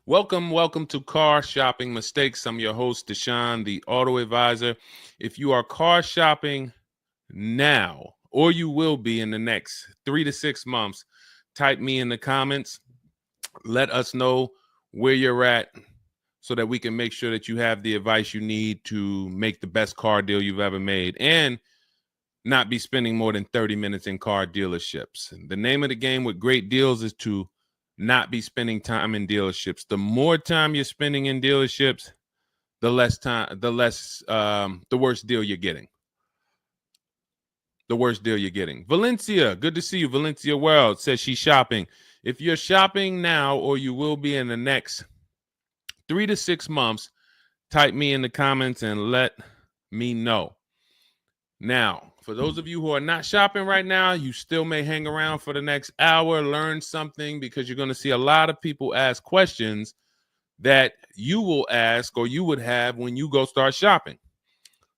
Welcome to Car Shopping Mistakes. I'm your host, Deshone the Auto Advisor. If you are car shopping now, or you will be in the next 3 to 6 months, type me in the comments. Let us know where you're at so that we can make sure that you have the advice you need to make the best car deal you've ever made and not be spending more than 30 minutes in car dealerships. The name of the game with great deals is to not be spending time in dealerships. The more time you're spending in dealerships, the worse deal you're getting. The worst deal you're getting. Valencia, good to see you. Valencia World says she's shopping. If you're shopping now or you will be in the next 3 to 6 months, type me in the comments and let me know. Now, for those of you who are not shopping right now, you still may hang around for the next hour, learn something, because you're going to see a lot of people ask questions that you will ask or you would have when you go start shopping.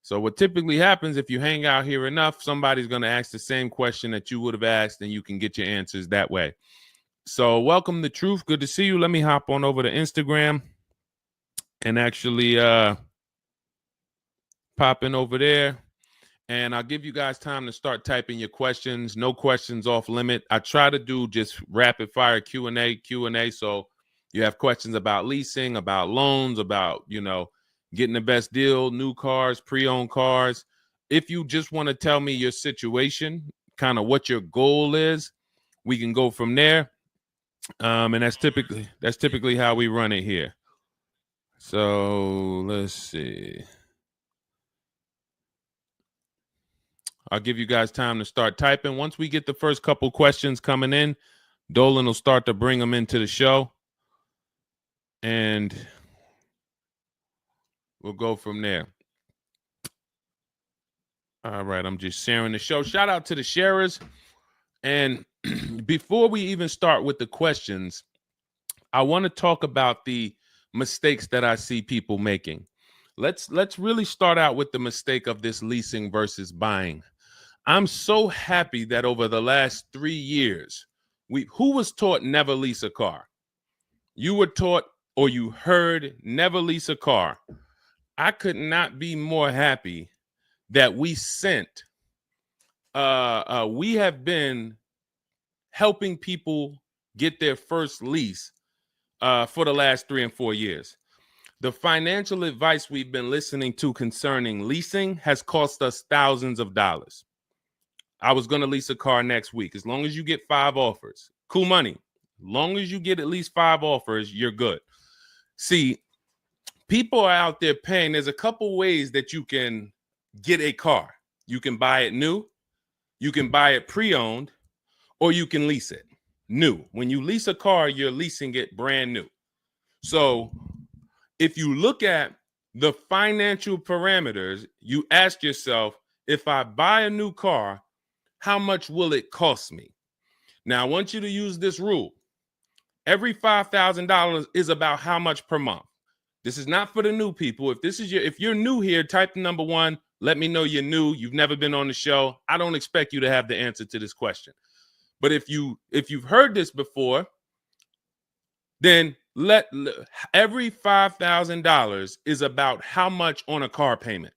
So what typically happens if you hang out here enough, somebody's going to ask the same question that you would have asked, and you can get your answers that way. So welcome to Truth. Good to see you. Let me hop on over to Instagram and actually pop in over there. And I'll give you guys time to start typing your questions. No questions off limit. I try to do just rapid fire Q&A. So you have questions about leasing, about loans, about, getting the best deal, new cars, pre-owned cars. If you just want to tell me your situation, kind of what your goal is, we can go from there. And that's typically how we run it here. So let's see. I'll give you guys time to start typing. Once we get the first couple questions coming in, Dolan will start to bring them into the show. And we'll go from there. All right, I'm just sharing the show. Shout out to the sharers. And before we even start with the questions, I want to talk about the mistakes that I see people making. Let's really start out with the mistake of this leasing versus buying. I'm so happy that over the last 3 years, who was taught never lease a car? You were taught or you heard never lease a car. I could not be more happy that we have been helping people get their first lease for the last 3 and 4 years. The financial advice we've been listening to concerning leasing has cost us thousands of dollars. I was going to lease a car next week. As long as you get 5 offers, cool money. As long as you get at least 5 offers, you're good. See, people are out there paying. There's a couple ways that you can get a car. You can buy it new, you can buy it pre-owned, or you can lease it new. When you lease a car, you're leasing it brand new. So if you look at the financial parameters, you ask yourself, if I buy a new car, how much will it cost me? Now, I want you to use this rule. Every $5,000 is about how much per month. This is not for the new people. If you're new here, type the number 1. Let me know you're new. You've never been on the show. I don't expect you to have the answer to this question. But if you've heard this before, then every $5,000 is about how much on a car payment.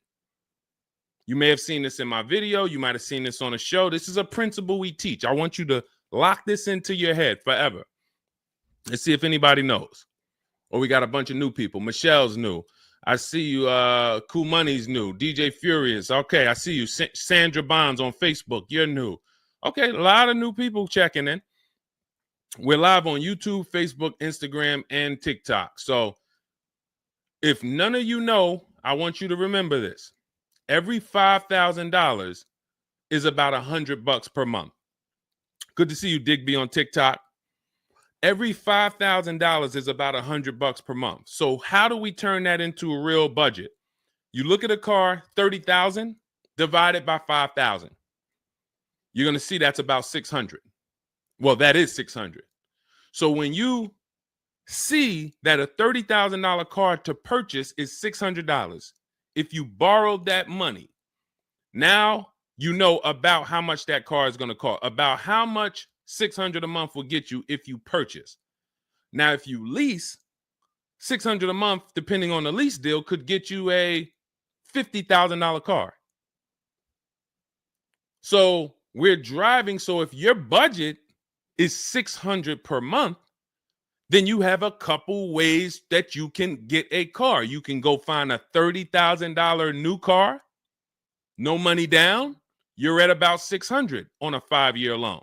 You may have seen this in my video. You might have seen this on a show. This is a principle we teach. I want you to lock this into your head forever. Let's see if anybody knows. Or we got a bunch of new people. Michelle's new. I see you. Cool Money's new. DJ Furious. Okay, I see you. Sandra Bonds on Facebook. You're new. Okay, a lot of new people checking in. We're live on YouTube, Facebook, Instagram, and TikTok. So if none of you know, I want you to remember this. Every $5,000 is about $100 per month. Good to see you, Digby, on TikTok. Every $5,000 is about $100 per month. So how do we turn that into a real budget? You look at a car, $30,000 divided by 5,000. You're going to see that's about 600. Well, that is 600. So when you see that a $30,000 car to purchase is $600, if you borrowed that money, now you know about how much that car is going to cost, about how much $600 a month will get you if you purchase. Now, if you lease, $600 a month, depending on the lease deal, could get you a $50,000 car. So we're driving. So if your budget is $600 per month, then you have a couple ways that you can get a car. You can go find a $30,000 new car, no money down. You're at about $600 on a 5-year loan.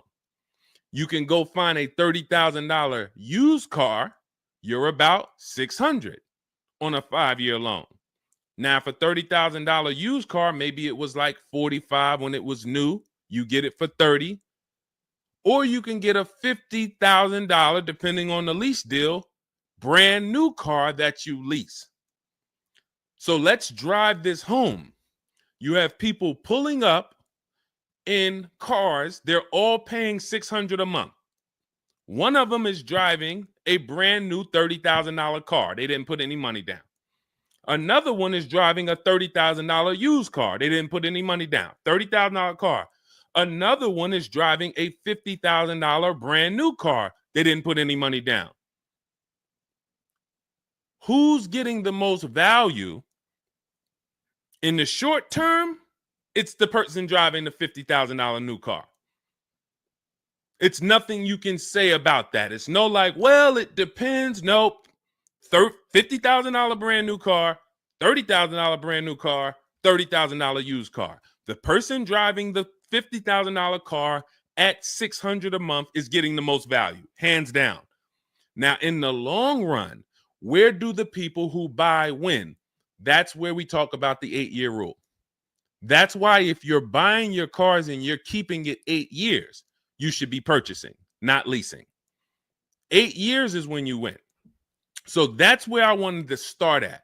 You can go find a $30,000 used car. You're about $600 on a 5-year loan. Now, for $30,000 used car, maybe it was like $45 when it was new. You get it for $30. Or you can get a $50,000, depending on the lease deal, brand new car that you lease. So let's drive this home. You have people pulling up in cars. They're all paying $600 a month. One of them is driving a brand new $30,000 car. They didn't put any money down. Another one is driving a $30,000 used car. They didn't put any money down. $30,000 car. Another one is driving a $50,000 brand new car. They didn't put any money down. Who's getting the most value? In the short term, it's the person driving the $50,000 new car. It's nothing you can say about that. It's no like, well, it depends. Nope. $50,000 brand new car, $30,000 brand new car, $30,000 used car. The person driving the $50,000 car at $600 a month is getting the most value, hands down. Now, in the long run, where do the people who buy win? That's where we talk about the 8-year rule. That's why if you're buying your cars and you're keeping it 8 years, you should be purchasing, not leasing. 8 years is when you win. So that's where I wanted to start at.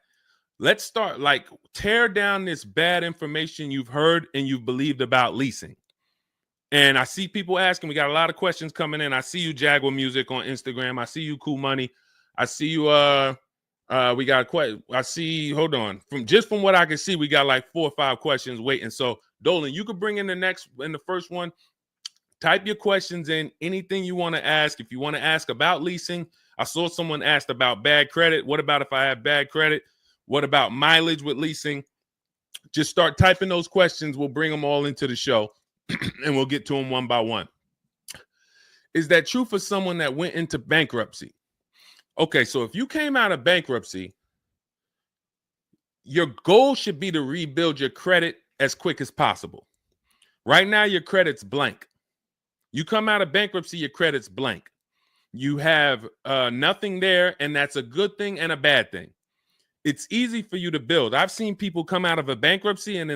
Let's start, like, tear down this bad information you've heard and you've believed about leasing. And I see people asking, we got a lot of questions coming in. I see you, Jaguar Music, on Instagram. I see you, Cool Money. I see you, we got a question. I see, hold on. From what I can see, we got like 4 or 5 questions waiting. So, Dolan, you could bring in the first one. Type your questions in, anything you want to ask. If you want to ask about leasing, I saw someone asked about bad credit. What about if I have bad credit? What about mileage with leasing? Just start typing those questions. We'll bring them all into the show and we'll get to them one by one. Is that true for someone that went into bankruptcy? Okay, so if you came out of bankruptcy, your goal should be to rebuild your credit as quick as possible. Right now, your credit's blank. You come out of bankruptcy, your credit's blank. You have nothing there, and that's a good thing and a bad thing. It's easy for you to build. I've seen people come out of a bankruptcy and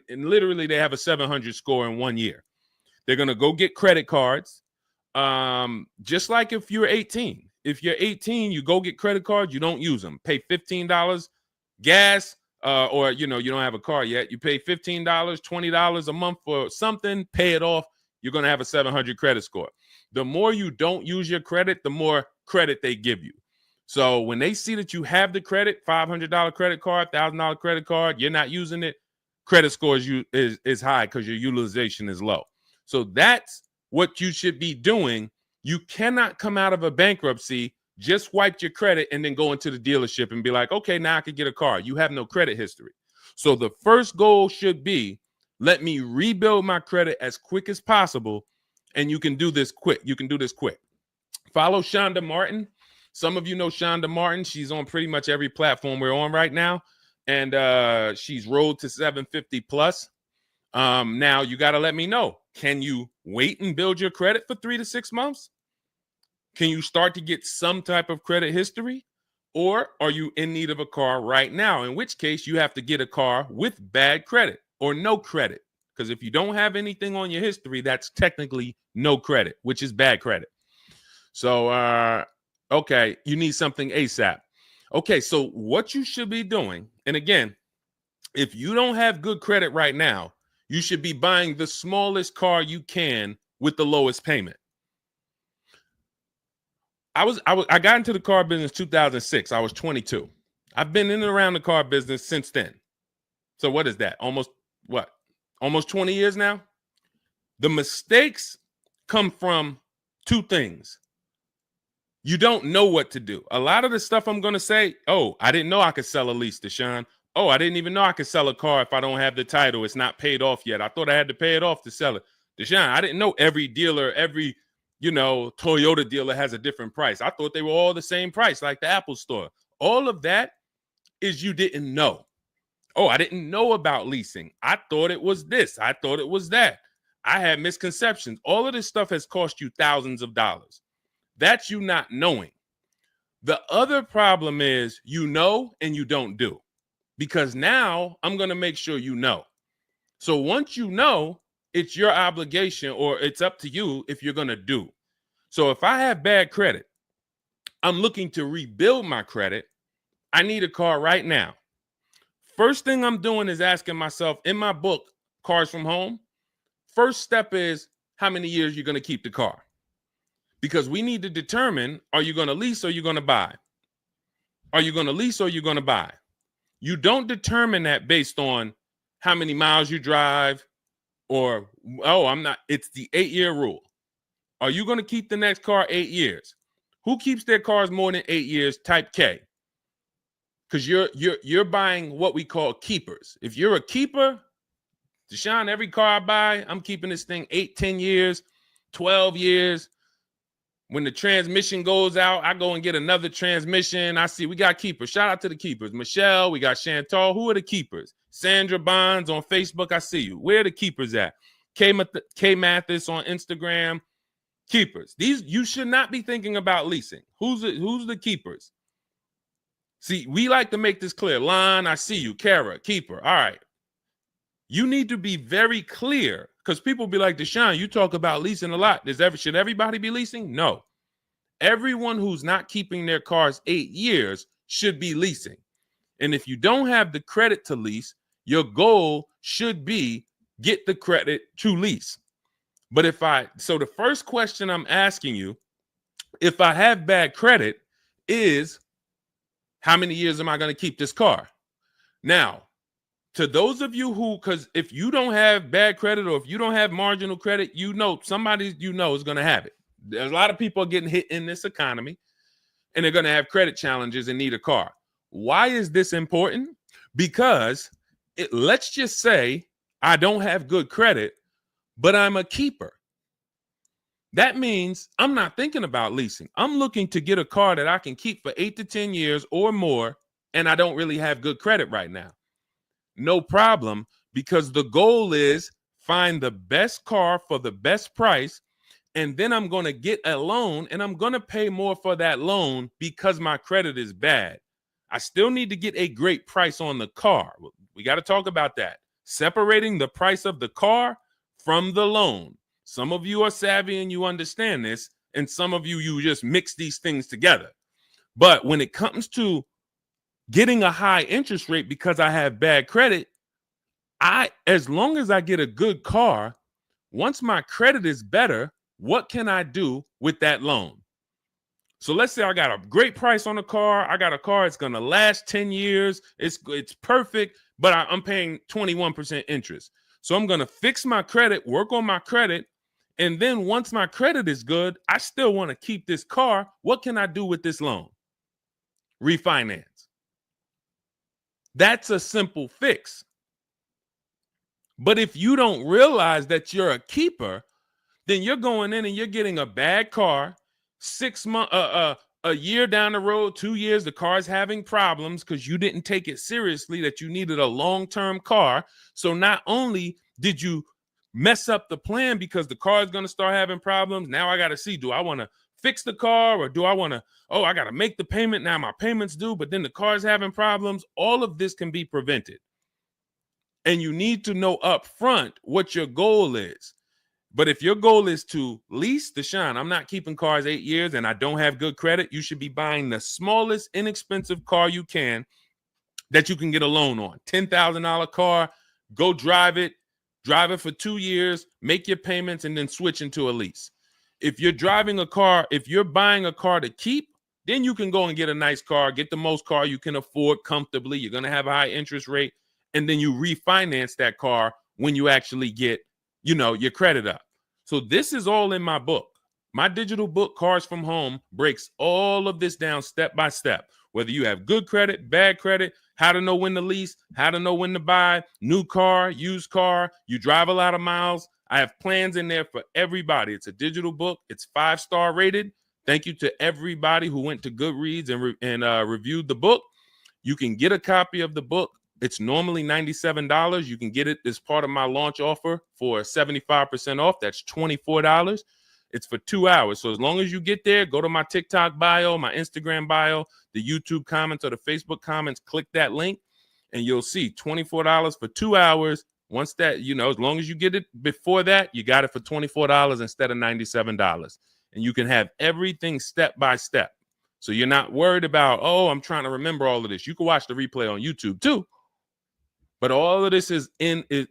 literally they have a 700 score in 1 year. They're going to go get credit cards. Just like if you're 18. If you're 18, you go get credit cards, you don't use them. Pay $15 gas, or you don't have a car yet. You pay $15, $20 a month for something, pay it off. You're going to have a 700 credit score. The more you don't use your credit, the more credit they give you. So when they see that you have the credit, $500 credit card, $1,000 credit card, you're not using it, credit score is high because your utilization is low. So that's what you should be doing. You cannot come out of a bankruptcy, just wipe your credit, and then go into the dealership and be like, okay, now I can get a car. You have no credit history. So the first goal should be, let me rebuild my credit as quick as possible. And you can do this quick. Follow Shonda Martin. Some of you know Shonda Martin. She's on pretty much every platform we're on right now. And she's rolled to 750 plus. Now you got to let me know. Can you wait and build your credit for 3 to 6 months? Can you start to get some type of credit history? Or are you in need of a car right now? In which case you have to get a car with bad credit or no credit. Because if you don't have anything on your history, that's technically no credit, which is bad credit. So, okay, you need something ASAP. Okay, so what you should be doing, and again, if you don't have good credit right now, you should be buying the smallest car you can with the lowest payment. I got into the car business 2006. I was 22. I've been in and around the car business since then. So what is that? Almost 20 years now? The mistakes come from 2 things. You don't know what to do. A lot of the stuff I'm going to say, oh, I didn't know I could sell a lease, Deshone. Oh, I didn't even know I could sell a car if I don't have the title. It's not paid off yet. I thought I had to pay it off to sell it. Deshone, I didn't know every dealer, every, Toyota dealer has a different price. I thought they were all the same price, like the Apple store. All of that is you didn't know. Oh, I didn't know about leasing. I thought it was this. I thought it was that. I had misconceptions. All of this stuff has cost you thousands of dollars. That's you not knowing. The other problem is you know and you don't do, because now I'm going to make sure you know. So once you know, it's your obligation, or it's up to you if you're going to do. So if I have bad credit, I'm looking to rebuild my credit. I need a car right now. First thing I'm doing is asking myself, in my book, Cars from Home, first step is how many years you're going to keep the car. Because we need to determine, are you going to lease or are you going to buy? Are you going to lease or are you going to buy? You don't determine that based on how many miles you drive or, oh, I'm not. It's the 8-year rule. Are you going to keep the next car 8 years? Who keeps their cars more than 8 years? Type K. Because you're buying what we call keepers. If you're a keeper, Deshone, every car I buy, I'm keeping this thing 8, 10 years, 12 years. When the transmission goes out, I go and get another transmission. I see we got keepers. Shout out to the keepers. Michelle, we got Chantal. Who are the keepers? Sandra Bonds on Facebook. I see you. Where are the keepers at? K Mathis on Instagram. Keepers. These, you should not be thinking about leasing. Who's the keepers? See, we like to make this clear. Lon, I see you. Kara, keeper. All right. You need to be very clear, because people be like, Deshone, you talk about leasing a lot. Should everybody be leasing? No. Everyone who's not keeping their cars 8 years should be leasing. And if you don't have the credit to lease, your goal should be get the credit to lease. But so the first question I'm asking you, if I have bad credit, is how many years am I going to keep this car? Now, to those of you who, because if you don't have bad credit or if you don't have marginal credit, somebody is going to have it. There's a lot of people getting hit in this economy, and they're going to have credit challenges and need a car. Why is this important? Because let's just say I don't have good credit, but I'm a keeper. That means I'm not thinking about leasing. I'm looking to get a car that I can keep for 8 to 10 years or more, and I don't really have good credit right now. No problem, because the goal is find the best car for the best price, and then I'm going to get a loan, and I'm going to pay more for that loan because my credit is bad. I still need to get a great price on the car. We got to talk about that. Separating the price of the car from the loan. Some of you are savvy and you understand this, and some of you just mix these things together. But when it comes to getting a high interest rate because I have bad credit, as long as I get a good car, once my credit is better, what can I do with that loan? So let's say I got a great price on a car. I got a car, it's going to last 10 years. It's perfect, but I'm paying 21% interest. So I'm going to fix my credit, work on my credit. And then once my credit is good, I still want to keep this car. What can I do with this loan? Refinance. That's a simple fix. But if you don't realize that you're a keeper, then you're going in and you're getting a bad car, 6 months, a year down the road, 2 years, the car's having problems because you didn't take it seriously that you needed a long-term car. So not only did you mess up the plan because the car is going to start having problems, now I got to see, do I want to fix the car, or do I want to, I got to make the payment, now my payment's due, but then the car's having problems. All of this can be prevented. And you need to know up front what your goal is. But if your goal is to lease, Deshone, I'm not keeping cars 8 years and I don't have good credit, you should be buying the smallest inexpensive car you can that you can get a loan on. $10,000 car, go drive it for 2 years, make your payments, and then switch into a lease. If you're driving a car, if you're buying a car to keep, then you can go and get a nice car, get the most car you can afford comfortably. You're going to have a high interest rate, and then you refinance that car when you actually get, your credit up. So this is all in my book. My digital book, Cars from Home, breaks all of this down step by step. Whether you have good credit, bad credit, how to know when to lease, how to know when to buy, new car, used car, you drive a lot of miles. I have plans in there for everybody. It's a digital book. It's 5-star rated. Thank you to everybody who went to Goodreads and reviewed the book. You can get a copy of the book. It's normally $97. You can get it as part of my launch offer for 75% off. That's $24. It's for 2 hours. So as long as you get there, go to my TikTok bio, my Instagram bio, the YouTube comments or the Facebook comments, click that link, and you'll see $24 for 2 hours. Once that, as long as you get it before that, you got it for $24 instead of $97. And you can have everything step by step. So you're not worried about, I'm trying to remember all of this. You can watch the replay on YouTube too. But all of this is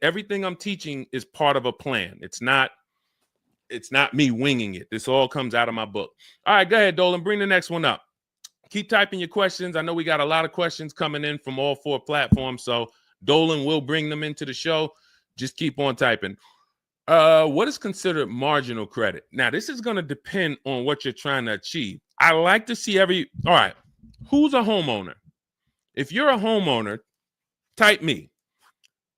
everything I'm teaching is part of a plan. It's not me winging it. This all comes out of my book. All right, go ahead, Dolan. Bring the next one up. Keep typing your questions. I know we got a lot of questions coming in from all 4 platforms, so Dolan will bring them into the show. Just keep on typing. What is considered marginal credit? Now, this is going to depend on what you're trying to achieve. I like to see all right, who's a homeowner? If you're a homeowner, type me.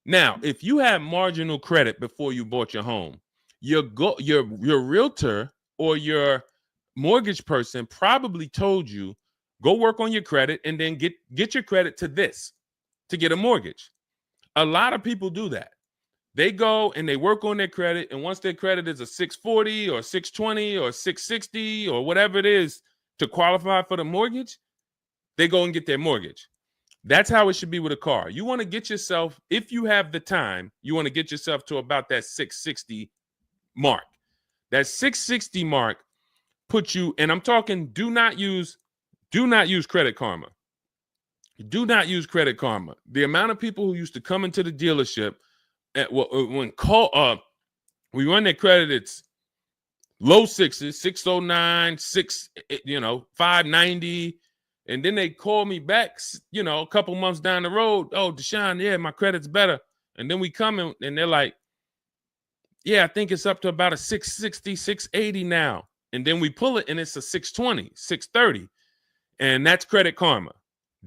Now, if you had marginal credit before you bought your home, your realtor or your mortgage person probably told you, go work on your credit and then get your credit to this to get a mortgage. A lot of people do that. They go and they work on their credit, and once their credit is a 640 or 620 or 660 or whatever it is to qualify for the mortgage, they go and get their mortgage. That's how it should be with a car. You want to get yourself, if you have the time, you want to get yourself to about that 660 mark. That 660 mark puts you, and I'm talking, do not use Credit Karma. Do not use Credit Karma. The amount of people who used to come into the dealership we run their credit, it's low 6s, 609, 590. And then they call me back, a couple months down the road. Oh, Deshone, yeah, my credit's better. And then we come in and they're like, yeah, I think it's up to about a 660, 680 now. And then we pull it and it's a 620, 630. And that's Credit Karma.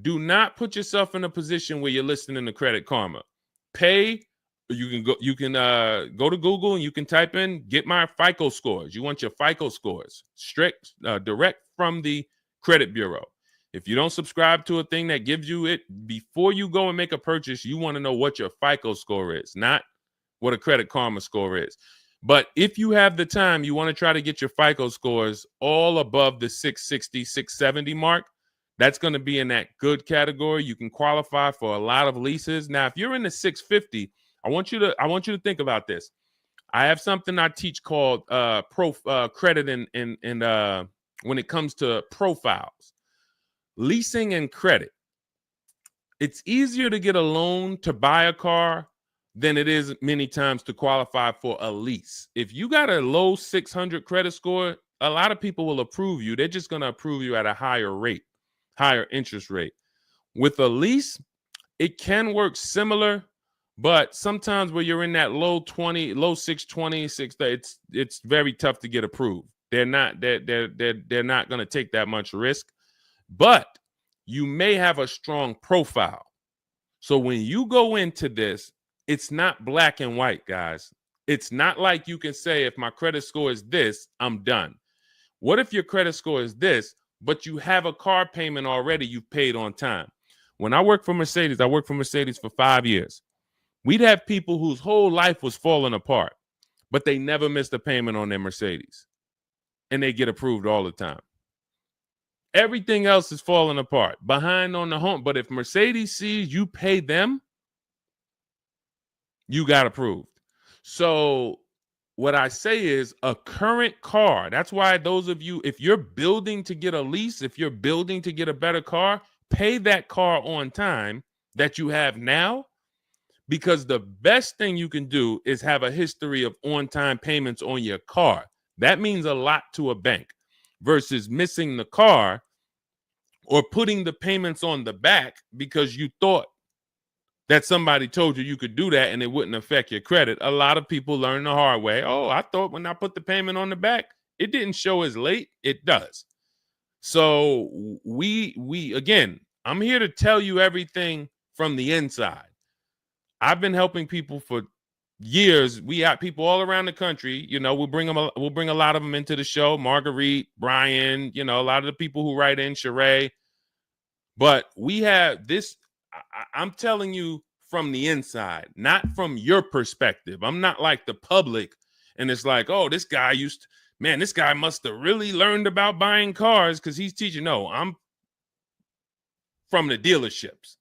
Do not put yourself in a position where you're listening to Credit Karma. Pay. You can go to Google and you can type in, get my FICO scores. You want your FICO scores direct from the credit bureau. If you don't subscribe to a thing that gives you it before you go and make a purchase, you want to know what your FICO score is, not what a Credit Karma score is. But if you have the time, you want to try to get your FICO scores all above the 660, 670 mark. That's going to be in that good category. You can qualify for a lot of leases. Now, if you're in the 650, I want you to think about this. I have something I teach called credit and when it comes to profiles, leasing and credit. It's easier to get a loan to buy a car than it is many times to qualify for a lease. If you got a low 600 credit score, a lot of people will approve you. They're just going to approve you at a higher rate, higher interest rate. With a lease, it can work similar. But sometimes where you're in that low 620, 630, it's very tough to get approved. They're not going to take that much risk, but you may have a strong profile. So when you go into this, it's not black and white, guys. It's not like you can say, if my credit score is this, I'm done. What if your credit score is this, but you have a car payment already you've paid on time? When I worked for Mercedes, I worked for Mercedes for 5 years. We'd have people whose whole life was falling apart, but they never missed a payment on their Mercedes, and they get approved all the time. Everything else is falling apart, behind on the home. But if Mercedes sees you pay them, you got approved. So what I say is a current car. That's why those of you, if you're building to get a lease, if you're building to get a better car, pay that car on time that you have now. Because the best thing you can do is have a history of on-time payments on your car. That means a lot to a bank versus missing the car or putting the payments on the back because you thought that somebody told you could do that and it wouldn't affect your credit. A lot of people learn the hard way. Oh, I thought when I put the payment on the back, it didn't show as late. It does. So we again, I'm here to tell you everything from the inside. I've been helping people for years. We have people all around the country. You know, we'll bring a lot of them into the show. Marguerite, Brian, you know, a lot of the people who write in, Sheree. But we have this. I'm telling you from the inside, not from your perspective. I'm not like the public, and it's like, oh, this guy this guy must have really learned about buying cars because he's teaching. No, I'm from the dealerships.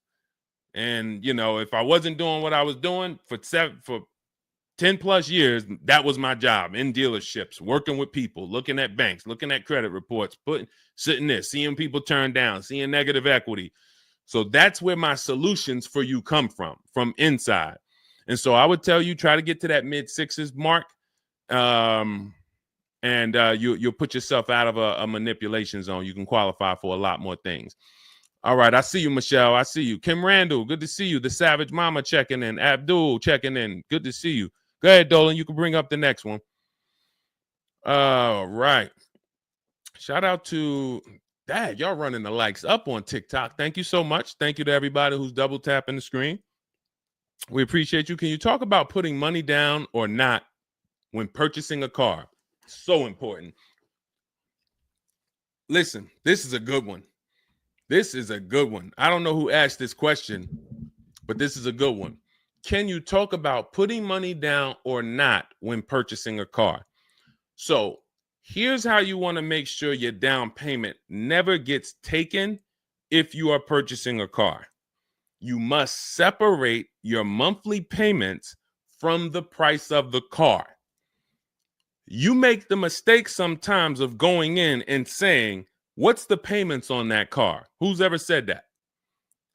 And, you know, if I wasn't doing what I was doing for 10 plus years, that was my job in dealerships, working with people, looking at banks, looking at credit reports, sitting there, seeing people turn down, seeing negative equity. So that's where my solutions for you come from inside. And so I would tell you, try to get to that mid sixes mark. And you'll put yourself out of a manipulation zone. You can qualify for a lot more things. All right, I see you, Michelle. I see you. Kim Randall, good to see you. The Savage Mama checking in. Abdul checking in. Good to see you. Go ahead, Dolan. You can bring up the next one. All right. Shout out to Dad. Y'all running the likes up on TikTok. Thank you so much. Thank you to everybody who's double tapping the screen. We appreciate you. Can you talk about putting money down or not when purchasing a car? So important. Listen, this is a good one. This is a good one. I don't know who asked this question, but this is a good one. Can you talk about putting money down or not when purchasing a car? So here's how you want to make sure your down payment never gets taken if you are purchasing a car. You must separate your monthly payments from the price of the car. You make the mistake sometimes of going in and saying, what's the payments on that car? Who's ever said that?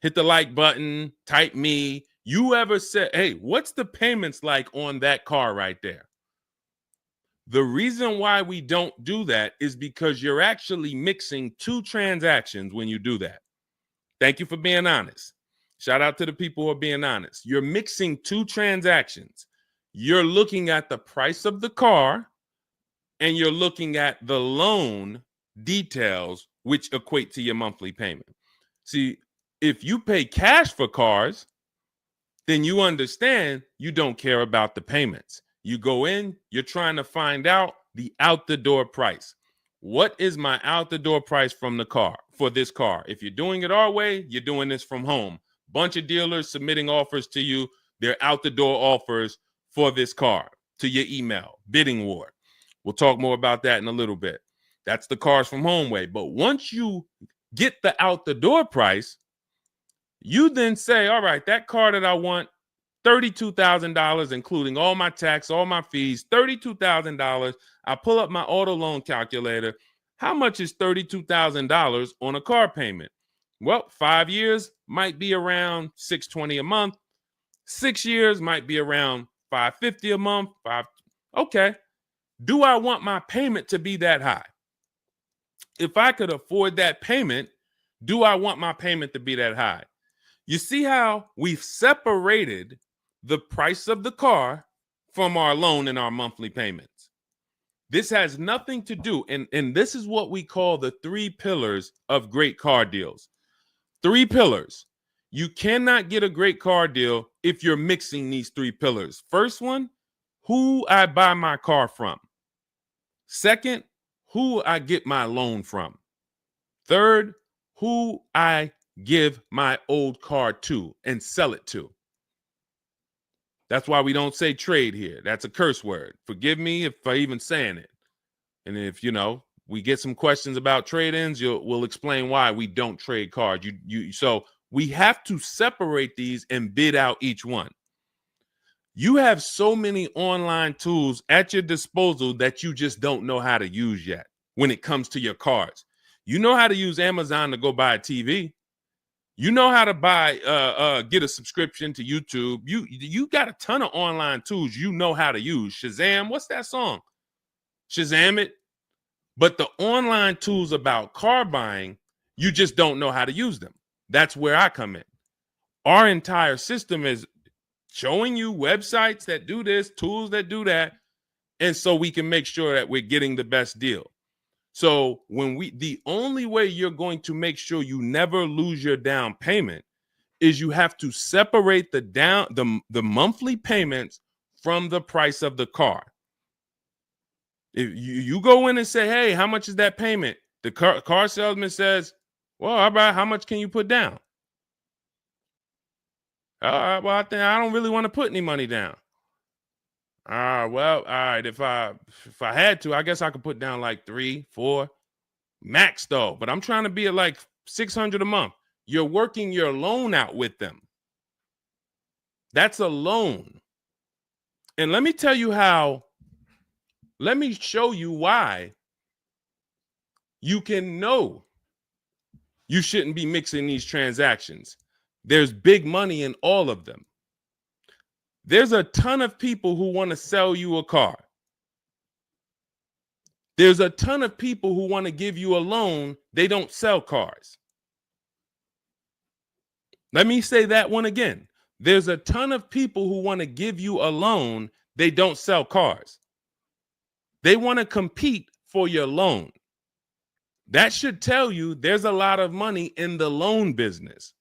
Hit the like button, type me. You ever said, hey, what's the payments like on that car right there? The reason why we don't do that is because you're actually mixing two transactions when you do that. Thank you for being honest. Shout out to the people who are being honest. You're mixing two transactions. You're looking at the price of the car and you're looking at the loan details, which equate to your monthly payment. See, if you pay cash for cars, then you understand you don't care about the payments. You go in, you're trying to find out the out the door price. What is my out the door price from the car for this car? If you're doing it our way, you're doing this from home. Bunch of dealers submitting offers to you. They're out the door offers for this car to your email, bidding war. We'll talk more about that in a little bit. That's the cars from home way. But once you get the out the door price, you then say, all right, that car that I want, $32,000, including all my tax, all my fees, $32,000. I pull up my auto loan calculator. How much is $32,000 on a car payment? Well, 5 years might be around $620 a month. 6 years might be around $550 a month. Okay. Do I want my payment to be that high? If I could afford that payment, do I want my payment to be that high? You see how we've separated the price of the car from our loan and our monthly payments. This has nothing to do, and this is what we call the 3 pillars of great car deals. 3 pillars. You cannot get a great car deal if you're mixing these 3 pillars. First one, who I buy my car from. Second, who I get my loan from. Third, who I give my old car to and sell it to. That's why we don't say trade here. That's a curse word. Forgive me if I even saying it. And if, we get some questions about trade-ins, we'll explain why we don't trade cars. So we have to separate these and bid out each one. You have so many online tools at your disposal that you just don't know how to use yet when it comes to your cars. You know how to use Amazon to go buy a TV. You know how to get a subscription to YouTube. You got a ton of online tools you know how to use. Shazam, what's that song? Shazam it. But the online tools about car buying, you just don't know how to use them. That's where I come in. Our entire system is showing you websites that do this, tools that do that, And so we can make sure that we're getting the best deal. So the only way you're going to make sure you never lose your down payment is you have to separate the monthly payments from the price of the car. If you go in and say, hey, how much is that payment? The car salesman says, well, how much can you put down? Well, I don't really want to put any money down. Well, all right. If I had to, I guess I could put down like 3, 4 max though. But I'm trying to be at like $600 a month. You're working your loan out with them. That's a loan. And let me tell you how. Let me show you why you can know you shouldn't be mixing these transactions. There's big money in all of them. There's a ton of people who want to sell you a car. There's a ton of people who want to give you a loan. They don't sell cars. Let me say that one again. There's a ton of people who want to give you a loan. They don't sell cars. They want to compete for your loan. That should tell you there's a lot of money in the loan business.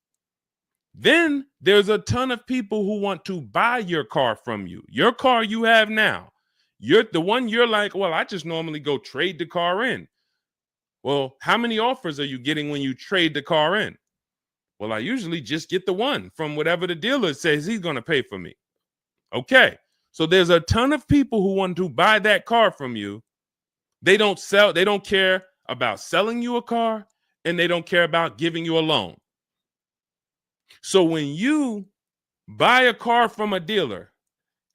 Then there's a ton of people who want to buy your car from you. Your car you have now. You're the one you're like, well, I just normally go trade the car in. Well, how many offers are you getting when you trade the car in? Well, I usually just get the one from whatever the dealer says he's going to pay for me. Okay. So there's a ton of people who want to buy that car from you. They don't care about selling you a car, and they don't care about giving you a loan. So when you buy a car from a dealer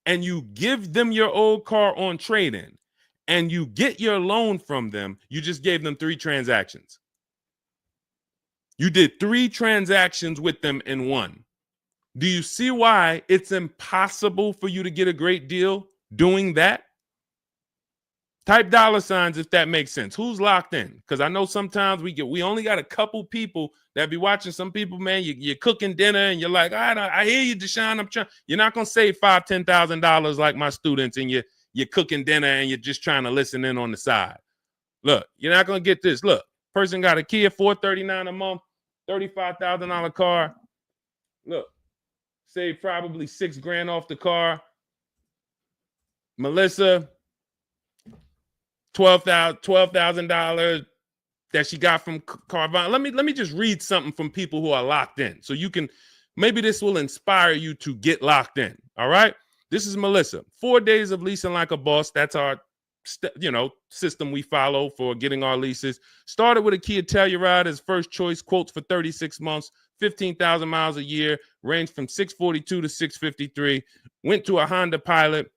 and you give them your old car on trade-in and you get your loan from them, you just gave them 3 transactions. You did 3 transactions with them in one. Do you see why it's impossible for you to get a great deal doing that? Type $signs if that makes sense. Who's locked in? Because I know sometimes we only got a couple people that be watching. Some people, man, you're cooking dinner and you're like, I hear you, Deshone. You're not gonna save $5,000, $10,000 like my students, and you're cooking dinner and you're just trying to listen in on the side. Look, you're not gonna get this. Look, person got a Kia $439 a month, $35,000 car. Look, save probably $6,000 off the car. Melissa, $12,000 that she got from Carvana. Let me just read something from people who are locked in, so you can, maybe this will inspire you to get locked in. All right, this is Melissa. 4 days of leasing like a boss. That's our system we follow for getting our leases. Started with a Kia Telluride as first choice. Quotes for 36 months, 15,000 miles a year. Ranged from 642 to 653. Went to a Honda Pilot.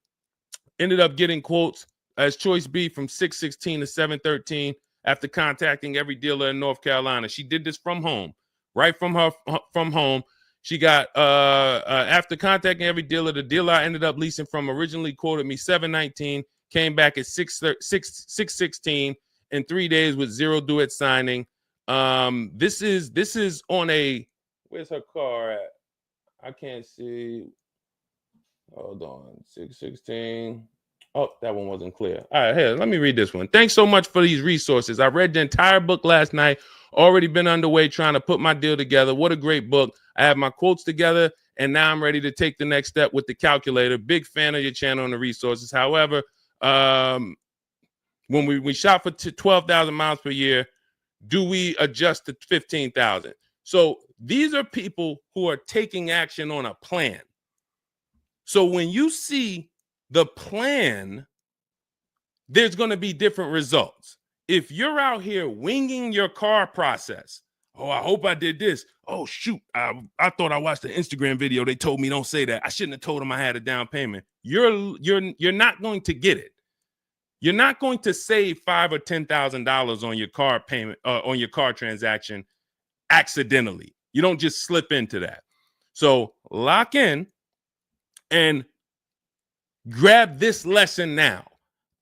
Ended up getting quotes as choice B from 616 to 713 after contacting every dealer in North Carolina. She did this from home, right from home. She got after contacting every dealer, the dealer I ended up leasing from originally quoted me 719, came back at 616 in 3 days with 0 due at signing. This is on a, where's her car at? I can't see. Hold on, 616. Oh, that one wasn't clear. All right, here, let me read this one. Thanks so much for these resources. I read the entire book last night. Already been underway trying to put my deal together. What a great book. I have my quotes together, and now I'm ready to take the next step with the calculator. Big fan of your channel and the resources. However, when we shop for 12,000 miles per year, do we adjust to 15,000? So these are people who are taking action on a plan. So when you see the plan, there's going to be different results. If you're out here winging your car process, oh, I hope I did this. Oh, shoot, I thought I watched the Instagram video. They told me don't say that. I shouldn't have told them I had a down payment. You're not going to get it. You're not going to save $5,000 or $10,000 on your car payment, on your car transaction accidentally. You don't just slip into that. So lock in and grab this lesson now.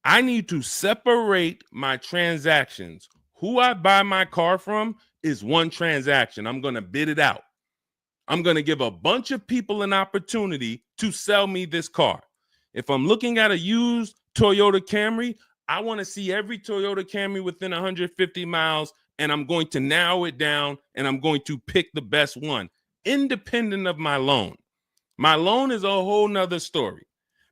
I need to separate my transactions. Who I buy my car from is one transaction. I'm going to bid it out. I'm going to give a bunch of people an opportunity to sell me this car. If I'm looking at a used Toyota Camry, I want to see every Toyota Camry within 150 miles, and I'm going to narrow it down, and I'm going to pick the best one, independent of my loan. My loan is a whole nother story,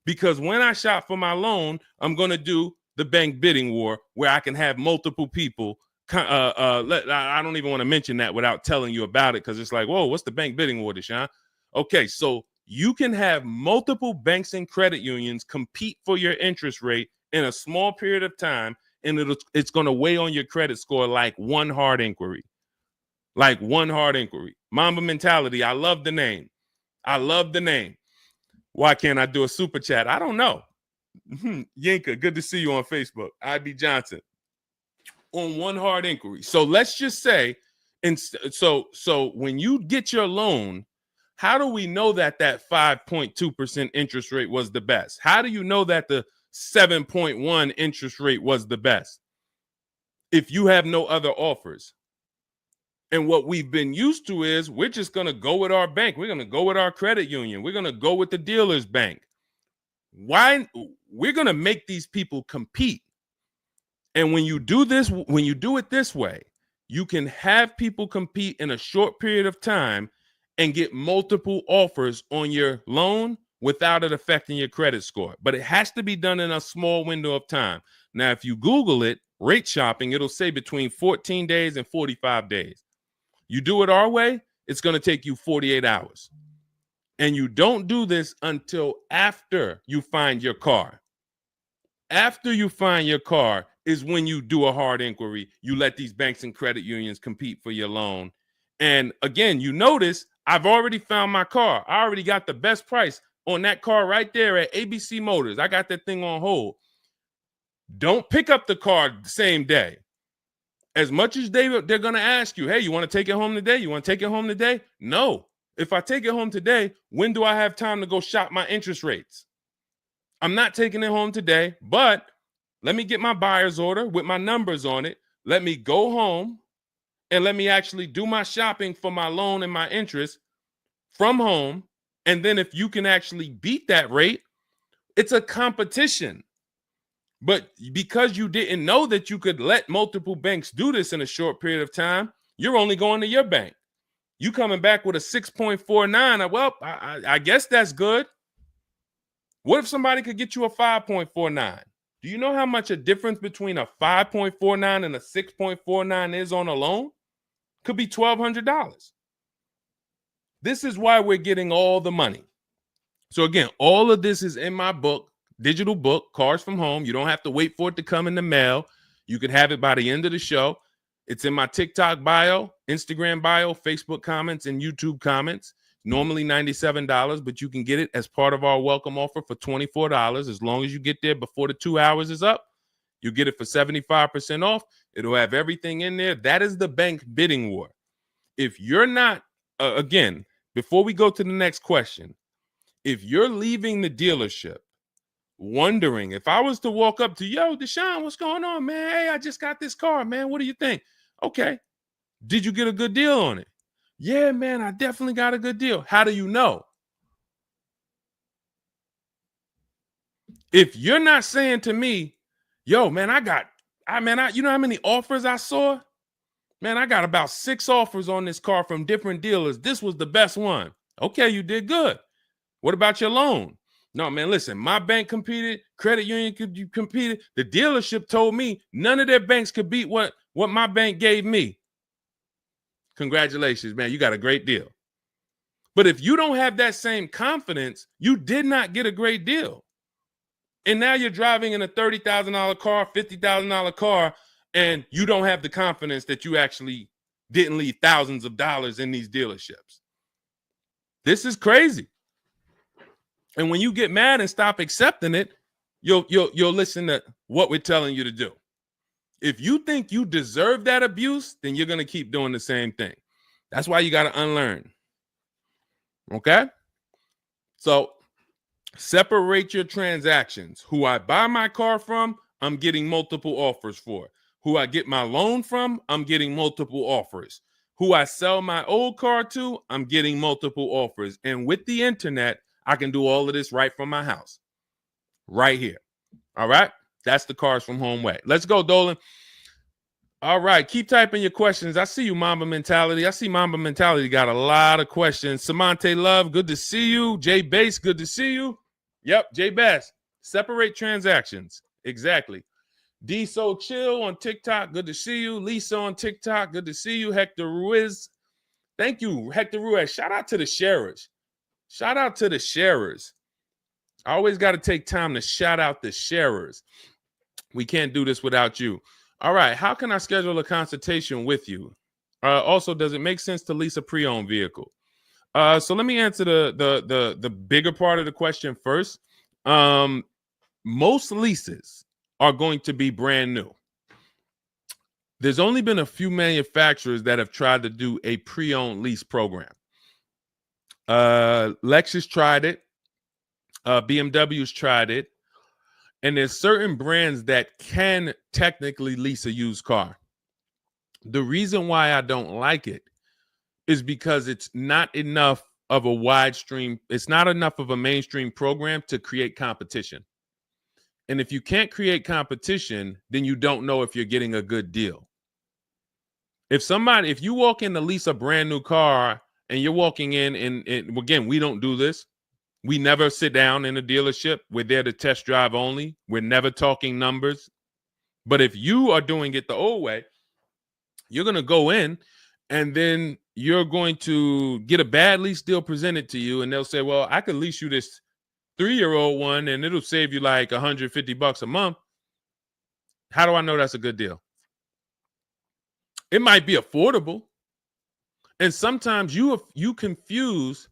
because when I shop for my loan, I'm going to do the bank bidding war where I can have multiple people. I don't even want to mention that without telling you about it, because it's like, whoa, what's the bank bidding war, Deshone? Okay, so you can have multiple banks and credit unions compete for your interest rate in a small period of time, and it's going to weigh on your credit score like one hard inquiry. Like one hard inquiry. Mamba Mentality, I love the name. I love the name. Why can't I do a super chat? I don't know. Yinka, good to see you on Facebook. IB Johnson. On one hard inquiry. So let's just say, and so when you get your loan, how do we know that 5.2% interest rate was the best? How do you know that the 7.1 interest rate was the best if you have no other offers? And what we've been used to is we're just going to go with our bank. We're going to go with our credit union. We're going to go with the dealer's bank. Why? We're going to make these people compete. And when you do this, when you do it this way, you can have people compete in a short period of time and get multiple offers on your loan without it affecting your credit score. But it has to be done in a small window of time. Now, if you Google it, rate shopping, it'll say between 14 days and 45 days. You do it our way, it's going to take you 48 hours. And you don't do this until after you find your car. After you find your car is when you do a hard inquiry. You let these banks and credit unions compete for your loan. And again, you notice I've already found my car. I already got the best price on that car right there at ABC Motors. I got that thing on hold. Don't pick up the car the same day. As much as they're going to ask you, hey, you want to take it home today? You want to take it home today? No. If I take it home today, when do I have time to go shop my interest rates? I'm not taking it home today, but let me get my buyer's order with my numbers on it. Let me go home and let me actually do my shopping for my loan and my interest from home. And then if you can actually beat that rate, it's a competition. But because you didn't know that you could let multiple banks do this in a short period of time, you're only going to your bank. You coming back with a 6.49. Well, I guess that's good. What if somebody could get you a 5.49? Do you know how much a difference between a 5.49 and a 6.49 is on a loan? Could be $1,200. This is why we're getting all the money. So again, all of this is in my book, digital book, Cars from Home. You don't have to wait for it to come in the mail. You can have it by the end of the show. It's in my TikTok bio, Instagram bio, Facebook comments, and YouTube comments. Normally $97, but you can get it as part of our welcome offer for $24. As long as you get there before the 2 hours is up, you get it for 75% off. It'll have everything in there. That is the bank bidding war. If you're not, again, before we go to the next question, if you're leaving the dealership wondering, if I was to walk up to, yo, Deshone, what's going on, man? Hey, I just got this car, man. What do you think? Okay. Did you get a good deal on it? Yeah, man, I definitely got a good deal. How do you know? If you're not saying to me, yo, man, you know how many offers I saw? Man, I got about 6 offers on this car from different dealers. This was the best one. Okay, you did good. What about your loan? No, man, listen, my bank competed, credit union competed. The dealership told me none of their banks could beat what my bank gave me. Congratulations, man, you got a great deal. But if you don't have that same confidence, you did not get a great deal. And now you're driving in a $30,000 car, $50,000 car, and you don't have the confidence that you actually didn't leave thousands of dollars in these dealerships. This is crazy. And when you get mad and stop accepting it, you'll listen to what we're telling you to do. If you think you deserve that abuse, then you're going to keep doing the same thing. That's why you got to unlearn. Okay? So separate your transactions. Who I buy my car from, I'm getting multiple offers for. Who I get my loan from, I'm getting multiple offers. Who I sell my old car to, I'm getting multiple offers. And with the internet, I can do all of this right from my house, right here. All right. That's the Cars from Home way. Let's go, Dolan. All right. Keep typing your questions. I see you, Mamba Mentality. I see Mamba Mentality got a lot of questions. Samante Love, good to see you. Jay Bass, good to see you. Yep, Jay Bass. Separate transactions. Exactly. D So Chill on TikTok, good to see you. Lisa on TikTok, good to see you. Hector Ruiz, thank you, Hector Ruiz. Shout out to the sharers. Shout out to the sharers. I always got to take time to shout out the sharers. We can't do this without you. All right, how can I schedule a consultation with you? Also, does it make sense to lease a pre-owned vehicle? So let me answer the bigger part of the question first. Most leases are going to be brand new. There's only been a few manufacturers that have tried to do a pre-owned lease program. Lexus tried it. BMW's tried it. And there's certain brands that can technically lease a used car. The reason why I don't like it is because it's not enough of a wide stream. It's not enough of a mainstream program to create competition. And if you can't create competition, then you don't know if you're getting a good deal. If you walk in to lease a brand new car and you're walking in and again, we don't do this. We never sit down in a dealership. We're there to test drive only. We're never talking numbers. But if you are doing it the old way, you're going to go in and then you're going to get a bad lease deal presented to you. And they'll say, well, I could lease you this 3-year-old one and it'll save you like $150 a month. How do I know that's a good deal? It might be affordable. And sometimes you confuse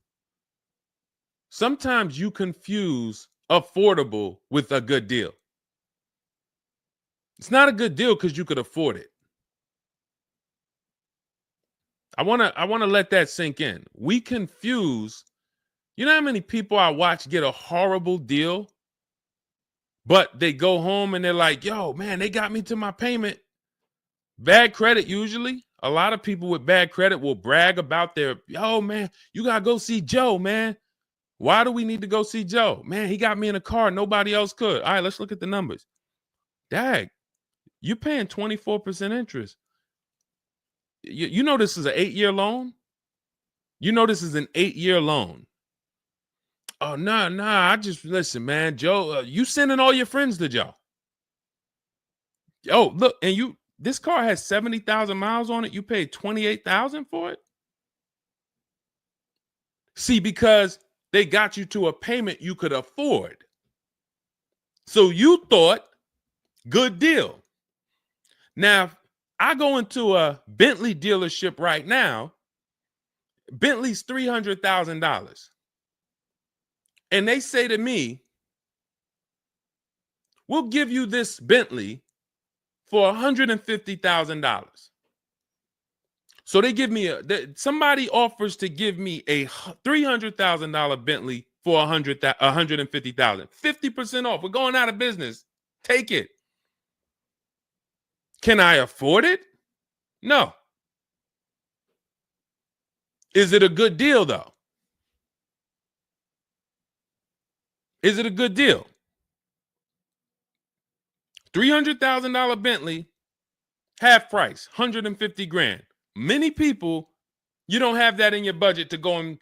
affordable with a good deal. It's not a good deal because you could afford it. I want to let that sink in. We confuse, you know how many people I watch get a horrible deal, but they go home and they're like, yo, man, they got me to my payment. Bad credit usually. A lot of people with bad credit will brag about yo, man, you got to go see Joe, man. Why do we need to go see Joe? Man, he got me in a car. Nobody else could. All right, let's look at the numbers. Dag, you're paying 24% interest. You know this is an 8-year loan? You know this is an 8-year loan. Oh, nah, I just, listen, man, Joe, you sending all your friends to Joe. Oh, look, and this car has 70,000 miles on it. You paid 28,000 for it? See, because they got you to a payment you could afford. So you thought, good deal. Now, I go into a Bentley dealership right now. Bentley's $300,000. And they say to me, we'll give you this Bentley for $150,000. So they give me somebody offers to give me a $300,000 Bentley for $150,000. 50% off. We're going out of business. Take it. Can I afford it? No. Is it a good deal, though? Is it a good deal? $300,000 Bentley, half price, $150,000. Many people, you don't have that in your budget to go and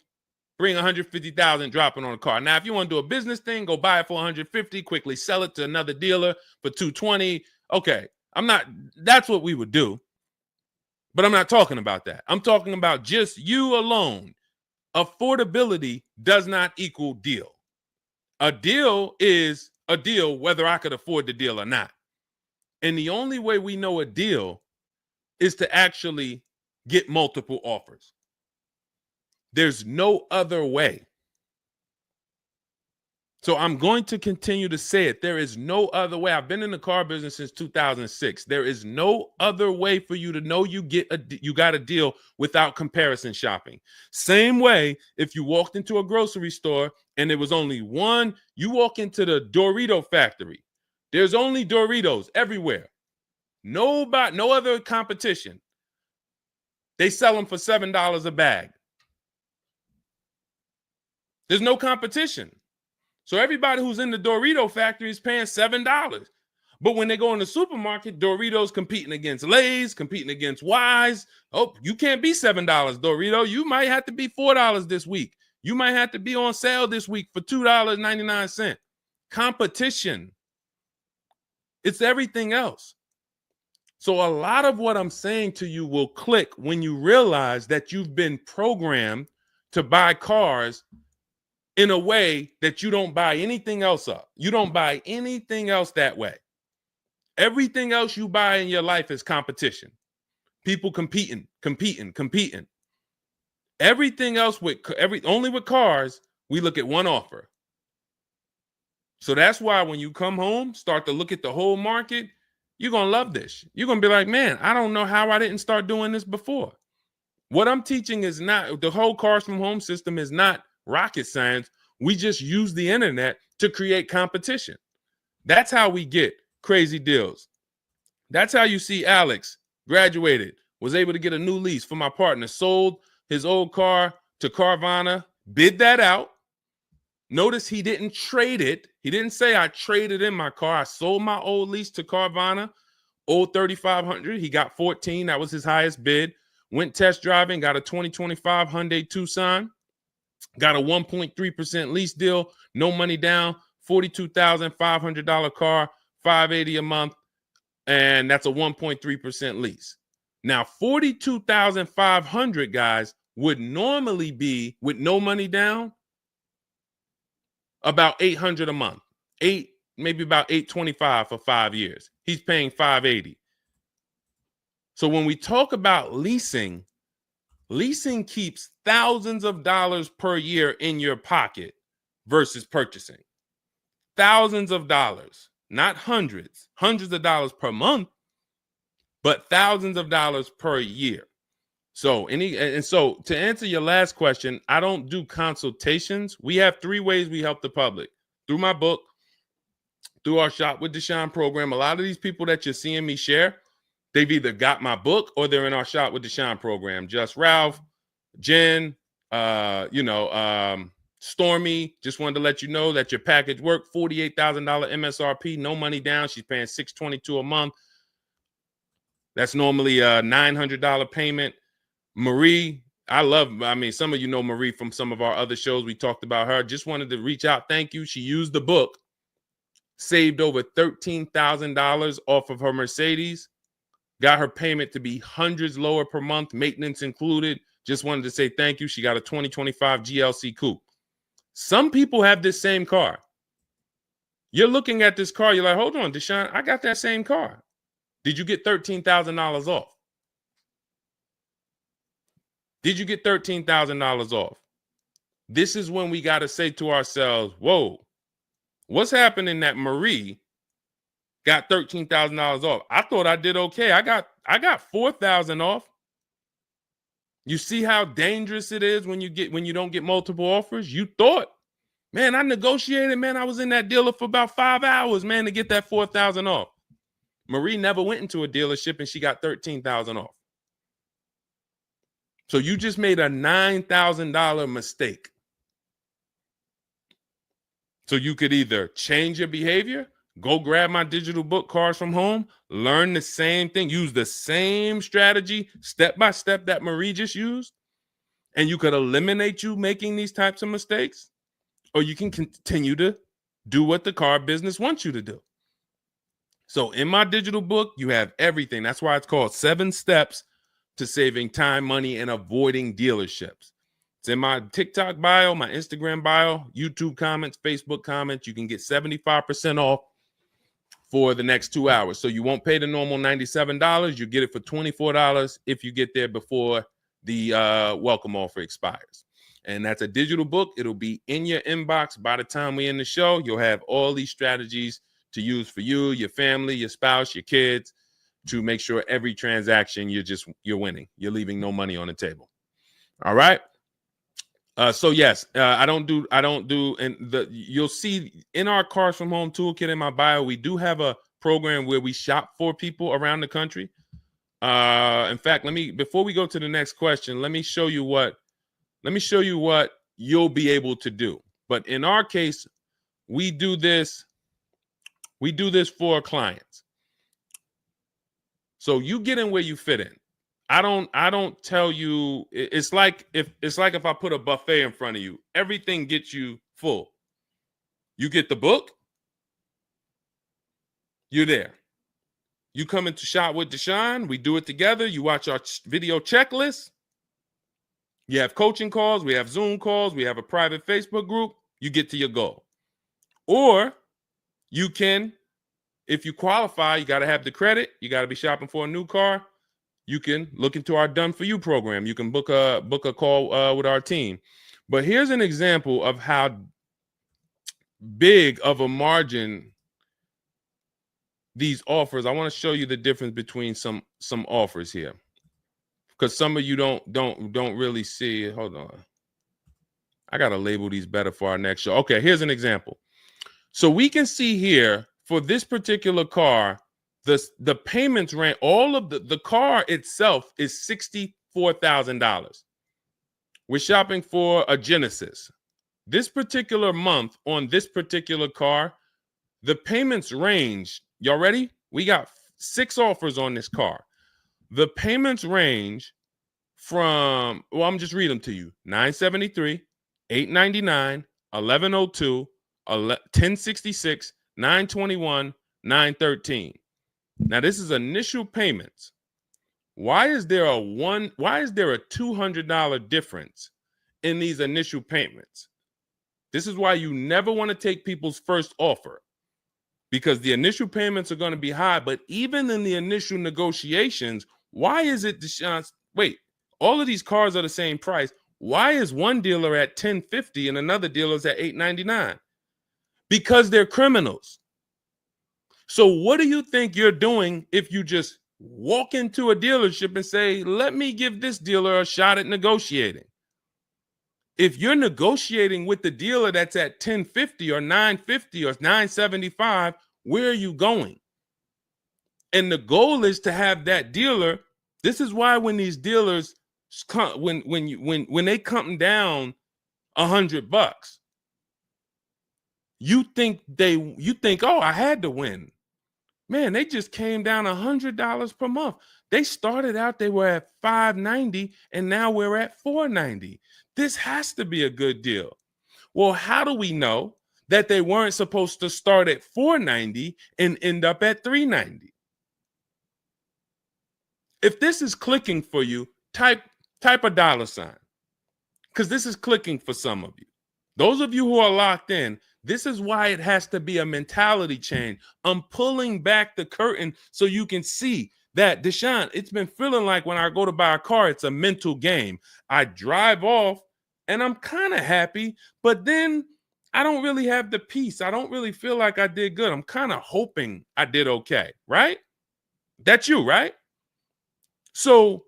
bring $150,000 dropping on a car. Now, if you want to do a business thing, go buy it for $150,000, quickly sell it to another dealer for $220,000. Okay, that's what we would do. But I'm not talking about that. I'm talking about just you alone. Affordability does not equal deal. A deal is a deal whether I could afford the deal or not. And the only way we know a deal is to actually get multiple offers. There's no other way. So I'm going to continue to say it. There is no other way. I've been in the car business since 2006. There is no other way for you to know you got a deal without comparison shopping. Same way if you walked into a grocery store and there was only one, you walk into the Dorito factory. There's only Doritos everywhere. No other competition. They sell them for $7 a bag. There's no competition. So everybody who's in the Dorito factory is paying $7. But when they go in the supermarket, Doritos competing against Lay's, competing against Wise. Oh, you can't be $7, Dorito. You might have to be $4 this week. You might have to be on sale this week for $2.99. Competition. It's everything else. So a lot of what I'm saying to you will click when you realize that you've been programmed to buy cars in a way that you don't buy anything else up. You don't buy anything else that way. Everything else you buy in your life is competition. People competing. Everything else only with cars, we look at one offer. So that's why when you come home, start to look at the whole market, you're going to love this. You're going to be like, man, I don't know how I didn't start doing this before. What I'm teaching is not, the whole Cars from Home system is not rocket science. We just use the internet to create competition. That's how we get crazy deals. That's how you see Alex graduated, was able to get a new lease for my partner, sold his old car to Carvana, bid that out. Notice he didn't trade it. He didn't say I traded in my car. I sold my old lease to Carvana, old 3,500. He got 14. That was his highest bid. Went test driving, got a 2025 Hyundai Tucson, got a 1.3% lease deal, no money down, $42,500 car, $580 a month, and that's a 1.3% lease. Now, $42,500, guys, would normally be, with no money down, about $800 a month. Maybe about $825 for 5 years. He's paying $580. So when we talk about leasing keeps thousands of dollars per year in your pocket versus purchasing. Thousands of dollars, not hundreds of dollars per month, but thousands of dollars per year. So so to answer your last question, I don't do consultations. We have 3 ways we help the public: through my book, through our Shop with Deshone program. A lot of these people that you're seeing me share, they've either got my book or they're in our Shop with Deshone program. Just Ralph, Jen, Stormy. Just wanted to let you know that your package worked. $48,000 MSRP, no money down. She's paying $622 a month. That's normally a $900 payment. Marie, some of you know Marie from some of our other shows. We talked about her. Just wanted to reach out. Thank you. She used the book, saved over $13,000 off of her Mercedes, got her payment to be hundreds lower per month, maintenance included. Just wanted to say thank you. She got a 2025 GLC Coupe. Some people have this same car. You're looking at this car. You're like, hold on, Deshone, I got that same car. Did you get $13,000 off? Did you get $13,000 off? This is when we got to say to ourselves, whoa, what's happening that Marie got $13,000 off? I thought I did okay. I got $4,000 off. You see how dangerous it is when you don't get multiple offers? You thought, man, I negotiated, man. I was in that dealer for about 5 hours, man, to get that $4,000 off. Marie never went into a dealership and she got $13,000 off. So you just made a $9,000 mistake. So you could either change your behavior, go grab my digital book, Cars from Home, learn the same thing, use the same strategy step by step that Marie just used, and you could eliminate you making these types of mistakes, or you can continue to do what the car business wants you to do. So in my digital book, you have everything. That's why it's called 7 Steps to Saving Time, Money, and Avoiding Dealerships. It's in my TikTok bio, my Instagram bio, YouTube comments, Facebook comments. You can get 75% off for the next 2 hours. So you won't pay the normal $97. You get it for $24 if you get there before the welcome offer expires. And that's a digital book. It'll be in your inbox by the time we end the show. You'll have all these strategies to use for you, your family, your spouse, your kids, to make sure every transaction you're winning. You're leaving no money on the table. All right. So yes, I don't do, and you'll see in our Cars from Home toolkit in my bio, we do have a program where we shop for people around the country. In fact, before we go to the next question, let me show you what you'll be able to do. But in our case, we do this for our clients. So you get in where you fit in. I don't tell you, it's like if I put a buffet in front of you, everything gets you full. You get the book, you're there. You come into Shop with Deshone, we do it together. You watch our video checklist. You have coaching calls, we have Zoom calls, we have a private Facebook group. You get to your goal. Or you can, if you qualify, you got to have the credit. You got to be shopping for a new car. You can look into our Done For You program. You can book a call with our team. But here's an example of how big of a margin these offers. I want to show you the difference between some offers here, because some of you don't really see it. Hold on. I got to label these better for our next show. Okay, here's an example. So we can see here for this particular car, the payments ran, all of the car itself is $64,000. We're shopping for a Genesis. This particular month on this particular car, the payments range. Y'all ready? We got 6 offers on this car. The payments range from, well, I'm just reading them to you. $973, $899, $1,102, $1,066, $921, $913. Now this is initial payments. Why is there a $200 difference in these initial payments? This is why you never want to take people's first offer, because the initial payments are going to be high. But even in the initial negotiations, why is it, Deshone? Wait, all of these cars are the same price. Why is one dealer at $1,050 and another dealer is at $899? Because they're criminals. So what do you think you're doing if you just walk into a dealership and say, let me give this dealer a shot at negotiating? If you're negotiating with the dealer that's at $1,050 or $950 or $975, where are you going? And the goal is to have that dealer. This is why when these dealers come, when they come down $100, you think, oh, I had to win. Man, they just came down $100 per month. They started out, they were at $590, and now we're at $490. This has to be a good deal. Well, how do we know that they weren't supposed to start at $490 and end up at $390? If this is clicking for you, type a $, because this is clicking for some of you. Those of you who are locked in, this is why it has to be a mentality change. I'm pulling back the curtain so you can see that, Deshone, it's been feeling like when I go to buy a car, it's a mental game. I drive off and I'm kind of happy, but then I don't really have the peace. I don't really feel like I did good. I'm kind of hoping I did okay, right? That's you, right? So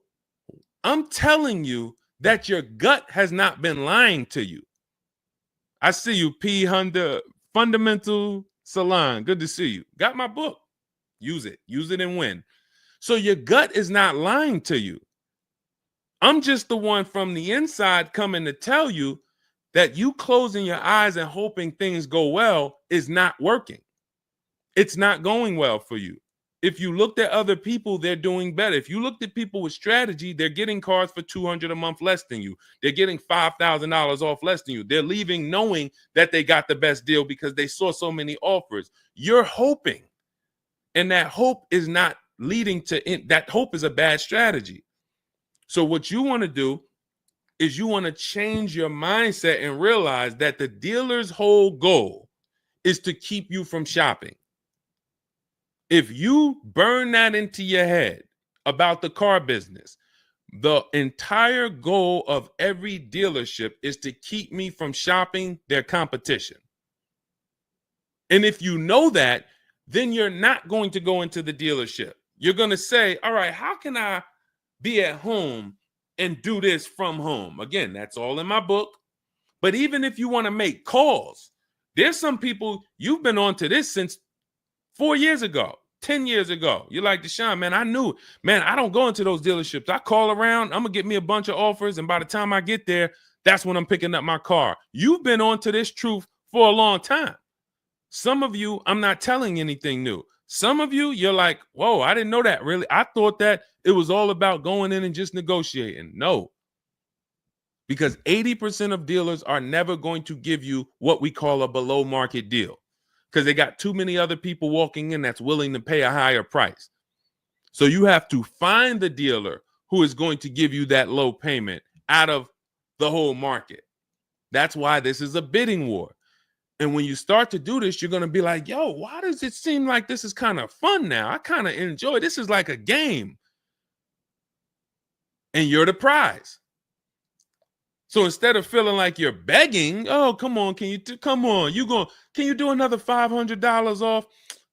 I'm telling you that your gut has not been lying to you. I see you, P. Honda Fundamental Salon. Good to see you. Got my book. Use it. Use it and win. So your gut is not lying to you. I'm just the one from the inside coming to tell you that you closing your eyes and hoping things go well is not working. It's not going well for you. If you looked at other people, they're doing better. If you looked at people with strategy, they're getting cars for $200 a month less than you. They're getting $5,000 off less than you. They're leaving knowing that they got the best deal because they saw so many offers. You're hoping, and that hope is not leading to that hope is a bad strategy. So what you want to do is you want to change your mindset and realize that the dealer's whole goal is to keep you from shopping. If you burn that into your head about the car business, the entire goal of every dealership is to keep me from shopping their competition. And if you know that, then you're not going to go into the dealership. You're going to say, all right, how can I be at home and do this from home? Again, that's all in my book. But even if you want to make calls, there's some people, you've been on to this since 4 years ago, 10 years ago. You're like, Deshone, man, I knew, man, I don't go into those dealerships. I call around, I'm going to get me a bunch of offers. And by the time I get there, that's when I'm picking up my car. You've been on to this truth for a long time. Some of you, I'm not telling anything new. Some of you, you're like, whoa, I didn't know that really. I thought that it was all about going in and just negotiating. No, because 80% of dealers are never going to give you what we call a below market deal because they got too many other people walking in that's willing to pay a higher price. So you have to find the dealer who is going to give you that low payment out of the whole market. That's why this is a bidding war. And when you start to do this, you're going to be like, yo, why does it seem like this is kind of fun now? I kind of enjoy this. Is like a game. And you're the prize. So instead of feeling like you're begging, oh, come on, can you do another $500 off?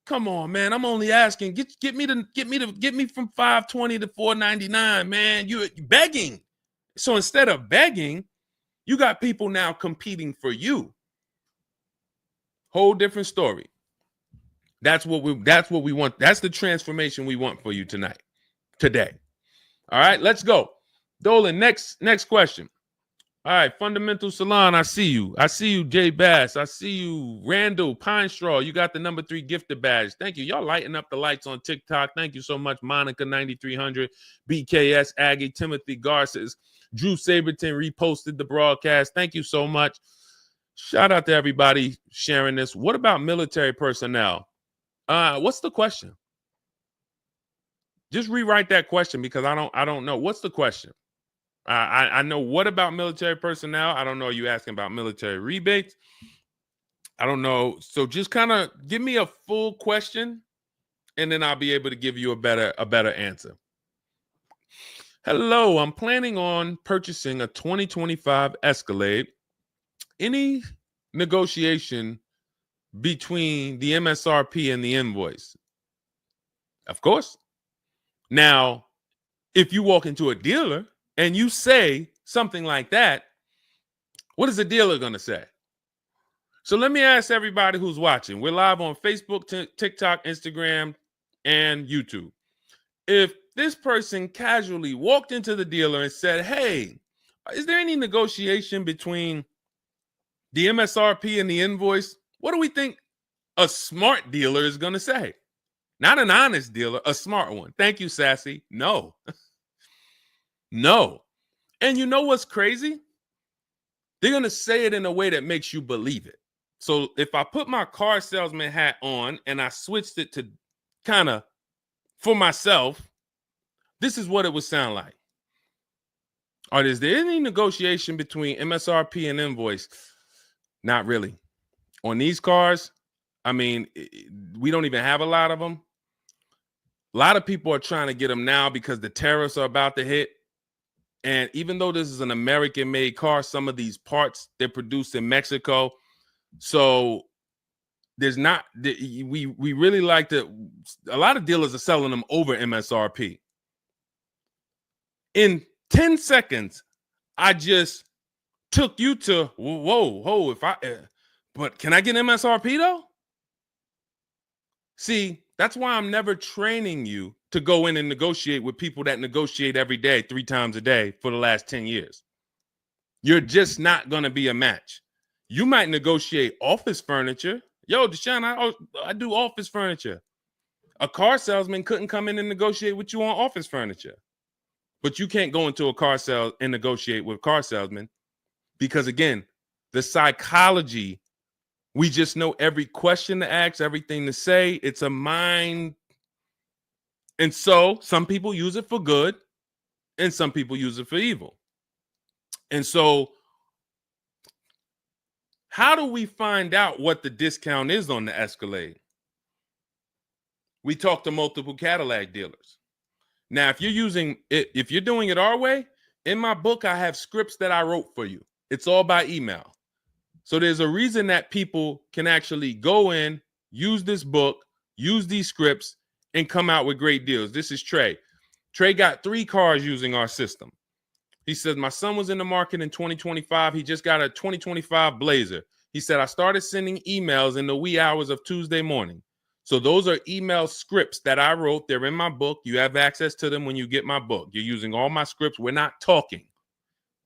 Come on, man. I'm only asking. Get me from 520 to 499, man. You're begging. So instead of begging, you got people now competing for you. Whole different story. That's what we want. That's the transformation we want for you today. All right, let's go. Dolan, next question. All right, Fundamental Salon, I see you. I see you, Jay Bass. I see you, Randall Pine Straw. You got the number 3 gifted badge. Thank you. Y'all lighting up the lights on TikTok. Thank you so much, Monica 9300, BKS Aggie, Timothy Garces, Drew Saberton reposted the broadcast. Thank you so much. Shout out to everybody sharing this. What about military personnel? What's the question? Just rewrite that question because I don't know. What's the question? I know what about military personnel. I don't know. Are you asking about military rebates? I don't know. So just kind of give me a full question, and then I'll be able to give you a better answer. Hello, I'm planning on purchasing a 2025 Escalade. Any negotiation between the MSRP and the invoice? Of course. Now, if you walk into a dealer and you say something like that, what is the dealer going to say? So let me ask everybody who's watching. We're live on Facebook, TikTok, Instagram, and YouTube. If this person casually walked into the dealer and said, hey, is there any negotiation between the MSRP and the invoice? What do we think a smart dealer is going to say? Not an honest dealer, a smart one. Thank you, Sassy. No. No. And you know what's crazy? They're going to say it in a way that makes you believe it. So if I put my car salesman hat on and I switched it to kind of for myself, this is what it would sound like. Or is there any negotiation between MSRP and invoice? Not really. On these cars, I mean, we don't even have a lot of them. A lot of people are trying to get them now because the tariffs are about to hit. And even though this is an American-made car, some of these parts, they're produced in Mexico. So there's not, we really like to, a lot of dealers are selling them over MSRP. In 10 seconds, I just took you to, whoa, but can I get MSRP though? See, that's why I'm never training you to go in and negotiate with people that negotiate every day, 3 times a day for the last 10 years. You're just not going to be a match. You might negotiate office furniture. Yo, Deshone, I do office furniture. A car salesman couldn't come in and negotiate with you on office furniture. But you can't go into a car sale and negotiate with car salesmen because, again, the psychology, we just know every question to ask, everything to say. It's a mind. And so some people use it for good and some people use it for evil. And so how do we find out what the discount is on the Escalade? We talk to multiple Cadillac dealers. Now, if you're doing it our way, in my book, I have scripts that I wrote for you. It's all by email. So there's a reason that people can actually go in, use this book, use these scripts, and come out with great deals. This is Trey. Trey got 3 cars using our system. He says, my son was in the market in 2025. He just got a 2025 Blazer. He said, I started sending emails in the wee hours of Tuesday morning. So those are email scripts that I wrote. They're in my book. You have access to them when you get my book. You're using all my scripts. We're not talking.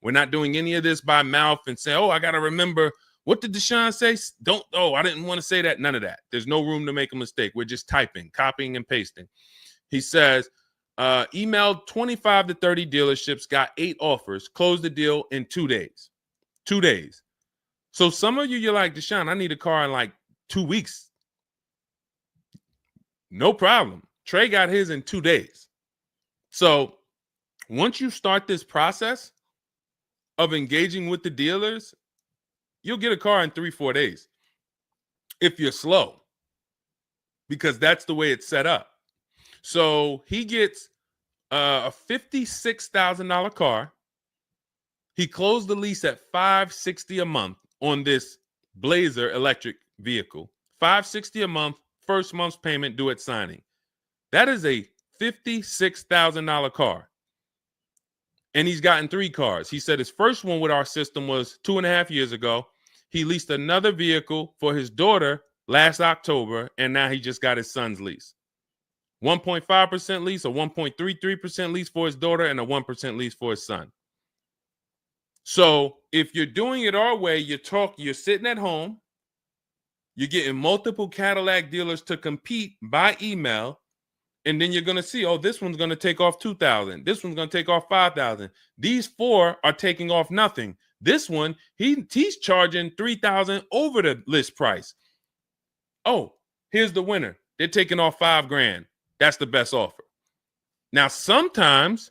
We're not doing any of this by mouth and saying, oh, I got to remember What did Deshone say? Don't, oh, I didn't want to say that. None of that. There's no room to make a mistake. We're just typing, copying, and pasting. He says, emailed 25 to 30 dealerships, got 8 offers, closed the deal in 2 days. 2 days. So some of you, you're like, Deshone, I need a car in like 2 weeks. No problem. Trey got his in 2 days. So once you start this process of engaging with the dealers, you'll get a car in 3-4 days if you're slow, because that's the way it's set up. So he gets a $56,000 car. He closed the lease at $560 a month on this Blazer electric vehicle. $560 a month, first month's payment due at signing. That is a $56,000 car. And he's gotten 3 cars. He said his first one with our system was 2.5 years ago. He leased another vehicle for his daughter last October, and now he just got his son's lease. 1.5% lease, a 1.33% lease for his daughter, and a 1% lease for his son. So if you're doing it our way, you're sitting at home, you're getting multiple Cadillac dealers to compete by email, and then you're going to see, oh, this one's going to take off $2,000. This one's going to take off $5,000. These 4 are taking off nothing. This one, he's charging $3,000 over the list price. Oh, here's the winner. They're taking off $5,000. That's the best offer. Now, sometimes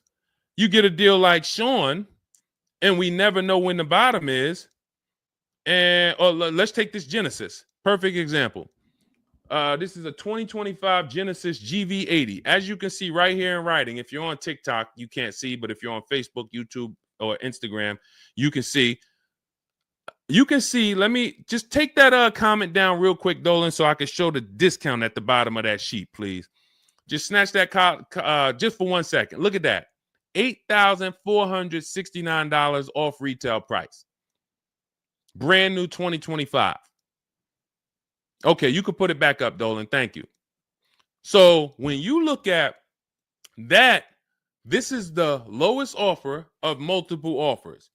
you get a deal like Sean, and we never know when the bottom is. Or let's take this Genesis. Perfect example. This is a 2025 Genesis GV80. As you can see right here in writing, if you're on TikTok, you can't see, but if you're on Facebook, YouTube, or Instagram, you can see. You can see, let me just take that comment down real quick, Dolan, so I can show the discount at the bottom of that sheet, please. Just snatch that just for 1 second. Look at that. $8,469 off retail price. Brand new 2025. Okay, you could put it back up, Dolan. Thank you. So when you look at that, this is the lowest offer of multiple offers.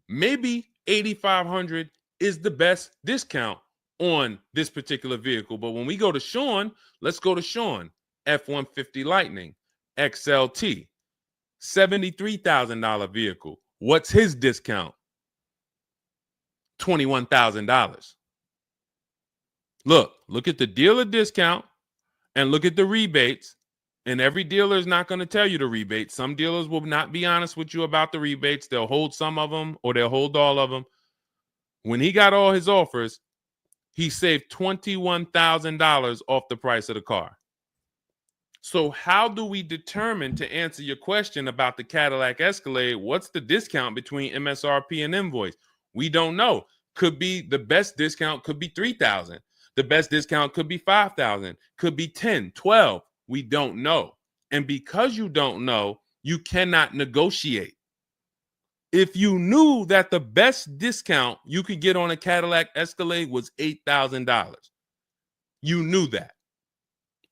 Maybe $8,500 is the best discount on this particular vehicle. But when we go to Sean, let's go to Sean. F-150 Lightning, XLT, $73,000 vehicle. What's his discount? $21,000. Look at the dealer discount and look at the rebates. And every dealer is not going to tell you the rebates. Some dealers will not be honest with you about the rebates. They'll hold some of them or they'll hold all of them. When he got all his offers, he saved $21,000 off the price of the car. So how do we determine, to answer your question about the Cadillac Escalade, what's the discount between MSRP and invoice? We don't know. Could be the best discount could be $3,000. The best discount could be $5,000, could be $10,000, $12,000. We don't know. And because you don't know, you cannot negotiate. If you knew that the best discount you could get on a Cadillac Escalade was $8,000, you knew that,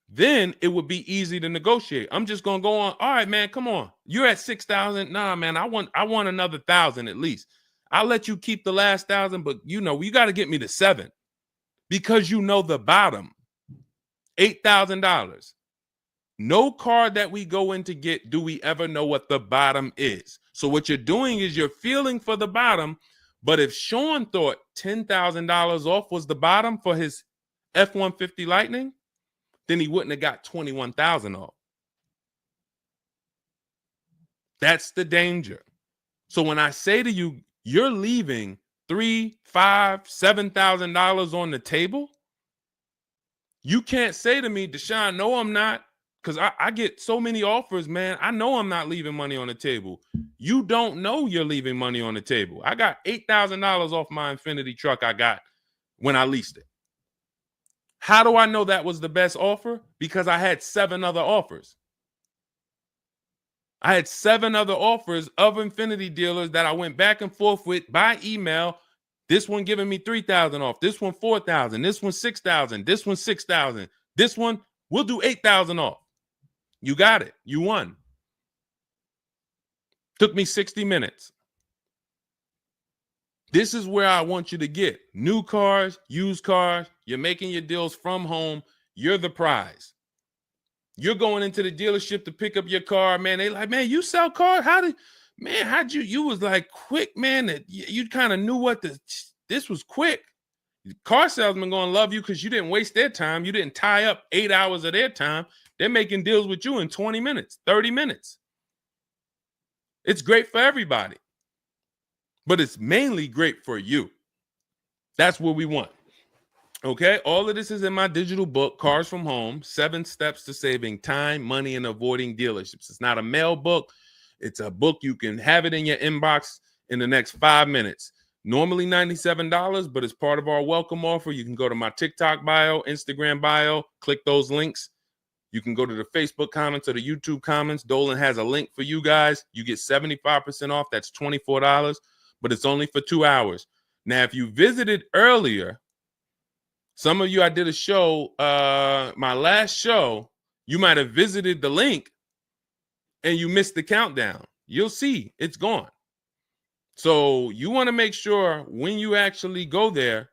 then it would be easy to negotiate. I'm just going to go on. All right, man, come on. You're at $6,000. Nah, man, I want another $1,000 at least. I'll let you keep the last $1,000, but you got to get me to $7,000 because you know the bottom, $8,000. No car that we go in to get do we ever know what the bottom is. So what you're doing is you're feeling for the bottom. But if Sean thought $10,000 off was the bottom for his F-150 Lightning, then he wouldn't have got $21,000 off. That's the danger. So when I say to you, you're leaving $3,000, $5,000, $7,000 on the table, you can't say to me, Deshone, no, I'm not. Because I get so many offers, man. I know I'm not leaving money on the table. You don't know you're leaving money on the table. I got $8,000 off my Infiniti truck I got when I leased it. How do I know that was the best offer? Because I had 7 other offers. I had 7 other offers of Infiniti dealers that I went back and forth with by email. This one giving me $3,000 off. This one $4,000. This one $6,000. This one $6,000. This one we'll do $8,000 off. You got it. You won. Took me 60 minutes. This is where I want you to get new cars, used cars. You're making your deals from home. You're the prize. You're going into the dealership to pick up your car, man. They like, man, you sell cars? How'd you was like quick, man, that you kind of knew this was quick. Car salesmen going to love you because you didn't waste their time. You didn't tie up 8 hours of their time. They're making deals with you in 20 minutes, 30 minutes. It's great for everybody, but it's mainly great for you. That's what we want. Okay, all of this is in my digital book, Cars from Home, 7 Steps to Saving Time, Money, and Avoiding Dealerships. It's not a mail book. It's a book. You can have it in your inbox in the next 5 minutes. Normally $97, but it's part of our welcome offer. You can go to my TikTok bio, Instagram bio, click those links. You can go to the Facebook comments or the YouTube comments. Dolan has a link for you guys. You get 75% off. That's $24, but it's only for 2 hours. Now, if you visited earlier, some of you, I did a show, my last show, you might have visited the link and you missed the countdown. You'll see it's gone. So you want to make sure when you actually go there,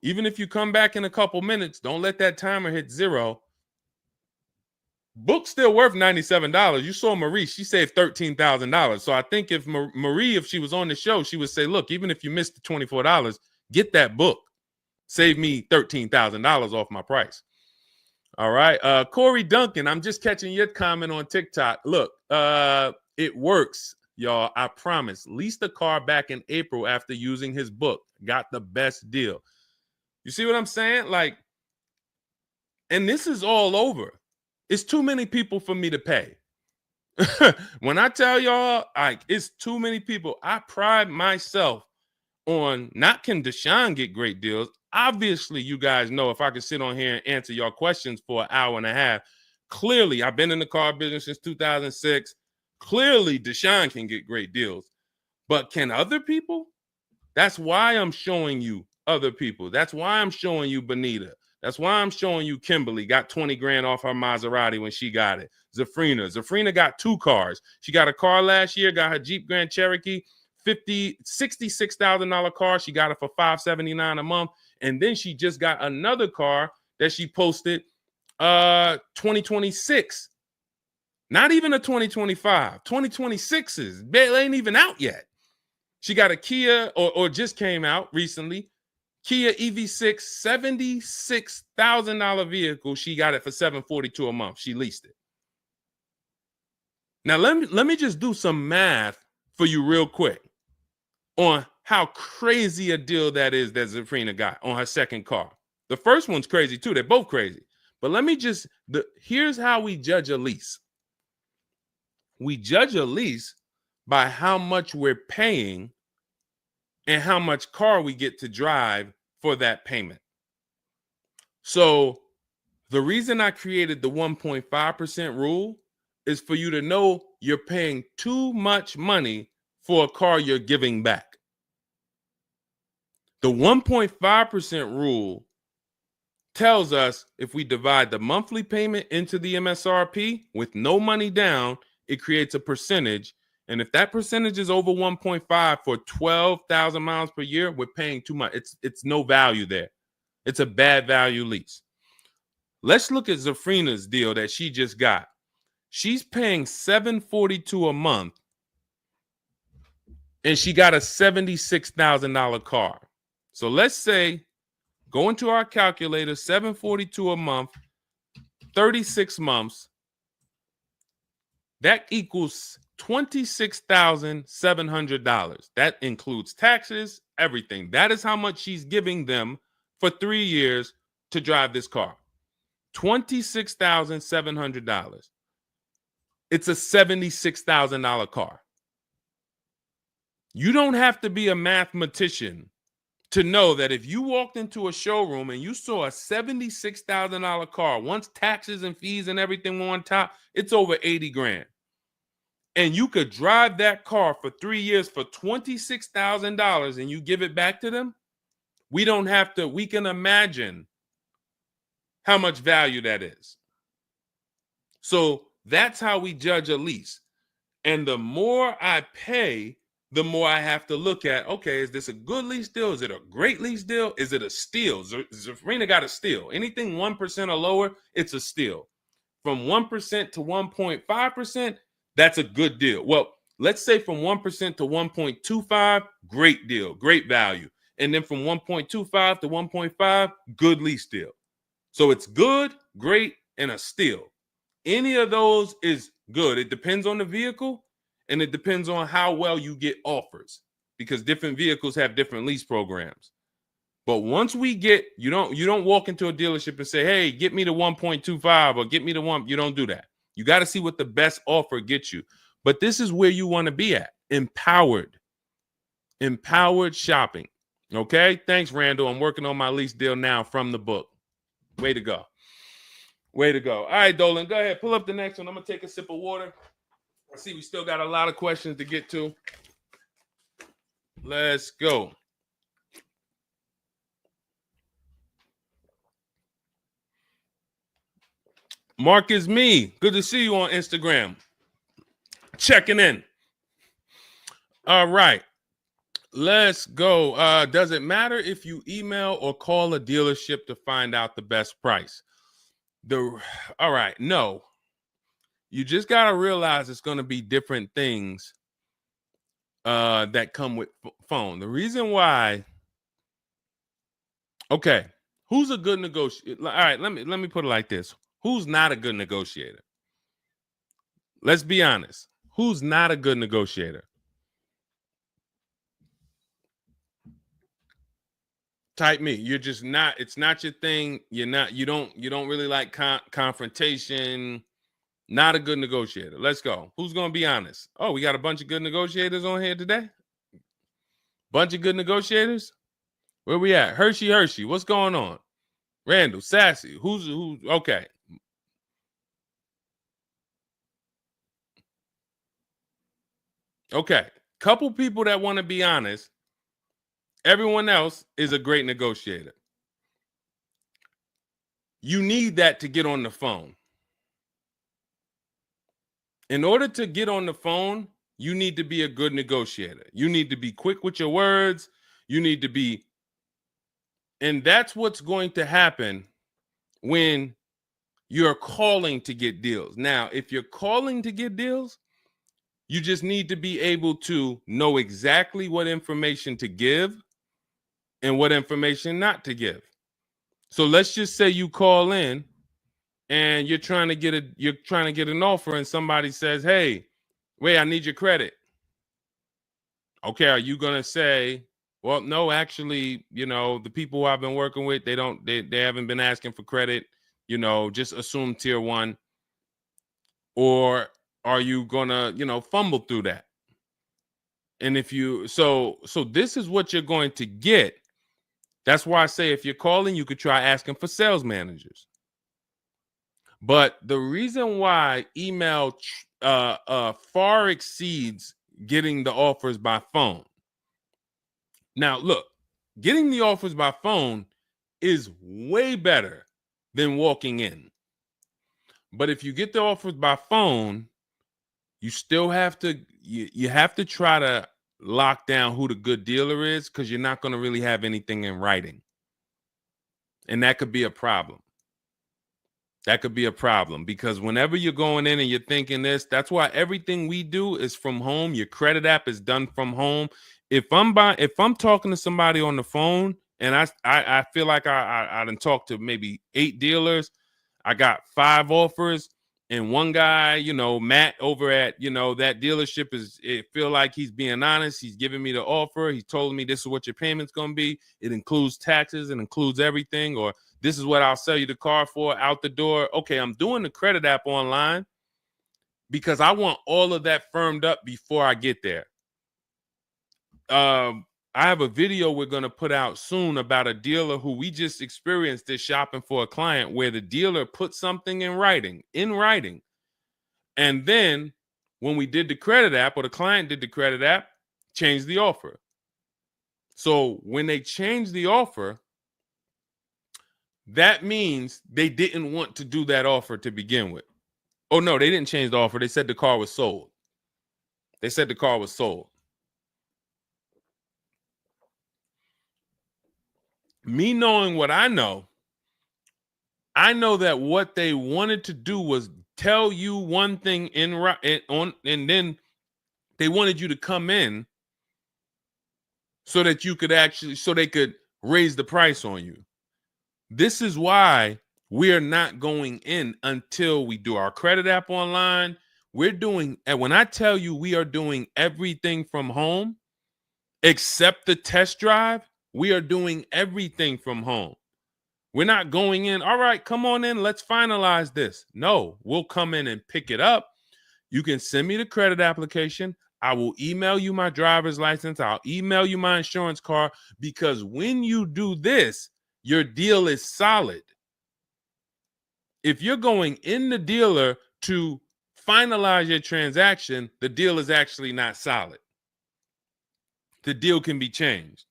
even if you come back in a couple minutes, don't let that timer hit 0. Book's still worth $97. You saw Marie, she saved $13,000. So I think if Marie, if she was on the show, she would say, look, even if you missed the $24, get that book. Save me $13,000 off my price. All right. Corey Duncan, I'm just catching your comment on TikTok. Look, it works, y'all. I promise. Leased a car back in April after using his book. Got the best deal. You see what I'm saying? Like, and this is all over. It's too many people for me to pay. When I tell y'all, like, it's too many people. I pride myself on not can Deshone get great deals. Obviously, you guys know if I could sit on here and answer your questions for an hour and a half, clearly I've been in the car business since 2006. Clearly, Deshone can get great deals. But can other people? That's why I'm showing you other people. That's why I'm showing you Benita. That's why I'm showing you Kimberly got 20 grand off her Maserati when she got it. Zafrina got 2 cars. She got a car last year, got her Jeep Grand Cherokee, $66,000 car. She got it for $579 a month. And then she just got another car that she posted 2026. Not even a 2025. 2026s. It ain't even out yet. She got a Kia or just came out recently. Kia EV6, $76,000 vehicle. She got it for $742 a month. She leased it. Now let me just do some math for you real quick on how crazy a deal that is that Zafrina got on her second car. The first one's crazy too. They're both crazy. But let me just, here's how we judge a lease. We judge a lease by how much we're paying and how much car we get to drive for that payment. So the reason I created the 1.5% rule is for you to know you're paying too much money for a car you're giving back. The 1.5% rule tells us if we divide the monthly payment into the MSRP with no money down, it creates a percentage. And if that percentage is over 1.5 for 12,000 miles per year, we're paying too much. It's no value there. It's a bad value lease. Let's look at Zafrina's deal that she just got. She's paying $742 a month, and she got a $76,000 car. So let's say, go into our calculator, $742 a month, 36 months. That equals $26,700. That includes taxes, everything. That is how much she's giving them for 3 years to drive this car. $26,700. It's a $76,000 car. You don't have to be a mathematician to know that if you walked into a showroom and you saw a $76,000 car, once taxes and fees and everything were on top, it's over 80 grand. And you could drive that car for 3 years for $26,000 and you give it back to them, we can imagine how much value that is. So that's how we judge a lease. And the more I pay, the more I have to look at, okay, is this a good lease deal? Is it a great lease deal? Is it a steal? Zafrina got a steal. Anything 1% or lower, it's a steal. From 1% to 1.5%, that's a good deal. Well, let's say from 1% to 1.25, great deal, great value. And then from 1.25 to 1.5, good lease deal. So it's good, great, and a steal. Any of those is good. It depends on the vehicle, and it depends on how well you get offers, because different vehicles have different lease programs. But once we get, you don't walk into a dealership and say, hey, get me the 1.25 or get me the one. You don't do that. You got to see what the best offer gets you. But this is where you want to be at. Empowered shopping. Okay. Thanks, Randall. I'm working on my lease deal now from the book. Way to go. Way to go. All right, Dolan, go ahead. Pull up the next one. I'm going to take a sip of water. I see we still got a lot of questions to get to. Let's go. Mark is me. Good to see you on Instagram. Checking in. All right. Let's go. Does it matter if you email or call a dealership to find out the best price? All right. No. You just got to realize it's going to be different things that come with phone. The reason why. Okay. Who's a good negotiator? All right. Let me put it like this. Who's not a good negotiator? Let's be honest. Who's not a good negotiator? Type me. You're just not. It's not your thing. You don't really like confrontation. Not a good negotiator. Let's go. Who's going to be honest? Oh, we got a bunch of good negotiators on here today. Bunch of good negotiators. Where we at? Hershey. What's going on? Randall, Sassy. Who's okay. Okay. Couple people that want to be honest. Everyone else is a great negotiator. You need that to get on the phone. In order to get on the phone, you need to be a good negotiator. You need to be quick with your words. You need to be, and that's what's going to happen when you're calling to get deals. Now, if you're calling to get deals, you just need to be able to know exactly what information to give and what information not to give. So let's just say you call in and you're trying to get an offer, and somebody says, "Hey, wait, I need your credit." Okay, are you gonna say, "Well, no, actually, the people who I've been working with, they haven't been asking for credit. Just assume tier 1," or are you gonna, fumble through that? And if you so this is what you're going to get. That's why I say if you're calling, you could try asking for sales managers. But the reason why email far exceeds getting the offers by phone. Now, look, getting the offers by phone is way better than walking in. But if you get the offers by phone, you still have to you have to try to lock down who the good dealer is, because you're not going to really have anything in writing. And that could be a problem. That could be a problem, because whenever you're going in and you're thinking this, that's why everything we do is from home. Your credit app is done from home. If I'm talking to somebody on the phone and I feel like I done talked to maybe 8 dealers, I got 5 offers, and one guy, Matt over at, that dealership it feel like he's being honest. He's giving me the offer. He told me this is what your payment's going to be. It includes taxes. It includes everything. Or this is what I'll sell you the car for out the door. Okay, I'm doing the credit app online because I want all of that firmed up before I get there. I have a video we're going to put out soon about a dealer who we just experienced this shopping for a client, where the dealer put something in writing. And then when we did the credit app, or the client did the credit app, changed the offer. So when they changed the offer, that means they didn't want to do that offer to begin with. Oh, no, they didn't change the offer. They said the car was sold. Me knowing what I know that what they wanted to do was tell you one thing and then they wanted you to come in so that you could so they could raise the price on you. This is why we are not going in until we do our credit app online. And when I tell you we are doing everything from home, except the test drive, we are doing everything from home. We're not going in, all right, come on in, let's finalize this. No, we'll come in and pick it up. You can send me the credit application. I will email you my driver's license. I'll email you my insurance card, because when you do this, your deal is solid. If you're going in the dealer to finalize your transaction, the deal is actually not solid. The deal can be changed.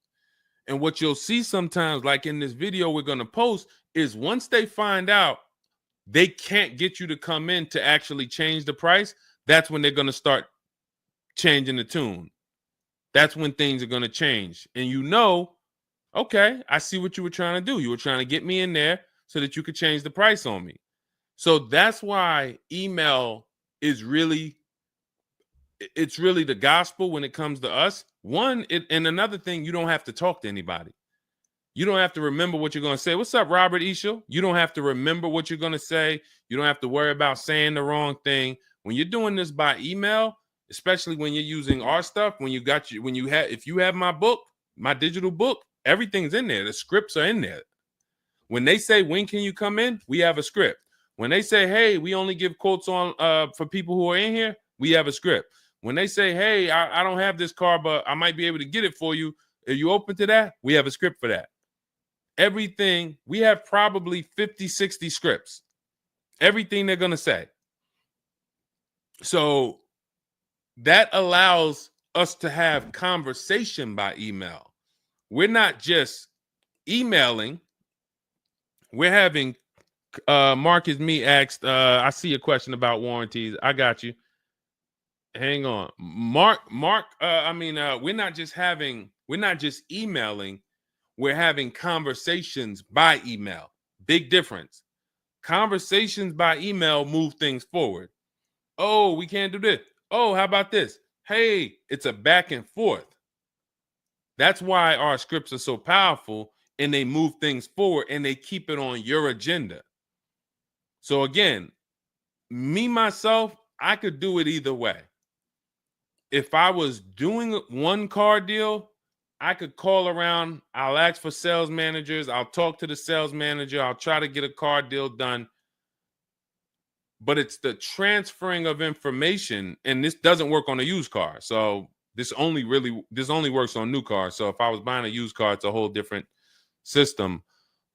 And what you'll see sometimes, like in this video we're going to post, is once they find out they can't get you to come in to actually change the price, that's when they're going to start changing the tune. That's when things are going to change. And okay, I see what you were trying to do. You were trying to get me in there so that you could change the price on me. So that's why email is really the gospel when it comes to us. And another thing, you don't have to talk to anybody. You don't have to remember what you're going to say. What's up, Robert Ishel? You don't have to remember what you're going to say. You don't have to worry about saying the wrong thing. When you're doing this by email, especially when you're using our stuff, if you have my book, my digital book, everything's in there. The scripts are in there. When they say, when can you come in? We have a script. When they say, hey, we only give quotes on for people who are in here, we have a script. When they say, hey, I don't have this car, but I might be able to get it for you. Are you open to that? We have a script for that. Everything, we have probably 50, 60 scripts. Everything they're going to say. So that allows us to have conversation by email. We're not just emailing. We're having, Marcus Me asked, I see a question about warranties. I got you. Hang on. Mark, we're not just emailing, we're having conversations by email. Big difference. Conversations by email move things forward. Oh, we can't do this. Oh, how about this? Hey, it's a back and forth. That's why our scripts are so powerful, and they move things forward and they keep it on your agenda. So again, me, myself, I could do it either way. If I was doing one car deal, I could call around. I'll ask for sales managers. I'll talk to the sales manager. I'll try to get a car deal done. But it's the transferring of information, and this doesn't work on a used car. So this only works on new cars. So if I was buying a used car, it's a whole different system.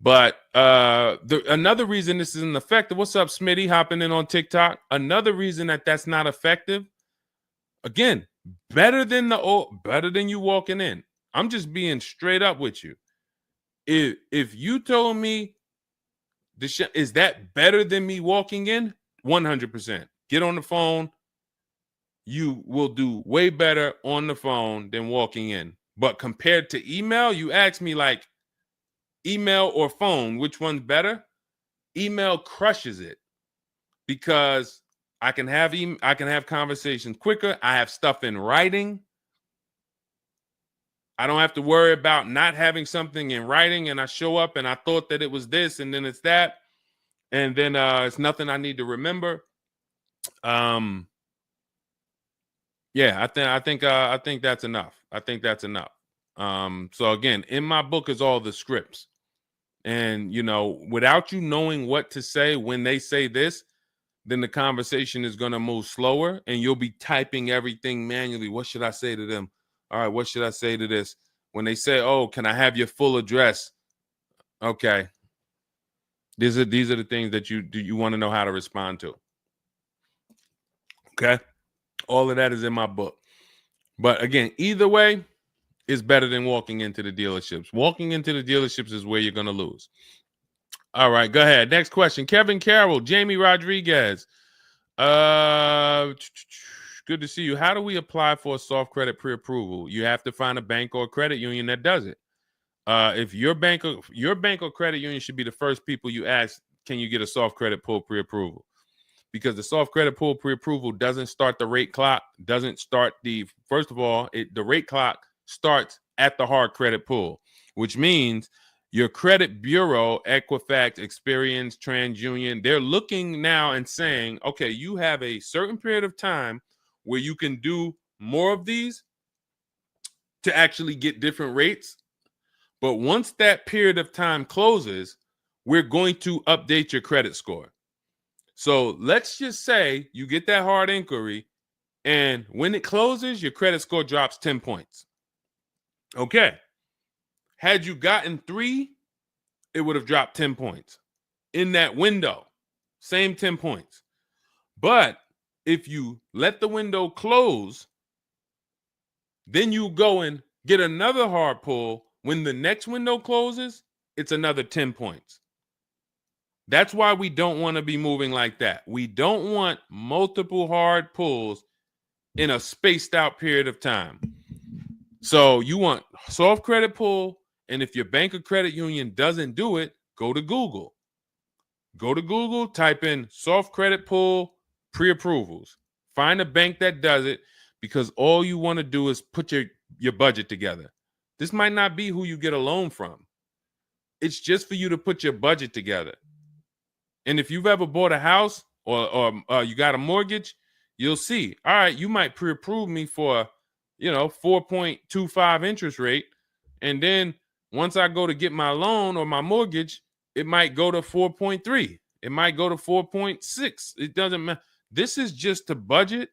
But another reason this isn't effective. What's up, Smitty? Hopping in on TikTok. Another reason that's not effective. Again, better than you walking in. I'm just being straight up with you. If you told me is that better than me walking in? 100%. Get on the phone. You will do way better on the phone than walking in. But compared to email, you ask me like email or phone, which one's better? Email crushes it because I can have conversations quicker. I have stuff in writing. I don't have to worry about not having something in writing, and I show up and I thought that it was this and then it's that, and then it's nothing I need to remember. Yeah, I think that's enough. I think that's enough. So again, in my book is all the scripts. And without you knowing what to say when they say this, then the conversation is going to move slower and you'll be typing everything manually. What should I say to them? All right, what should I say to this? When they say, oh, can I have your full address? Okay. These are the things that you want to know how to respond to. Okay. All of that is in my book. But again, either way is better than walking into the dealerships. Walking into the dealerships is where you're going to lose. All right, go ahead. Next question. Kevin Carroll, Jamie Rodriguez. Good to see you. How do we apply for a soft credit pre-approval? You have to find a bank or a credit union that does it. If your bank or credit union should be the first people you ask, can you get a soft credit pull pre-approval? Because the soft credit pull pre-approval doesn't start the rate clock, doesn't start first of all, the rate clock starts at the hard credit pull, which means your credit bureau, Equifax, Experian, TransUnion, they're looking now and saying, okay, you have a certain period of time where you can do more of these to actually get different rates. But once that period of time closes, we're going to update your credit score. So let's just say you get that hard inquiry, and when it closes, your credit score drops 10 points. Okay. Had you gotten 3, it would have dropped 10 points. In that window, same 10 points. But if you let the window close, then you go and get another hard pull. When the next window closes, it's another 10 points. That's why we don't want to be moving like that. We don't want multiple hard pulls in a spaced out period of time. So you want soft credit pull, and if your bank or credit union doesn't do it, go to Google. Go to Google, type in soft credit pull pre-approvals. Find a bank that does it, because all you want to do is put your budget together. This might not be who you get a loan from. It's just for you to put your budget together. And if you've ever bought a house or you got a mortgage, you'll see, all right, you might pre-approve me for, 4.25 interest rate. And then once I go to get my loan or my mortgage, it might go to 4.3. It might go to 4.6. It doesn't matter. This is just to budget.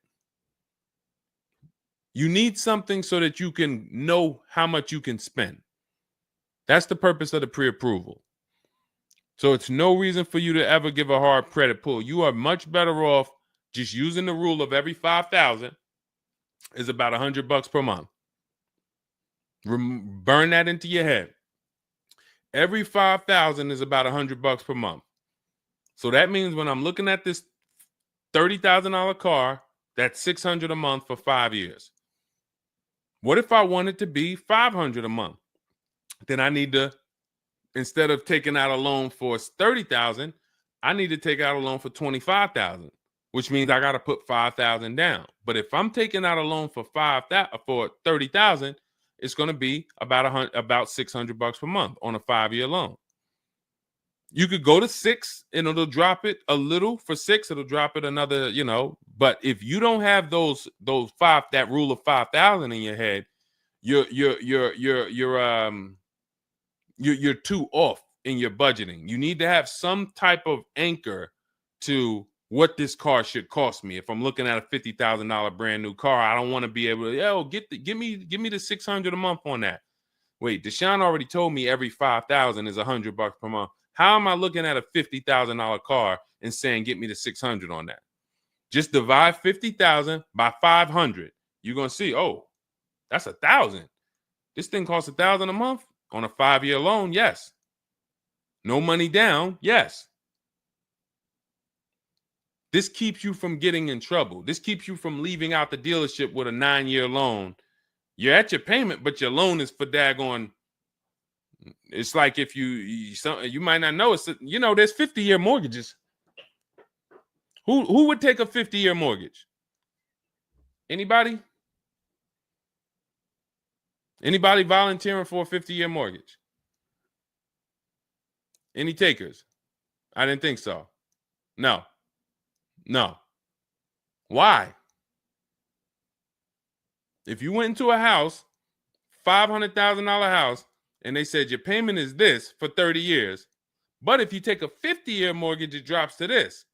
You need something so that you can know how much you can spend. That's the purpose of the pre-approval. So it's no reason for you to ever give a hard credit pull. You are much better off just using the rule of every 5,000 is about $100 per month. Burn that into your head. Every 5,000 is about $100 per month. So that means when I'm looking at this $30,000 car, that's $600 a month for 5 years. What if I want it to be $500 a month? Then I need to, instead of taking out a loan for $30,000, I need to take out a loan for $25,000, which means I got to put $5,000 down. But if I'm taking out a loan for $30,000, it's going to be about $600 per month on a 5-year loan. You could go to 6 and it'll drop it a little. For 6, it'll drop it another, But if you don't have that rule of 5,000 in your head, you're too off in your budgeting. You need to have some type of anchor to what this car should cost me. If I'm looking at a $50,000 brand new car, I don't want to be able to, give me the $600 a month on that. Wait, Deshone already told me every 5,000 is $100 per month. How am I looking at a $50,000 car and saying get me the 600 on that? Just divide 50,000 by 500. You're gonna see, oh, that's 1,000. This thing costs 1,000 a month on a 5-year loan. Yes. No money down. Yes. This keeps you from getting in trouble. This keeps you from leaving out the dealership with a 9-year loan. You're at your payment, but your loan is for daggone. It's like if you might not know, it's there's 50-year mortgages. Who would take a 50-year mortgage? Anybody? Anybody volunteering for a 50-year mortgage? Any takers? I didn't think so. No. Why? If you went into a house, $500,000 house, and they said your payment is this for 30 years, but if you take a 50-year mortgage, it drops to this.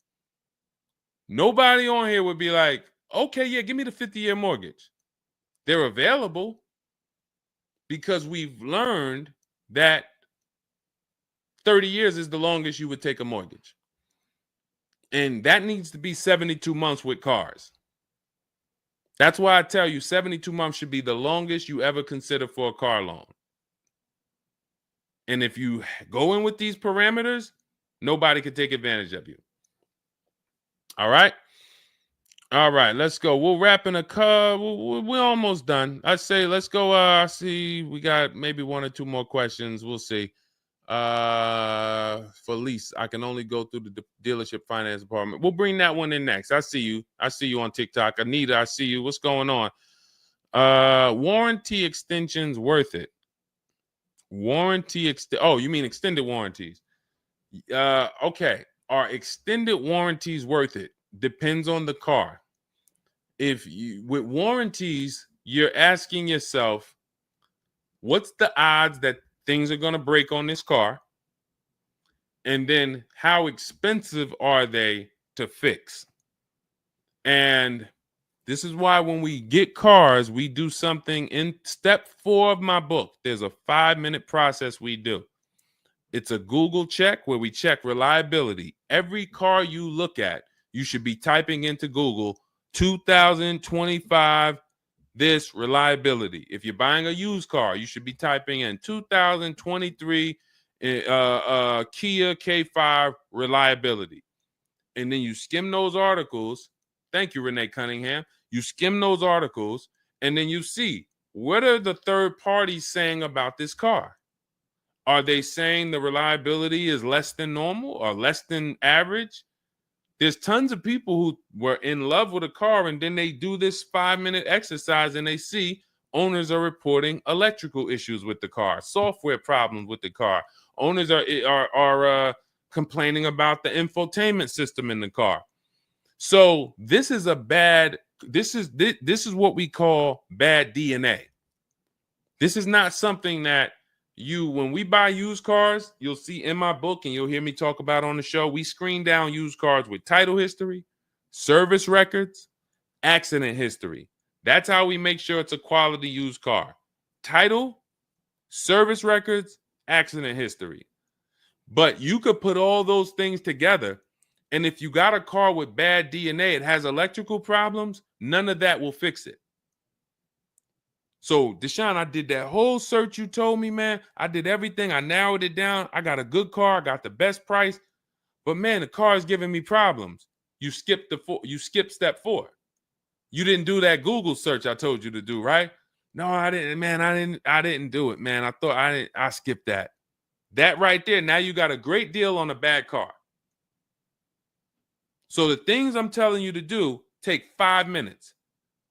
Nobody on here would be like, okay, yeah, give me the 50-year mortgage. They're available because we've learned that 30 years is the longest you would take a mortgage. And that needs to be 72 months with cars. That's why I tell you 72 months should be the longest you ever consider for a car loan. And if you go in with these parameters, nobody can take advantage of you. All right. All right, let's go. We'll wrap in a car. We're almost done. I say let's go. I see we got maybe one or two more questions. We'll see. For lease, I can only go through the dealership finance department. We'll bring that one in next. I see you. I see you on TikTok. Anita, I see you. What's going on? Warranty extensions worth it? Oh, you mean extended warranties? Okay. Are extended warranties worth it? Depends on the car. If you with warranties, you're asking yourself, what's the odds that things are going to break on this car? And then how expensive are they to fix? And this is why when we get cars, we do something in step 4 of my book. There's a 5-minute process we do. It's a Google check where we check reliability. Every car you look at, you should be typing into Google 2025 this reliability. If you're buying a used car, you should be typing in 2023 Kia K5 reliability. And then you skim those articles. Thank you, Renee Cunningham. You skim those articles, and then you see, what are the third parties saying about this car? Are they saying the reliability is less than normal or less than average? There's tons of people who were in love with a car, and then they do this 5-minute exercise and they see owners are reporting electrical issues with the car, software problems with the car. Owners are complaining about the infotainment system in the car. So this is what we call bad DNA. This is not something that when we buy used cars, you'll see in my book and you'll hear me talk about on the show. We screen down used cars with title history, service records, accident history. That's how we make sure it's a quality used car. Title, service records, accident history. But you could put all those things together, and if you got a car with bad DNA, it has electrical problems, none of that will fix it. So, Deshone, I did that whole search you told me, man. I did everything. I narrowed it down. I got a good car. I got the best price. But, man, the car is giving me problems. You skipped step 4. You didn't do that Google search I told you to do, right? No, I didn't, man. I didn't do it, man. I skipped that. That right there, now you got a great deal on a bad car. So the things I'm telling you to do take 5 minutes.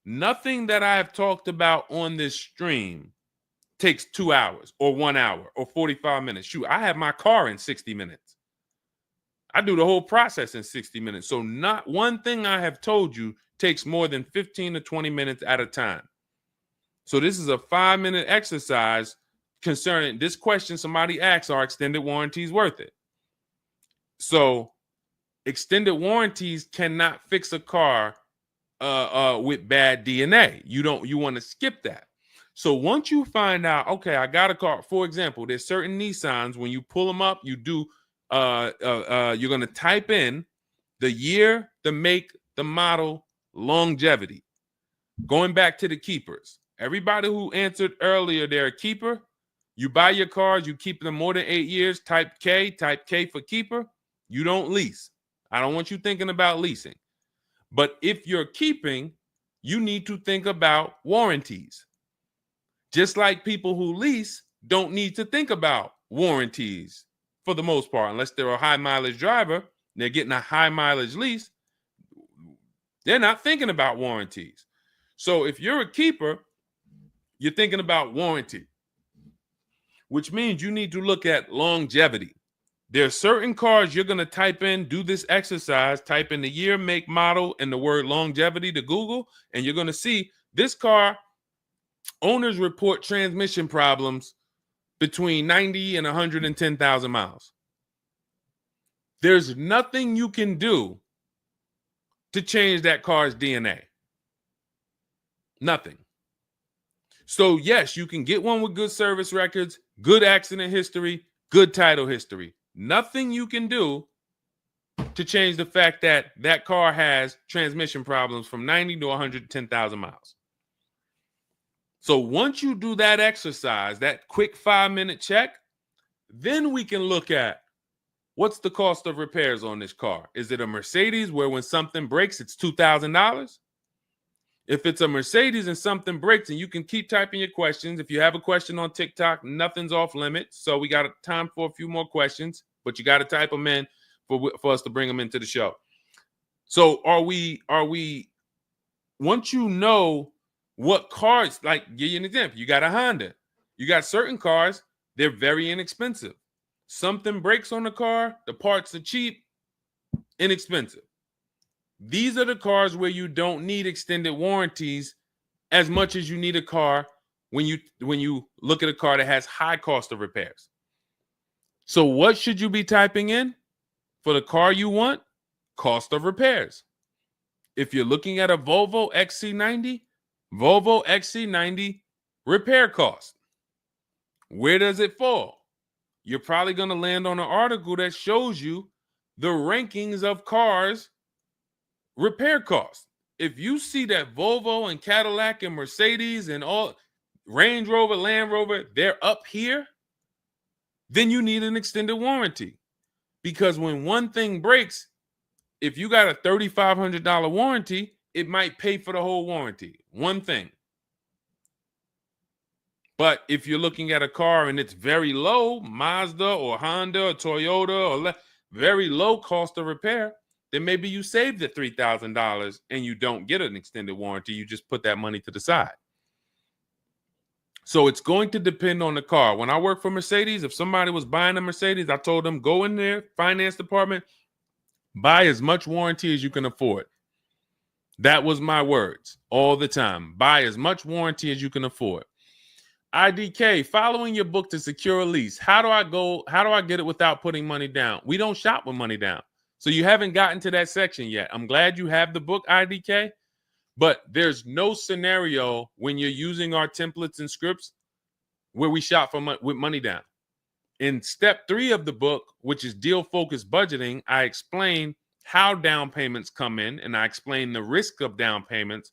Nothing that I have talked about on this stream takes 2 hours or 1 hour or 45 minutes. Shoot, I have my car in 60 minutes. I do the whole process in 60 minutes. So not one thing I have told you takes more than 15 to 20 minutes at a time. So this is a 5-minute exercise concerning this question somebody asks, are extended warranties worth it? So extended warranties cannot fix a car with bad DNA. You want to skip that. So once you find out, okay, I got a car. For example, there's certain Nissans, when you pull them up, you do you're going to type in the year, the make, the model, longevity. Going back to the keepers. Everybody who answered earlier, they're a keeper. You buy your cars, you keep them more than 8 years, type K for keeper. You don't lease. I don't want you thinking about leasing. But if you're keeping, you need to think about warranties. Just like people who lease don't need to think about warranties for the most part, unless they're a high mileage driver, they're getting a high mileage lease, they're not thinking about warranties. So if you're a keeper, you're thinking about warranty, which means you need to look at longevity. There are certain cars you're going to type in, do this exercise, type in the year, make, model, and the word longevity to Google, and you're going to see this car, owners report transmission problems between 90 and 110,000 miles. There's nothing you can do to change that car's DNA. Nothing. So yes, you can get one with good service records, good accident history, good title history. Nothing you can do to change the fact that that car has transmission problems from 90 to 110,000 miles. So once you do that exercise, that quick 5-minute check, then we can look at what's the cost of repairs on this car? Is it a Mercedes where when something breaks, it's $2,000? If it's a Mercedes and something breaks, and you can keep typing your questions. If you have a question on TikTok, nothing's off limits. So we got time for a few more questions, but you got to type them in for us to bring them into the show. So are we, once you know what cars, like give you an example, you got a Honda, you got certain cars, they're very inexpensive. Something breaks on the car, the parts are cheap, inexpensive. These are the cars where you don't need extended warranties as much as you need a car when you look at a car that has high cost of repairs. So what should you be typing in for the car you want? Cost of repairs. If you're looking at a Volvo XC90, Volvo XC90 repair cost. Where does it fall? You're probably going to land on an article that shows you the rankings of cars repair costs. If you see that Volvo and Cadillac and Mercedes and all Range Rover, Land Rover, they're up here, then you need an extended warranty. Because when one thing breaks, if you got a $3,500 warranty, it might pay for the whole warranty. One thing. But if you're looking at a car and it's very low, Mazda or Honda or Toyota or very low cost of repair, then maybe you save the $3,000 and you don't get an extended warranty. You just put that money to the side. So it's going to depend on the car. When I worked for Mercedes, if somebody was buying a Mercedes, I told them, go in there, finance department, buy as much warranty as you can afford. That was my words all the time. Buy as much warranty as you can afford. IDK, following your book to secure a lease. How do I get it without putting money down? We don't shop with money down. So you haven't gotten to that section yet. I'm glad you have the book, IDK, but there's no scenario when you're using our templates and scripts where we shop for with money down. In step 3 of the book, which is deal focused budgeting, I explain how down payments come in and I explain the risk of down payments.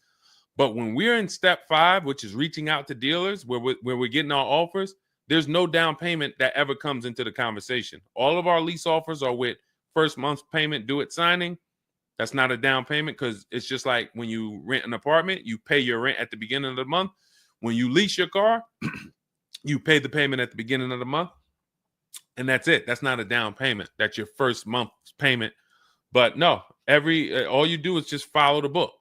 But when we're in step 5, which is reaching out to dealers where we're getting our offers, there's no down payment that ever comes into the conversation. All of our lease offers are with first month's payment due at signing. That's not a down payment because it's just like when you rent an apartment, you pay your rent at the beginning of the month. When you lease your car, you pay the payment at the beginning of the month. And that's it. That's not a down payment. That's your first month's payment. But no, all you do is just follow the book.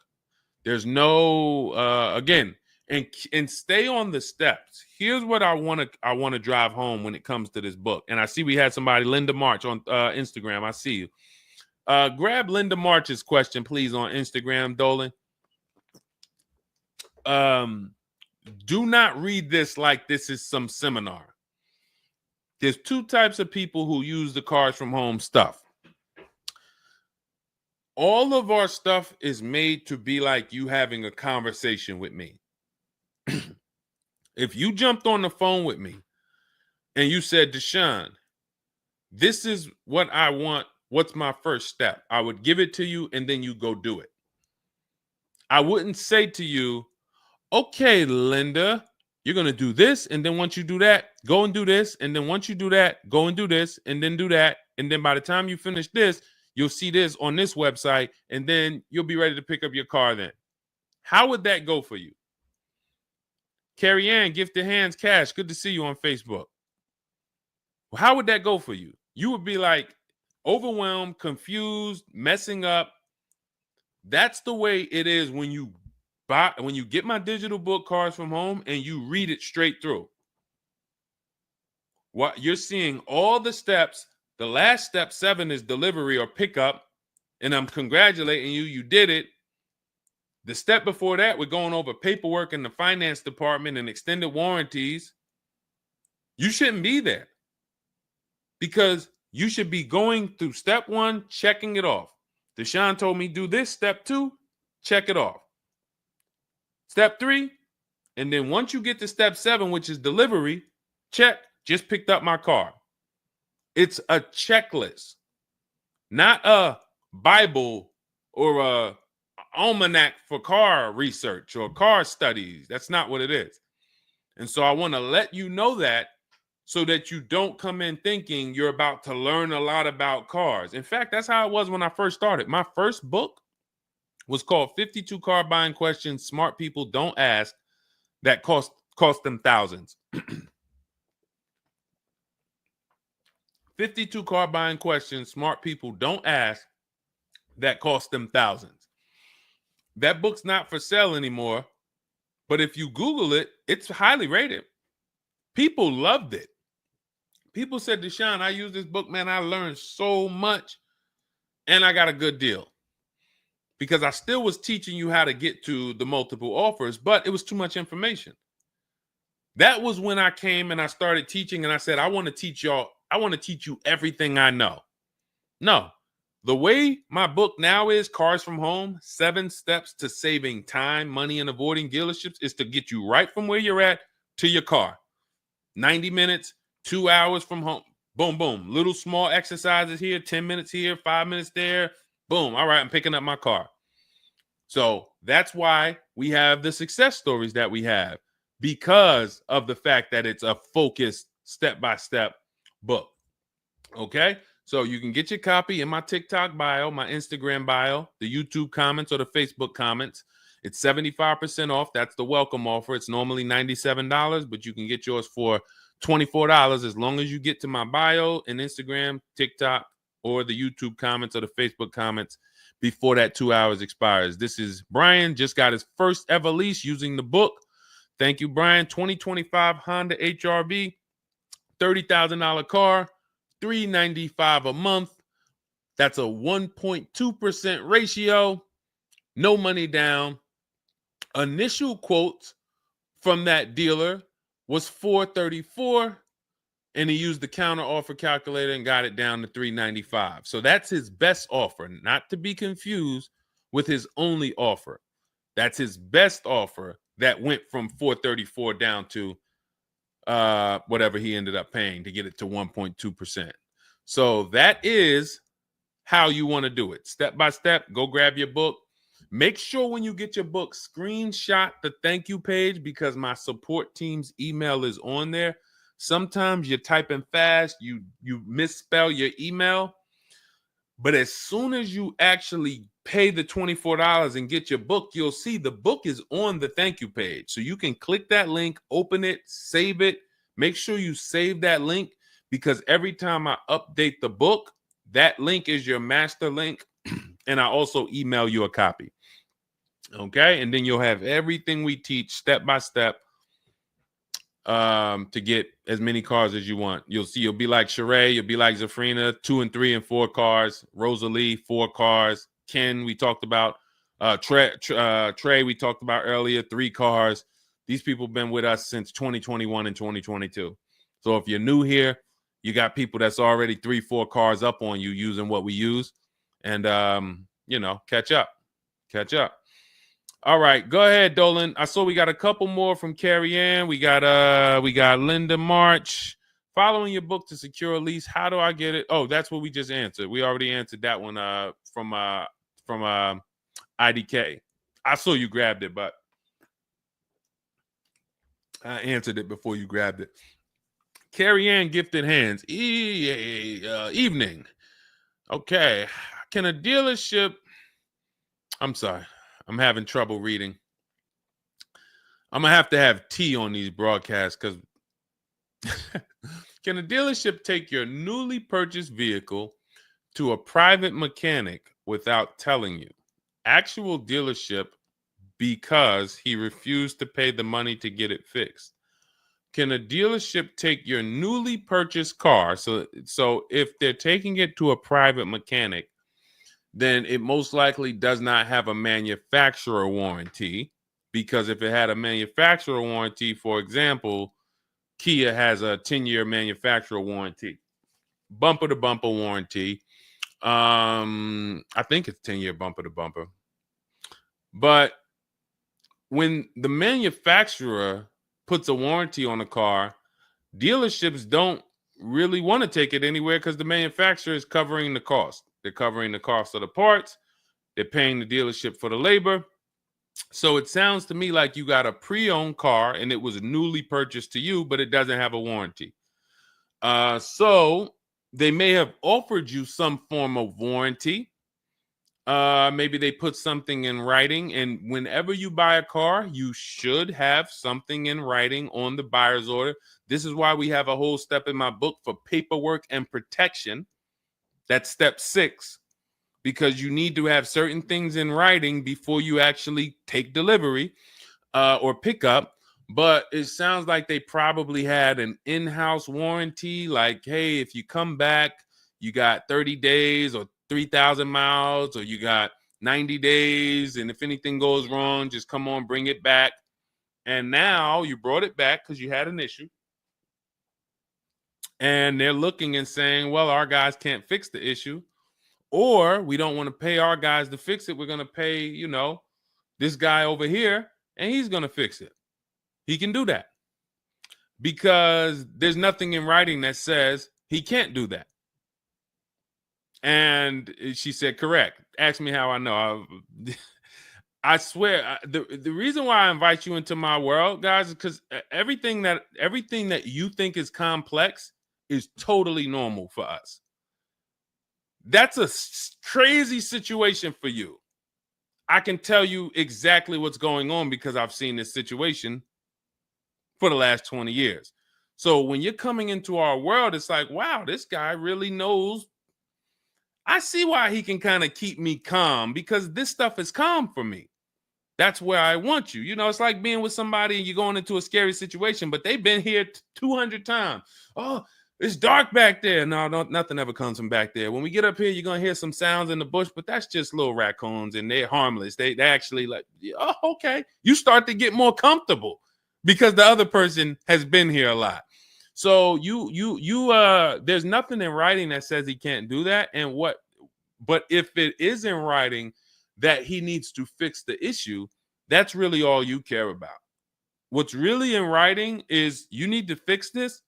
There's no again, and stay on the steps. Here's what I want to drive home when it comes to this book. And I see we had somebody, Linda March, on Instagram. I see you. Grab Linda March's question, please, on Instagram, Dolan. Do not read this like this is some seminar. There's 2 types of people who use the Cars from Home stuff. All of our stuff is made to be like you having a conversation with me. If you jumped on the phone with me and you said, Deshone, this is what I want. What's my first step? I would give it to you and then you go do it. I wouldn't say to you, okay, Linda, you're going to do this. And then once you do that, go and do this. And then once you do that, go and do this and then do that. And then by the time you finish this, you'll see this on this website, and then you'll be ready to pick up your car then. How would that go for you? Carrie Ann, Gifted Hands Cash, good to see you on Facebook. Well, how would that go for you? You would be like overwhelmed, confused, messing up. That's the way it is when you get my digital book, Cars from Home, and you read it straight through. What you're seeing all the steps. The last step 7 is delivery or pickup, and I'm congratulating you. You did it. The step before that, we're going over paperwork in the finance department and extended warranties. You shouldn't be there because you should be going through step 1, checking it off. Deshone told me do this. Step 2, check it off. Step 3, and then once you get to step 7, which is delivery, check, just picked up my car. It's a checklist, not a Bible or a almanac for car research or car studies. That's not what it is. And so I want to let you know that so that you don't come in thinking you're about to learn a lot about cars. In fact, that's how it was when I first started. My first book was called 52 Car Buying Questions Smart People Don't Ask that cost them thousands. 52 car buying questions smart people don't ask that cost them thousands. That book's not for sale anymore, but if you Google it, it's highly rated. People loved it. People said, Deshone, I use this book, man. I learned so much and I got a good deal. Because I still was teaching you how to get to the multiple offers, but it was too much information. That was when I came and I started teaching and I said, I want to teach you everything I know. No, the way my book now is, Cars from Home, 7 Steps to Saving Time, Money, and Avoiding Dealerships, is to get you right from where you're at to your car. 90 minutes, 2 hours from home. Boom, boom. Little small exercises here, 10 minutes here, 5 minutes there. Boom. All right, I'm picking up my car. So that's why we have the success stories that we have, because of the fact that it's a focused step-by-step book. Okay? So you can get your copy in my TikTok bio, my Instagram bio, the YouTube comments, or the Facebook comments. It's 75% off. That's the welcome offer. It's normally $97, but you can get yours for $24 as long as you get to my bio and Instagram, TikTok, or the YouTube comments or the Facebook comments before that 2 hours expires. This is Brian, just got his first ever lease using the book. Thank you, Brian. 2025 Honda HRV, $30,000 car, $395 a month. That's a 1.2% ratio. No money down. Initial quotes from that dealer was $434, and he used the counter offer calculator and got it down to $395. So that's his best offer, not to be confused with his only offer. That's his best offer that went from $434 down to whatever he ended up paying to get it to 1.2%. So that is how you want to do it. Step by step, go grab your book. Make sure when you get your book, screenshot the thank you page, because my support team's email is on there. Sometimes you're typing fast, you misspell your email, but as soon as you actually pay the $24 and get your book, you'll see the book is on the thank you page. So you can click that link, open it, save it. Make sure you save that link, because every time I update the book, that link is your master link, and I also email you a copy. Okay, and then you'll have everything we teach step by step to get as many cars as you want. You'll see, you'll be like Sheree, you'll be like Zafrina, 2 and 3 and 4 cars. Rosalie, 4 cars. Ken, we talked about. Trey, we talked about earlier, 3 cars. These people have been with us since 2021 and 2022. So if you're new here, you got people that's already 3, 4 cars up on you using what we use, and catch up. All right, go ahead, Dolan. I saw we got a couple more from Carrie Ann. We got Linda March. Following your book to secure a lease, how do I get it? Oh, that's what we just answered. We already answered that one from IDK. I saw you grabbed it, but I answered it before you grabbed it. Carrie Ann Gifted Hands. Evening. Okay. Can a dealership... I'm sorry. I'm having trouble reading. I'm going to have tea on these broadcasts, because can a dealership take your newly purchased vehicle to a private mechanic without telling you? Actual dealership, because he refused to pay the money to get it fixed. Can a dealership take your newly purchased car? So if they're taking it to a private mechanic, then it most likely does not have a manufacturer warranty, because if it had a manufacturer warranty, for example, Kia has a 10-year manufacturer warranty, bumper to bumper warranty. I think it's 10-year bumper to bumper. But when the manufacturer puts a warranty on a car, dealerships don't really want to take it anywhere, because the manufacturer is covering the cost. They're covering the cost of the parts. They're paying the dealership for the labor. So it sounds to me like you got a pre-owned car and it was newly purchased to you, but it doesn't have a warranty. So they may have offered you some form of warranty. Maybe they put something in writing, and whenever you buy a car, you should have something in writing on the buyer's order. This is why we have a whole step in my book for paperwork and protection. That's step 6, because you need to have certain things in writing before you actually take delivery or pick up. But it sounds like they probably had an in-house warranty, like, hey, if you come back, you got 30 days or 3,000 miles, or you got 90 days, and if anything goes wrong, just come on, bring it back. And now you brought it back because you had an issue, and they're looking and saying, well, our guys can't fix the issue, or we don't want to pay our guys to fix it. We're going to pay, this guy over here, and he's going to fix it. He can do that because there's nothing in writing that says he can't do that. And she said, correct. Ask me how I know. I swear, the reason why I invite you into my world, guys, is because everything that you think is complex is totally normal for us. That's a crazy situation for you. I can tell you exactly what's going on because I've seen this situation for the last 20 years. So when you're coming into our world, it's like, wow, this guy really knows. I see why he can kind of keep me calm, because this stuff is calm for me. That's where I want you. It's like being with somebody and you're going into a scary situation, but they've been here 200 times. Oh, it's dark back there. No, nothing ever comes from back there. When we get up here, you're going to hear some sounds in the bush, but that's just little raccoons and they're harmless. They actually like, oh, okay. You start to get more comfortable because the other person has been here a lot. So there's nothing in writing that says he can't do that. But if it is in writing that he needs to fix the issue, that's really all you care about. What's really in writing is you need to fix this.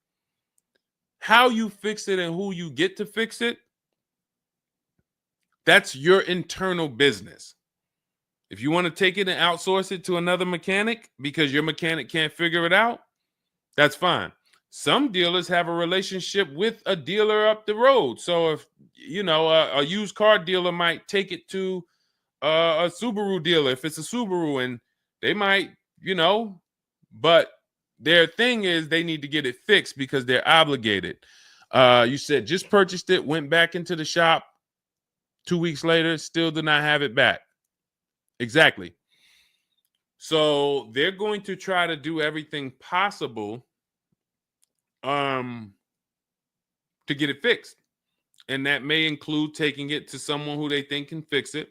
How you fix it and who you get to fix it, that's your internal business. If you want to take it and outsource it to another mechanic because your mechanic can't figure it out, that's fine. Some dealers have a relationship with a dealer up the road. So if, a used car dealer might take it to a Subaru dealer if it's a Subaru, and they might, but their thing is they need to get it fixed because they're obligated. You said just purchased it, went back into the shop 2 weeks later, still did not have it back. Exactly. So they're going to try to do everything possible to get it fixed. And that may include taking it to someone who they think can fix it.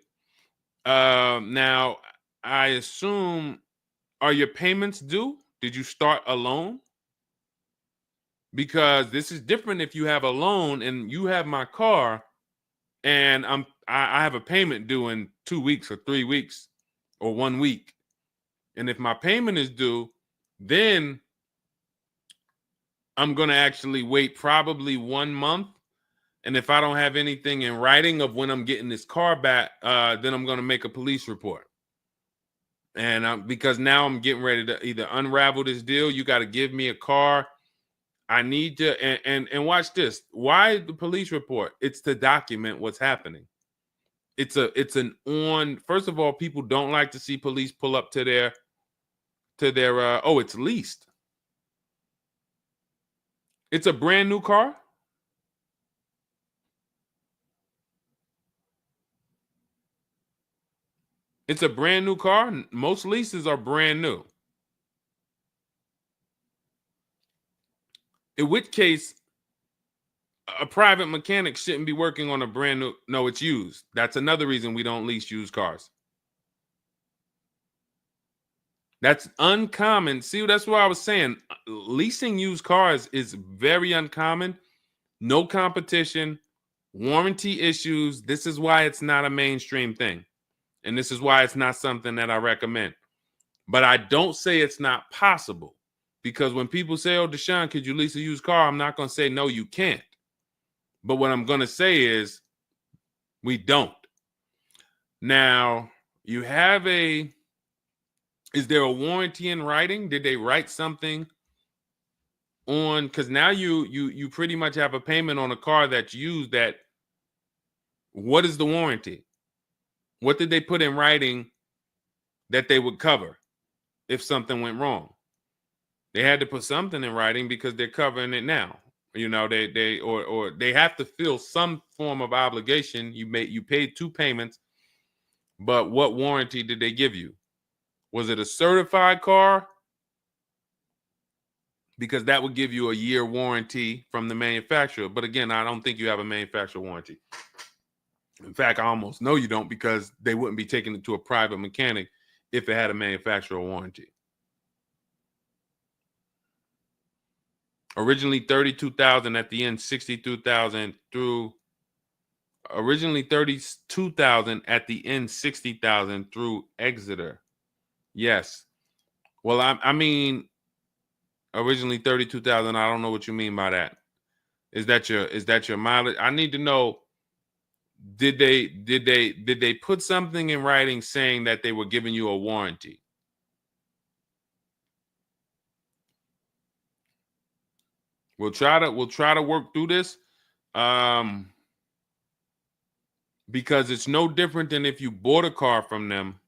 Now, I assume, are your payments due? Did you start a loan? Because this is different if you have a loan and you have my car and I have a payment due in 2 weeks or 3 weeks or 1 week. And if my payment is due, then I'm going to actually wait probably 1 month. And if I don't have anything in writing of when I'm getting this car back, then I'm going to make a police report. And because now I'm getting ready to either unravel this deal. You got to give me a car. I need to, and watch this. Why the police report? It's to document what's happening. First of all, people don't like to see police pull up to their, it's leased. It's a brand new car. It's a brand new car. Most leases are brand new. In which case, a private mechanic shouldn't be working on a brand new. No, it's used. That's another reason we don't lease used cars. That's uncommon. See, that's what I was saying. Leasing used cars is very uncommon. No competition, warranty issues. This is why it's not a mainstream thing. And this is why it's not something that I recommend. But I don't say it's not possible. Because when people say, oh, Deshone, could you lease a used car? I'm not going to say, no, you can't. But what I'm going to say is we don't. Now, you have is there a warranty in writing? Did they write something on, because now you pretty much have a payment on a car that's used. That what is the warranty? What did they put in writing that they would cover if something went wrong? They had to put something in writing because they're covering it now. You know, or they have to fill some form of obligation. You paid 2 payments, but what warranty did they give you? Was it a certified car? Because that would give you a year warranty from the manufacturer. But again, I don't think you have a manufacturer warranty. In fact, I almost know you don't, because they wouldn't be taking it to a private mechanic if it had a manufacturer warranty. Originally 32,000, at the end 62,000 through. Originally 32,000, at the end 60,000 through Exeter. Yes. Well, I mean, originally 32,000. I don't know what you mean by that. Is that your mileage? I need to know. Did they put something in writing saying that they were giving you a warranty? We'll try to work through this, because it's no different than if you bought a car from them.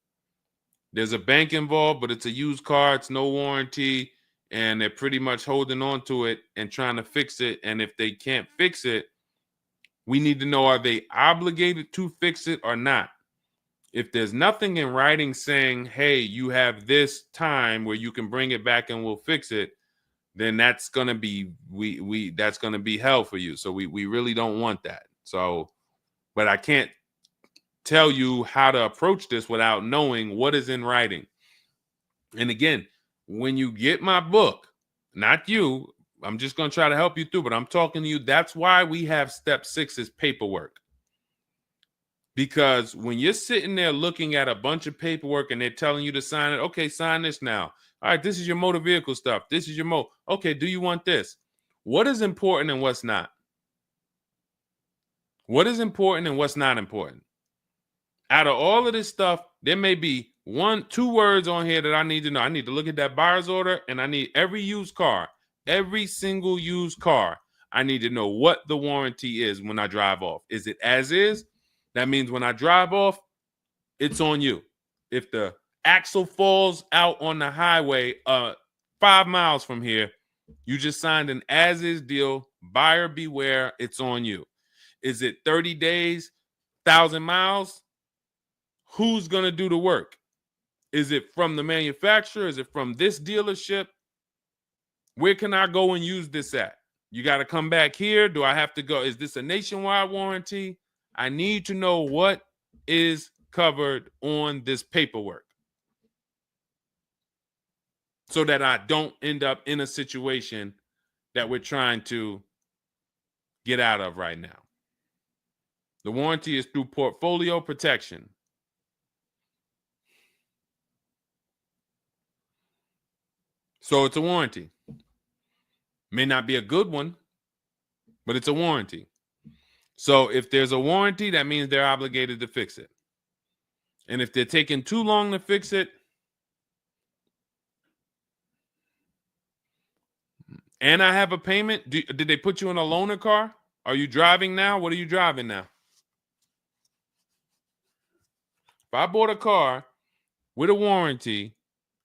There's a bank involved, but it's a used car. It's no warranty, and they're pretty much holding on to it and trying to fix it. And if they can't fix it, we need to know, are they obligated to fix it or not? If there's nothing in writing saying, hey, you have this time where you can bring it back and we'll fix it, then that's gonna be that's gonna be hell for you. So we really don't want that. So, but I can't tell you how to approach this without knowing what is in writing. And again, when you get my book, not you, I'm just gonna try to help you through, but I'm talking to you. That's why we have step 6 is paperwork. Because when you're sitting there looking at a bunch of paperwork and they're telling you to sign it, okay, sign this now. All right, this is your motor vehicle stuff. This is your okay, do you want this? What is important and what's not? What is important and what's not important? Out of all of this stuff, there may be 1-2 words on here that I need to know. I need to look at that buyer's order, and I need every used car, every single used car. I need to know what the warranty is when I drive off. Is it as is? That means when I drive off, it's on you. If the axle falls out on the highway 5 miles from here, you just signed an as-is deal. Buyer beware, it's on you. Is it 30 days, 1,000 miles? Who's going to do the work? Is it from the manufacturer? Is it from this dealership? Where can I go and use this at? You got to come back here. Do I have to go? Is this a nationwide warranty? I need to know what is covered on this paperwork so that I don't end up in a situation that we're trying to get out of right now. The warranty is through portfolio protection. So it's a warranty. May not be a good one, but it's a warranty. So if there's a warranty, that means they're obligated to fix it. And if they're taking too long to fix it, and I have a payment, did they put you in a loaner car? Are you driving now? What are you driving now? If I bought a car with a warranty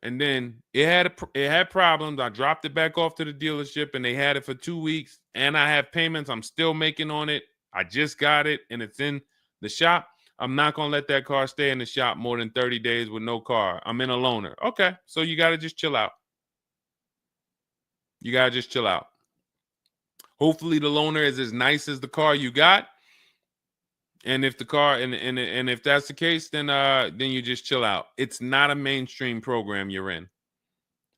and then it had problems, I dropped it back off to the dealership and they had it for 2 weeks, and I have payments I'm still making on it, I just got it and it's in the shop, I'm not going to let that car stay in the shop more than 30 days with no car. I'm in a loaner. Okay, so you got to just chill out. You got to just chill out. Hopefully the loaner is as nice as the car you got. And if the car and if that's the case, then you just chill out. It's not a mainstream program you're in.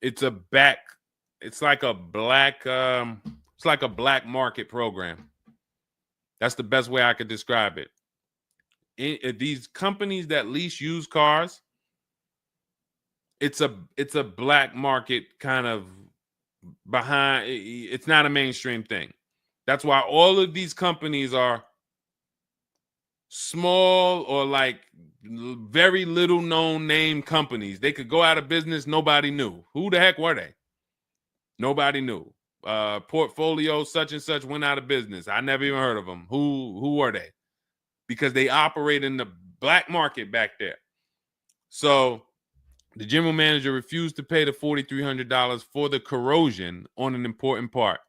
It's like a black market program. That's the best way I could describe it. These companies that lease used cars, it's a black market kind of behind. It's not a mainstream thing. That's why all of these companies are small or like very little known name companies. They could go out of business. Nobody knew. Who the heck were they? Nobody knew. portfolio such and such went out of business. I never even heard of them. Who are they? Because they operate in the black market back there. So the general manager refused to pay the $4,300 for the corrosion on an important part.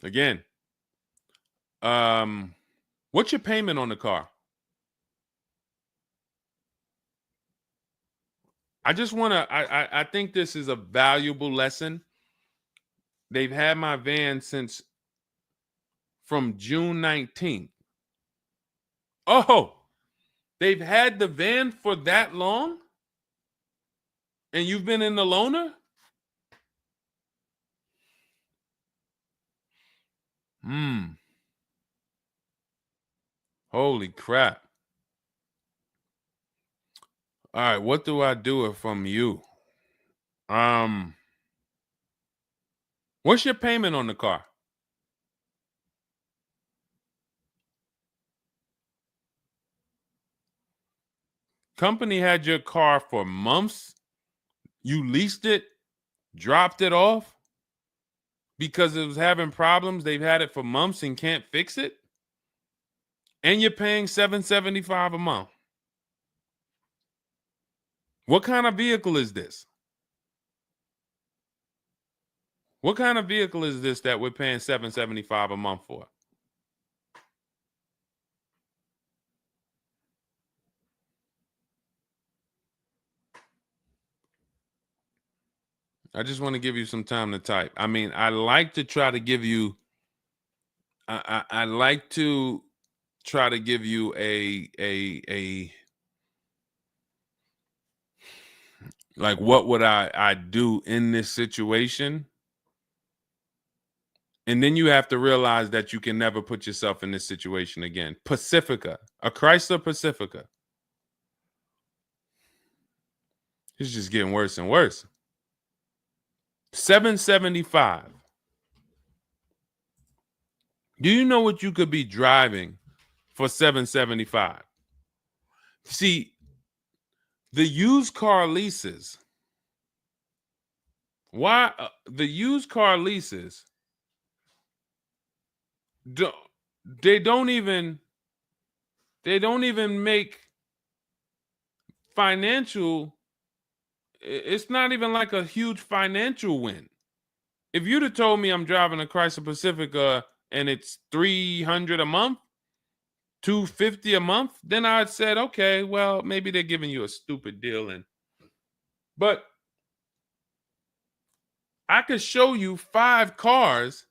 Again, what's your payment on the car? I just want to, I think this is a valuable lesson. They've had my van since from June 19th. Oh, they've had the van for that long? And you've been in the loaner? Holy crap. All right, what do I do from you? What's your payment on the car? Company had your car for months. You leased it, dropped it off because it was having problems. They've had it for months and can't fix it. And you're paying $775 a month. What kind of vehicle is this? What kind of vehicle is this that we're paying $775 a month for? I just want to give you some time to type. I mean, I like to try to give you, I like to try to give you a like, what would I do in this situation? And then you have to realize that you can never put yourself in this situation again. Pacifica, a Chrysler Pacifica. It's just getting worse and worse. $775. Do you know what you could be driving for $775? See, the used car leases. Why the used car leases? They don't even make financial. It's not even like a huge financial win. If you'd have told me I'm driving a Chrysler Pacifica and it's $300 a month, $250 a month, then I'd said, okay, well, maybe they're giving you a stupid deal. But I could show you 5 cars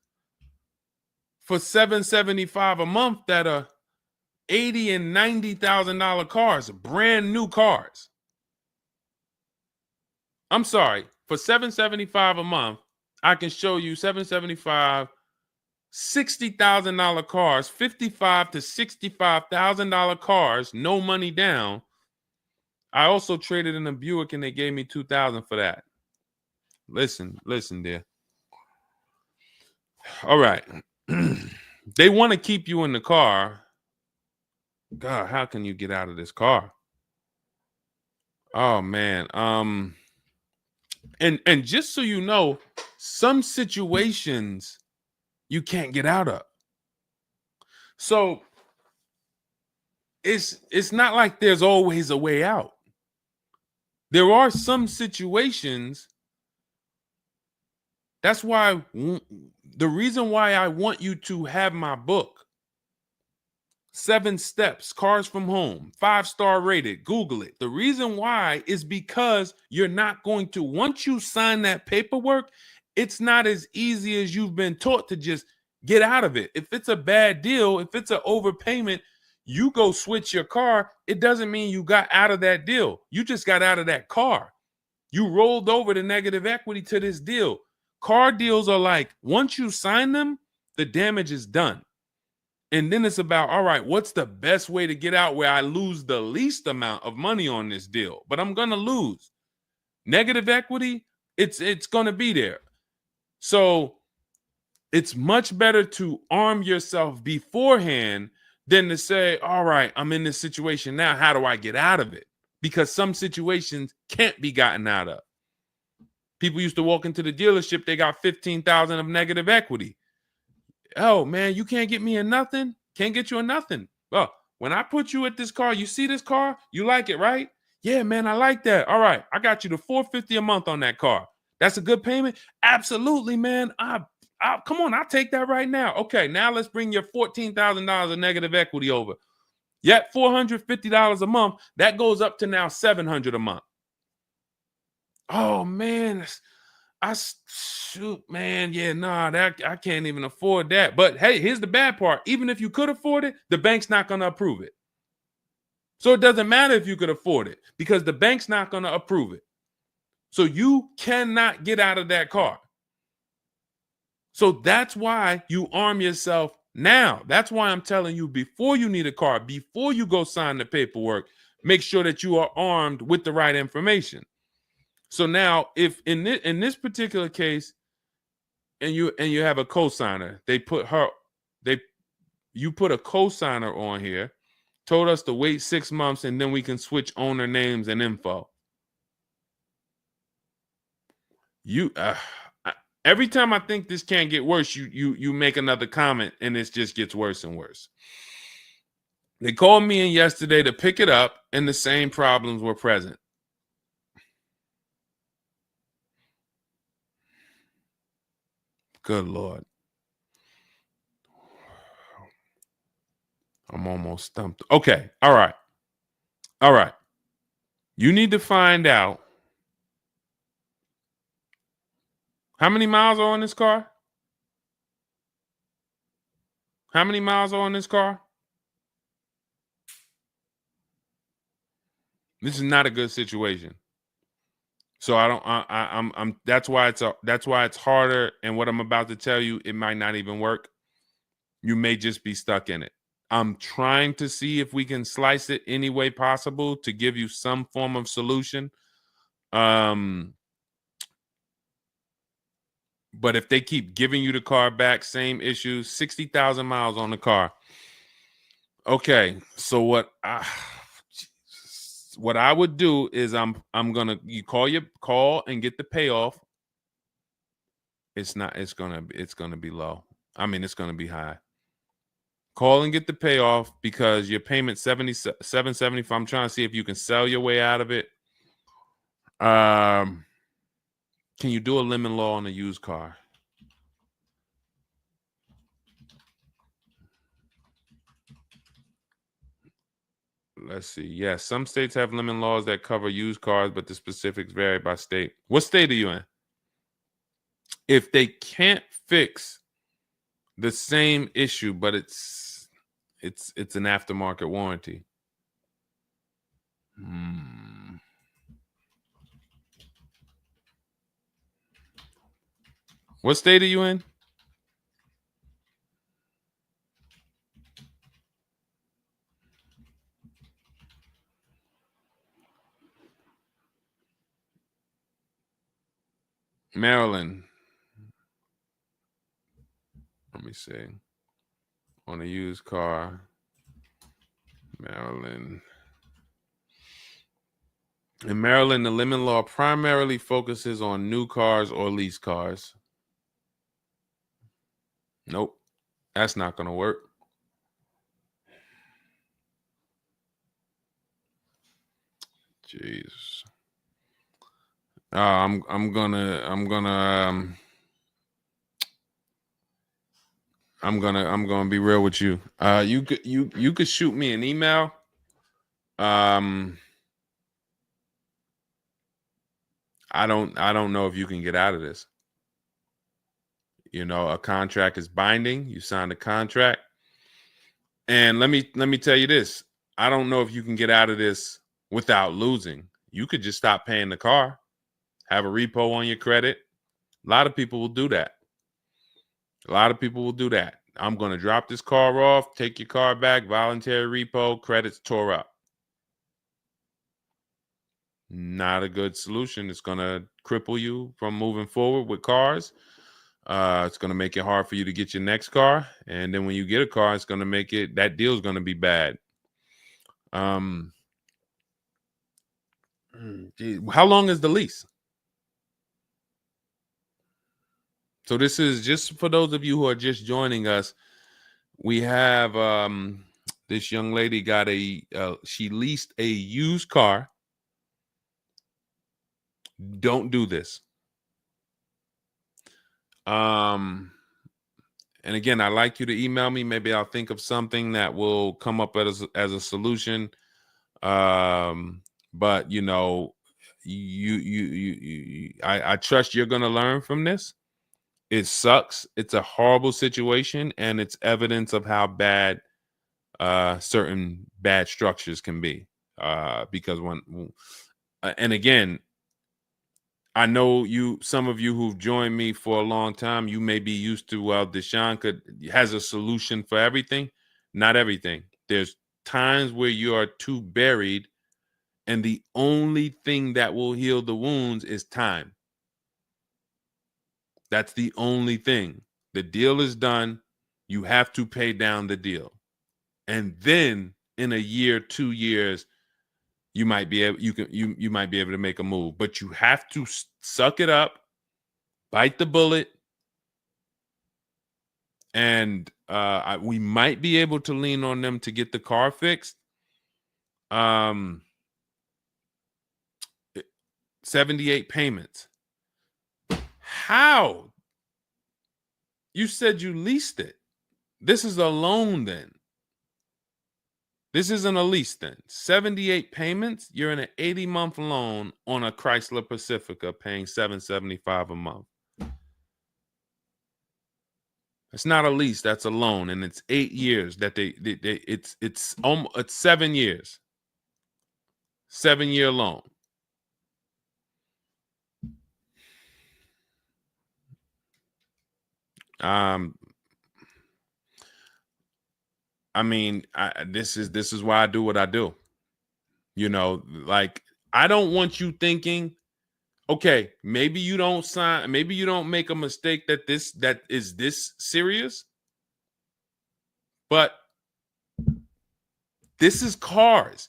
for $775 a month that are $80,000 and $90,000 cars, brand new cars. I'm sorry, for $775 a month, I can show you $775, $60,000 cars, $55,000 to $65,000 cars, no money down. I also traded in a Buick and they gave me $2,000 for that. Listen, dear. All right. They want to keep you in the car. God, how can you get out of this car? Oh man. And just so you know, some situations you can't get out of. So it's not like there's always a way out. There are some situations. That's why the reason why I want you to have my book, 7 Steps, Cars from Home, 5-star rated, Google it. The reason why is because you're not going to, once you sign that paperwork, it's not as easy as you've been taught to just get out of it. If it's a bad deal, if it's an overpayment, you go switch your car, it doesn't mean you got out of that deal. You just got out of that car. You rolled over the negative equity to this deal. Car deals are like, once you sign them, the damage is done. And then it's about, all right, what's the best way to get out where I lose the least amount of money on this deal? But I'm going to lose. Negative equity, it's going to be there. So it's much better to arm yourself beforehand than to say, all right, I'm in this situation now. How do I get out of it? Because some situations can't be gotten out of. People used to walk into the dealership, they got 15,000 of negative equity. Oh man, you can't get me in nothing. Can't get you in nothing. Well, when I put you at this car, you see this car, you like it, right? Yeah, man, I like that. All right, I got you the $450 a month on that car. That's a good payment. Absolutely, man. Come on, I'll take that right now. Okay, now let's bring your $14,000 of negative equity over. Yet $450 a month. That goes up to now $700 a month. Oh man, shoot, man, yeah, nah, that I can't even afford that. But hey, here's the bad part. Even if you could afford it, the bank's not going to approve it. So it doesn't matter if you could afford it because the bank's not going to approve it. So you cannot get out of that car. So that's why you arm yourself now. That's why I'm telling you, before you need a car, before you go sign the paperwork, make sure that you are armed with the right information. So now, if in this particular case, and you have a cosigner, you put a cosigner on here, told us to wait 6 months, and then we can switch owner names and info. Every time I think this can't get worse, you make another comment, and it just gets worse and worse. They called me in yesterday to pick it up, and the same problems were present. Good Lord. I'm almost stumped. Okay. All right. All right. You need to find out how many miles are on this car? How many miles are on this car? This is not a good situation. So that's why it's harder. And what I'm about to tell you, it might not even work. You may just be stuck in it. I'm trying to see if we can slice it any way possible to give you some form of solution. But if they keep giving you the car back, same issues, 60,000 miles on the car. Okay, so what I would do is you call and get the payoff. It's gonna be low. I mean, it's gonna be high. Call and get the payoff because your payment $775. I'm trying to see if you can sell your way out of it. Can you do a lemon law on a used car? Let's see. Yes, some states have lemon laws that cover used cars, but the specifics vary by state. What state are you in? If they can't fix the same issue, but it's an aftermarket warranty. What state are you in? Maryland. Let me see. On a used car, Maryland. In Maryland, the lemon law primarily focuses on new cars or lease cars. Nope, that's not going to work. Jeez. I'm gonna be real with you. You could shoot me an email. I don't know if you can get out of this. You know, a contract is binding. You signed a contract. And let me tell you this. I don't know if you can get out of this without losing. You could just stop paying the car, have a repo on your credit. A lot of people will do that. I'm going to drop this car off, take your car back, voluntary repo, credits tore up. Not a good solution. It's going to cripple you from moving forward with cars. It's going to make it hard for you to get your next car. And then when you get a car, it's going to make that deal is going to be bad. Geez, how long is the lease? So this is just for those of you who are just joining us. We have this young lady got she leased a used car. Don't do this. And again, I'd like you to email me. Maybe I'll think of something that will come up as a solution. But you know, I trust you're gonna learn from this. It sucks. It's a horrible situation, and it's evidence of how bad certain bad structures can be. Because and again, I know some of you who've joined me for a long time, you may be used to, well, Deshone has a solution for everything. Not everything. There's times where you are too buried, and the only thing that will heal the wounds is time. That's the only thing. The deal is done. You have to pay down the deal. And then in a year, 2 years, you might be able you might be able to make a move, but you have to suck it up, bite the bullet, and we might be able to lean on them to get the car fixed. 78 payments. How? You said you leased it. This is a loan then. This isn't a lease then. 78 payments. You're in an 80-month loan on a Chrysler Pacifica paying $775 a month. It's not a lease, that's a loan, and it's 8 years that it's 7 years. 7-year loan. I mean, this is why I do what I do. You know, like, I don't want you thinking, okay, maybe you don't sign, maybe you don't make a mistake that is this serious, but this is cars.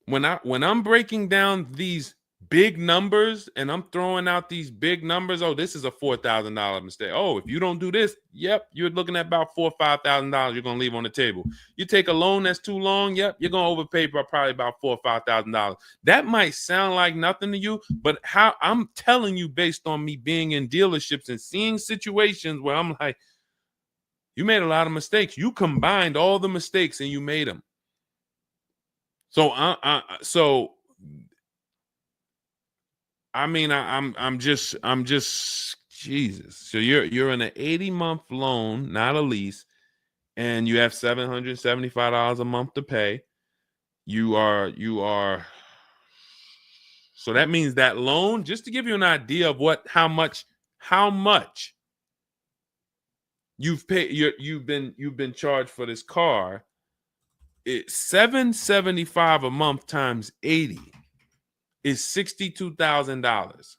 When I'm breaking down these big numbers and I'm throwing out these big numbers, oh, this is a $4,000 mistake. Oh, if you don't do this, yep, you're looking at about $4,000 or $5,000 you're gonna leave on the table. You take a loan that's too long, yep, you're gonna overpay by probably about $4,000 or $5,000. That might sound like nothing to you, but how I'm telling you based on me being in dealerships and seeing situations where I'm like, you made a lot of mistakes. You combined all the mistakes and you made them. So I'm just Jesus. So you're in an 80-month loan, not a lease, and you have $775 a month to pay. You are. So that means that loan, just to give you an idea of how much you've paid, you've been charged for this car. It's $775 a month times 80 is $62,000.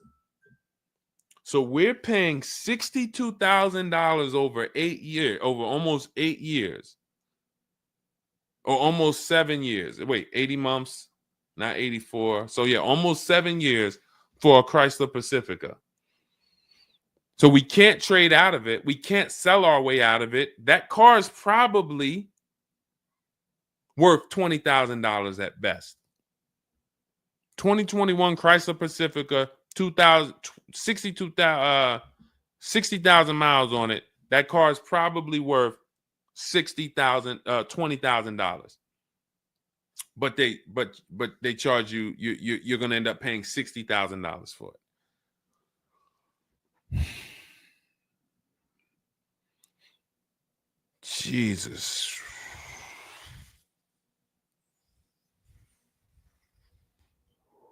So we're paying $62,000 over 8 years, over almost 8 years, or almost 7 years. Wait, 80 months, not 84. So yeah, almost 7 years for a Chrysler Pacifica. So we can't trade out of it. We can't sell our way out of it. That car is probably worth $20,000 at best. 2021 Chrysler Pacifica, 60,000 miles on it. That car is probably worth $20,000. But they charge you're gonna end up paying $60,000 for it. Jesus.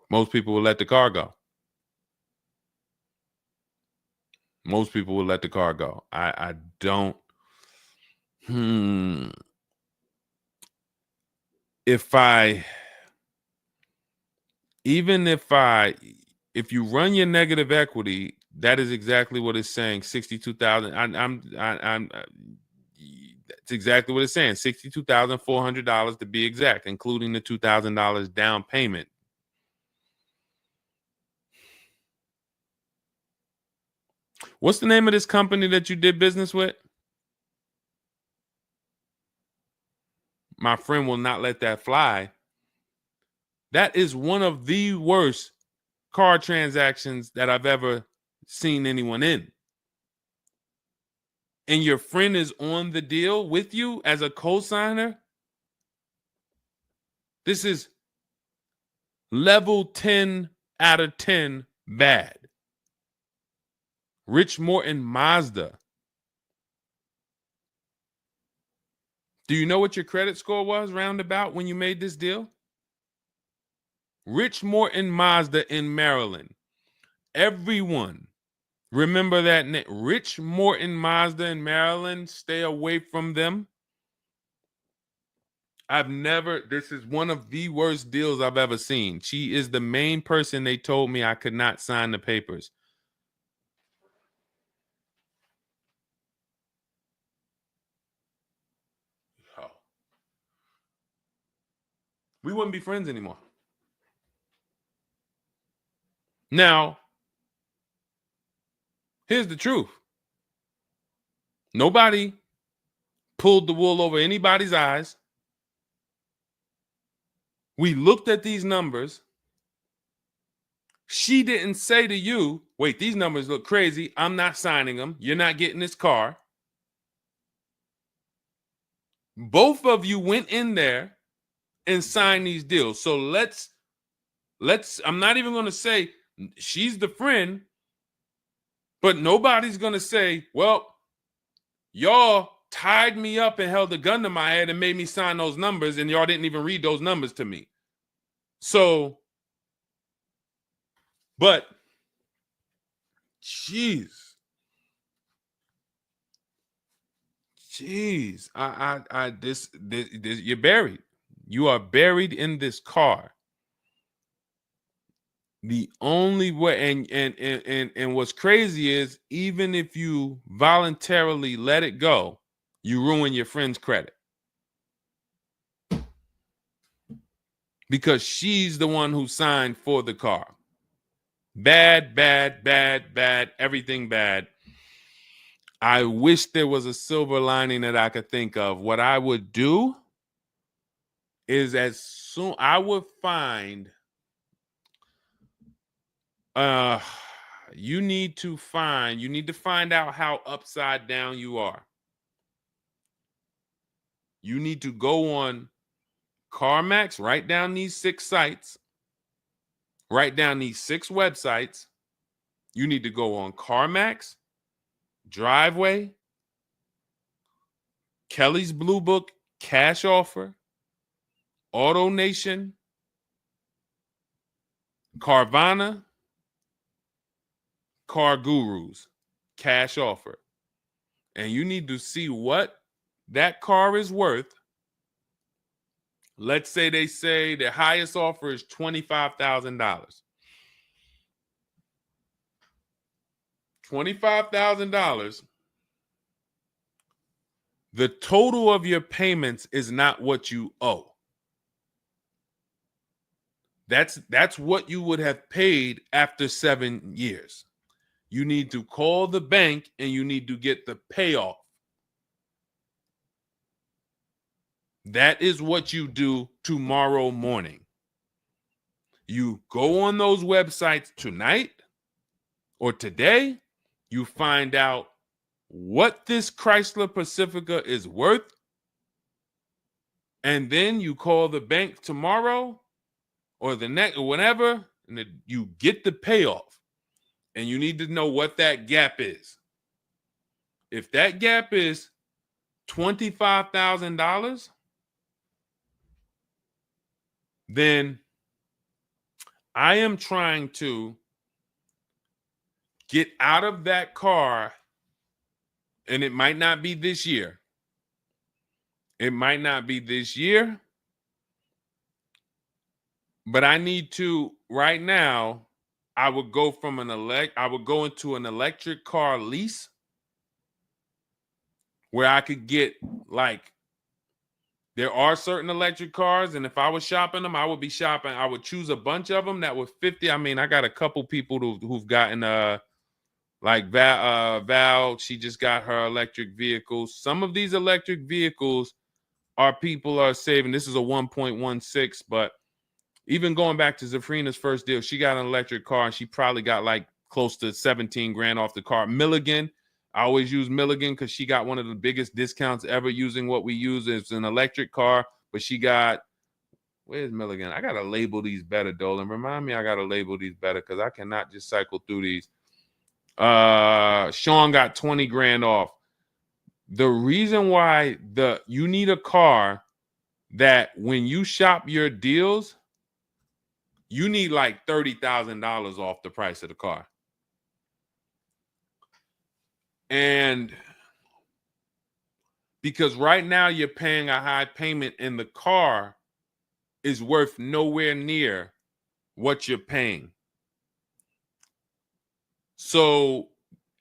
Most people will let the car go. Most people will let the car go. I don't. If you run your negative equity, that is exactly what it's saying. 62,000. It's exactly what it's saying. $62,400 to be exact, including the $2,000 down payment. What's the name of this company that you did business with? My friend will not let that fly. That is one of the worst car transactions that I've ever seen anyone in. And your friend is on the deal with you as a co-signer. This is level 10 out of 10 bad. Rich Morton Mazda. Do you know what your credit score was roundabout when you made this deal? Rich Morton Mazda in Maryland. Everyone remember that name. Rich Morton Mazda in Maryland. Stay away from them. This is one of the worst deals I've ever seen. She is the main person they told me I could not sign the papers. Oh. We wouldn't be friends anymore. Now, here's the truth. Nobody pulled the wool over anybody's eyes. We looked at these numbers. She didn't say to you, wait, these numbers look crazy. I'm not signing them. You're not getting this car. Both of you went in there and signed these deals. So let's I'm not even going to say she's the friend, but nobody's going to say, well, y'all tied me up and held a gun to my head and made me sign those numbers, and y'all didn't even read those numbers to me. So, but, jeez, this, you're buried. You are buried in this car. The only way, and what's crazy is, even if you voluntarily let it go, you ruin your friend's credit. Because she's the one who signed for the car. Bad, everything bad. I wish there was a silver lining that I could think of. What I would do is I would find, you need to find out how upside down you are. You need to go on CarMax, write down these 6 sites, write down these 6 websites. You need to go on CarMax, Driveway, Kelly's Blue Book, Cash Offer, Auto Nation, Carvana, Car Gurus, Cash Offer. And you need to see what that car is worth. Let's say they say the highest offer is $25,000. $25,000. The total of your payments is not what you owe. That's what you would have paid after 7 years. You need to call the bank and you need to get the payoff. That is what you do tomorrow morning. You go on those websites tonight or today. You find out what this Chrysler Pacifica is worth. And then you call the bank tomorrow or the next or whenever, and you get the payoff. And you need to know what that gap is. If that gap is $25,000, then I am trying to get out of that car, and it might not be this year. It might not be this year, but I need to right now. I would go into an electric car lease where I could get, like, there are certain electric cars, and if I was shopping them, I would choose a bunch of them that were 50. I mean, I got a couple people who've gotten Like Val, she just got her electric vehicle. Some of these electric vehicles people are saving. This is a 1.16, but even going back to Zafrina's first deal, she got an electric car and she probably got like close to 17 grand off the car. Milligan, I always use Milligan because she got one of the biggest discounts ever using what we use. It's an electric car, but she got, where's Milligan? I got to label these better, Dolan. Remind me I got to label these better because I cannot just cycle through these. Sean got 20 grand off. The reason why you need a car that when you shop your deals, you need like $30,000 off the price of the car. And because right now you're paying a high payment and the car is worth nowhere near what you're paying. So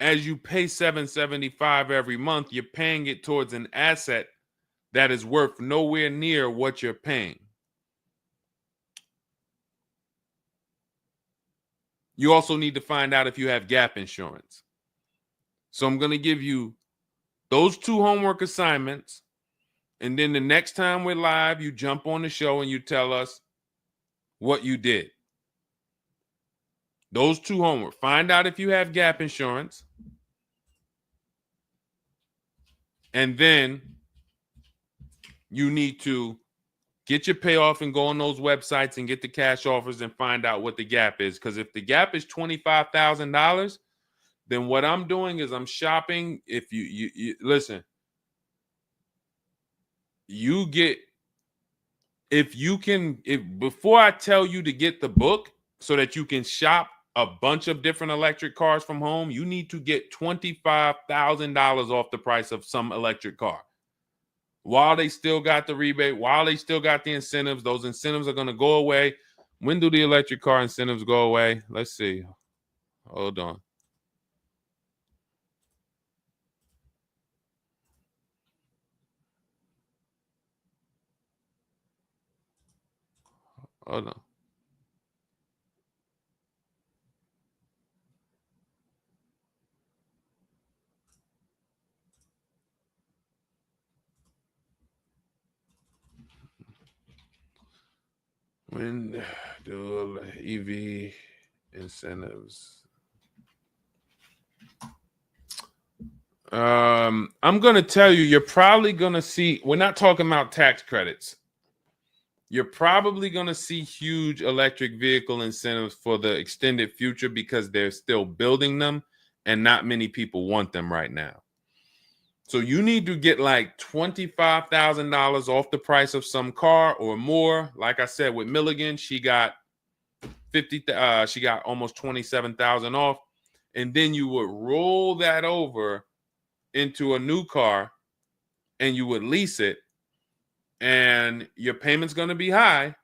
as you pay $775 every month, you're paying it towards an asset that is worth nowhere near what you're paying. You also need to find out if you have gap insurance. So I'm going to give you those 2 homework assignments. And then the next time we're live, you jump on the show and you tell us what you did. Those 2 homework. Find out if you have gap insurance. And then you need to get your payoff and go on those websites and get the cash offers and find out what the gap is. Because if the gap is $25,000, then what I'm doing is I'm shopping. If you listen, you get, if before I tell you to get the book so that you can shop a bunch of different electric cars from home, you need to get $25,000 off the price of some electric car. While they still got the rebate, while they still got the incentives, those incentives are going to go away. When do the electric car incentives go away? Let's see. Hold on. Hold on. When do EV incentives? I'm going to tell you, you're probably going to see, we're not talking about tax credits. You're probably going to see huge electric vehicle incentives for the extended future because they're still building them and not many people want them right now. So you need to get like $25,000 off the price of some car or more. Like I said, with Milligan, she got she got almost 27,000 off. And then you would roll that over into a new car and you would lease it. And your payment's going to be high,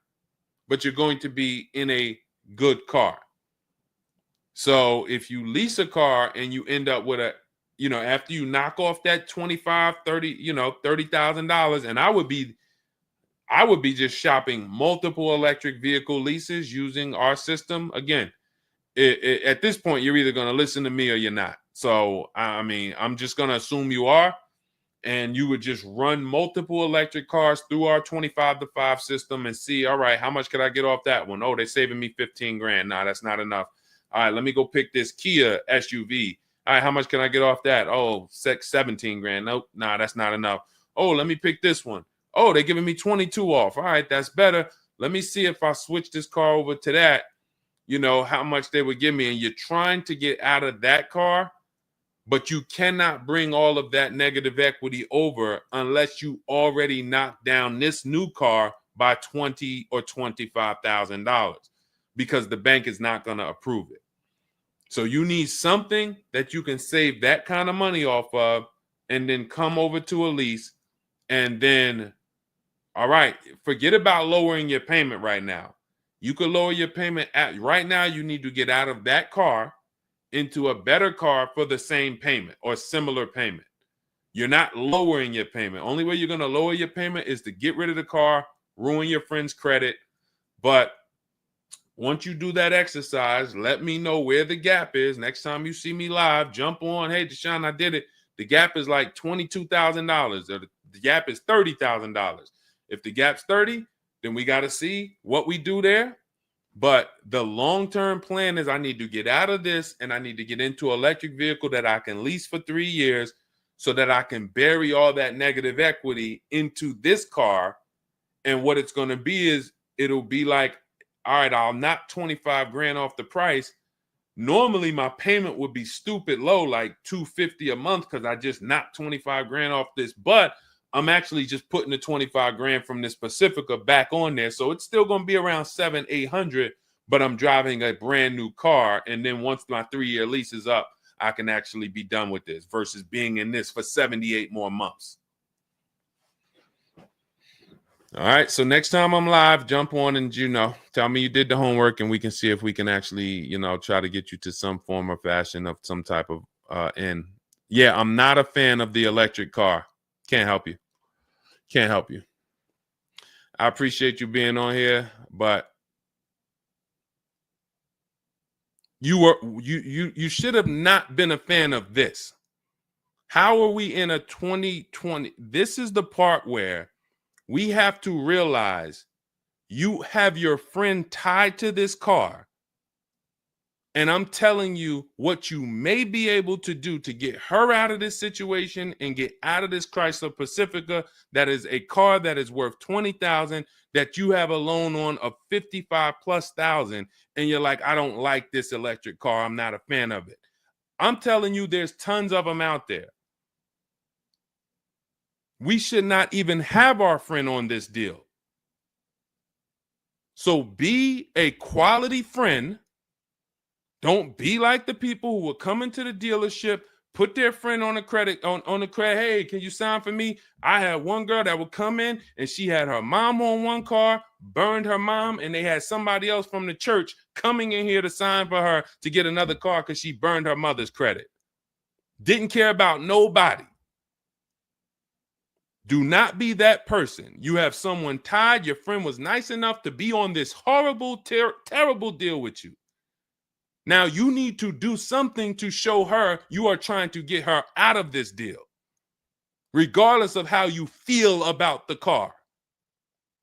but you're going to be in a good car. So if you lease a car and you end up with after you knock off that 25, 30, $30,000, and I would be just shopping multiple electric vehicle leases using our system. Again, at this point, you're either going to listen to me or you're not. So, I mean, I'm just going to assume you are. And you would just run multiple electric cars through our 25-to-5 system and see, all right, how much could I get off that one? Oh, they're saving me 15 grand. Nah, that's not enough. All right, let me go pick this Kia SUV. All right, how much can I get off that? Oh, 17 grand. Nope, nah, that's not enough. Oh, let me pick this one. Oh, they're giving me 22 off. All right, that's better. Let me see if I switch this car over to that, how much they would give me. And you're trying to get out of that car, but you cannot bring all of that negative equity over unless you already knock down this new car by $20,000 or $25,000 because the bank is not going to approve it. So you need something that you can save that kind of money off of and then come over to a lease and then, all right, forget about lowering your payment right now. You could lower your payment right now. You need to get out of that car into a better car for the same payment or similar payment. You're not lowering your payment. Only way you're going to lower your payment is to get rid of the car, ruin your friend's credit. But once you do that exercise, let me know where the gap is. Next time you see me live, jump on. Hey, Deshone, I did it. The gap is like $22,000, or the gap is $30,000. If the gap's 30, then we got to see what we do there. But the long-term plan is I need to get out of this and I need to get into an electric vehicle that I can lease for 3 years so that I can bury all that negative equity into this car. And what it's going to be is it'll be like, all right, I'll knock 25 grand off the price. Normally my payment would be stupid low, like $250 a month, because I just knocked 25 grand off this. But I'm actually just putting the 25 grand from this Pacifica back on there. So it's still going to be around 700-800, but I'm driving a brand new car. And then once my 3-year lease is up, I can actually be done with this versus being in this for 78 more months. All right. So next time I'm live, jump on and, tell me you did the homework and we can see if we can actually, try to get you to some form or fashion of some type of end. Yeah, I'm not a fan of the electric car. Can't help you. Can't help you. I appreciate you being on here, but you should have not been a fan of this. How are we in a 2020? This is the part where we have to realize you have your friend tied to this car. And I'm telling you what you may be able to do to get her out of this situation and get out of this Chrysler Pacifica. That is a car that is worth $20,000 that you have a loan on of $55,000+. And you're like, I don't like this electric car. I'm not a fan of it. I'm telling you, there's tons of them out there. We should not even have our friend on this deal. So be a quality friend. Don't be like the people who will come into the dealership, put their friend on the credit, on the credit. Hey, can you sign for me? I had one girl that would come in and she had her mom on one car, burned her mom, and they had somebody else from the church coming in here to sign for her to get another car because she burned her mother's credit. Didn't care about nobody. Do not be that person. You have someone tied. Your friend was nice enough to be on this horrible, terrible deal with you. Now you need to do something to show her you are trying to get her out of this deal, regardless of how you feel about the car,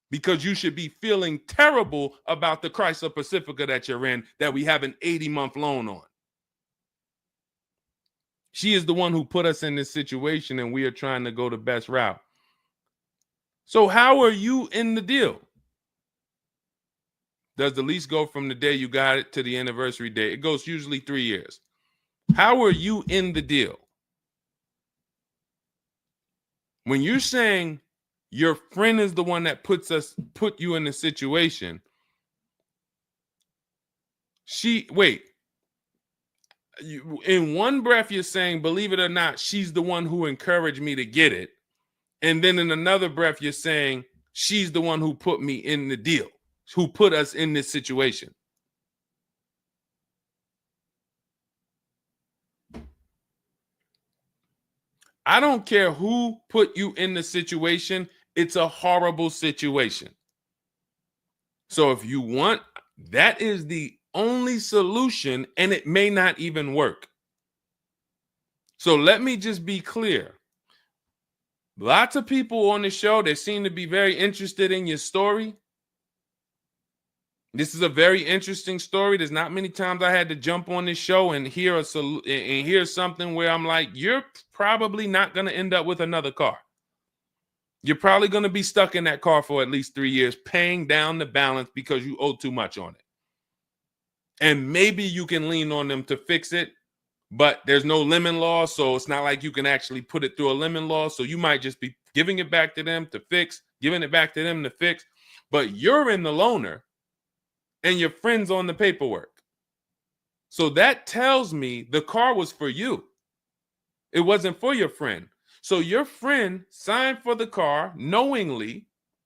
because you should be feeling terrible about the Chrysler Pacifica that you're in that we have an 80-month loan on. She is the one who put us in this situation and we are trying to go the best route. So how are you in the deal? Does the lease go from the day you got it to the anniversary day? It goes usually 3 years. How are you in the deal? When you're saying your friend is the one that put you in the situation, in one breath you're saying, believe it or not, she's the one who encouraged me to get it. And then in another breath, you're saying she's the one who put me in the deal, who put us in this situation. I don't care who put you in the situation. It's a horrible situation. So if you want, that is the only solution, and it may not even work. So let me just be clear. Lots of people on the show, they seem to be very interested in your story. This is a very interesting story. There's not many times I had to jump on this show and hear something where I'm like, you're probably not going to end up with another car. You're probably going to be stuck in that car for at least 3 years, paying down the balance because you owe too much on it. And maybe you can lean on them to fix it, but there's no lemon law, so it's not like you can actually put it through a lemon law. So you might just be giving it back to them to fix, giving it back to them to fix. But you're in the loaner and your friend's on the paperwork. So that tells me the car was for you. It wasn't for your friend. So your friend signed for the car knowingly,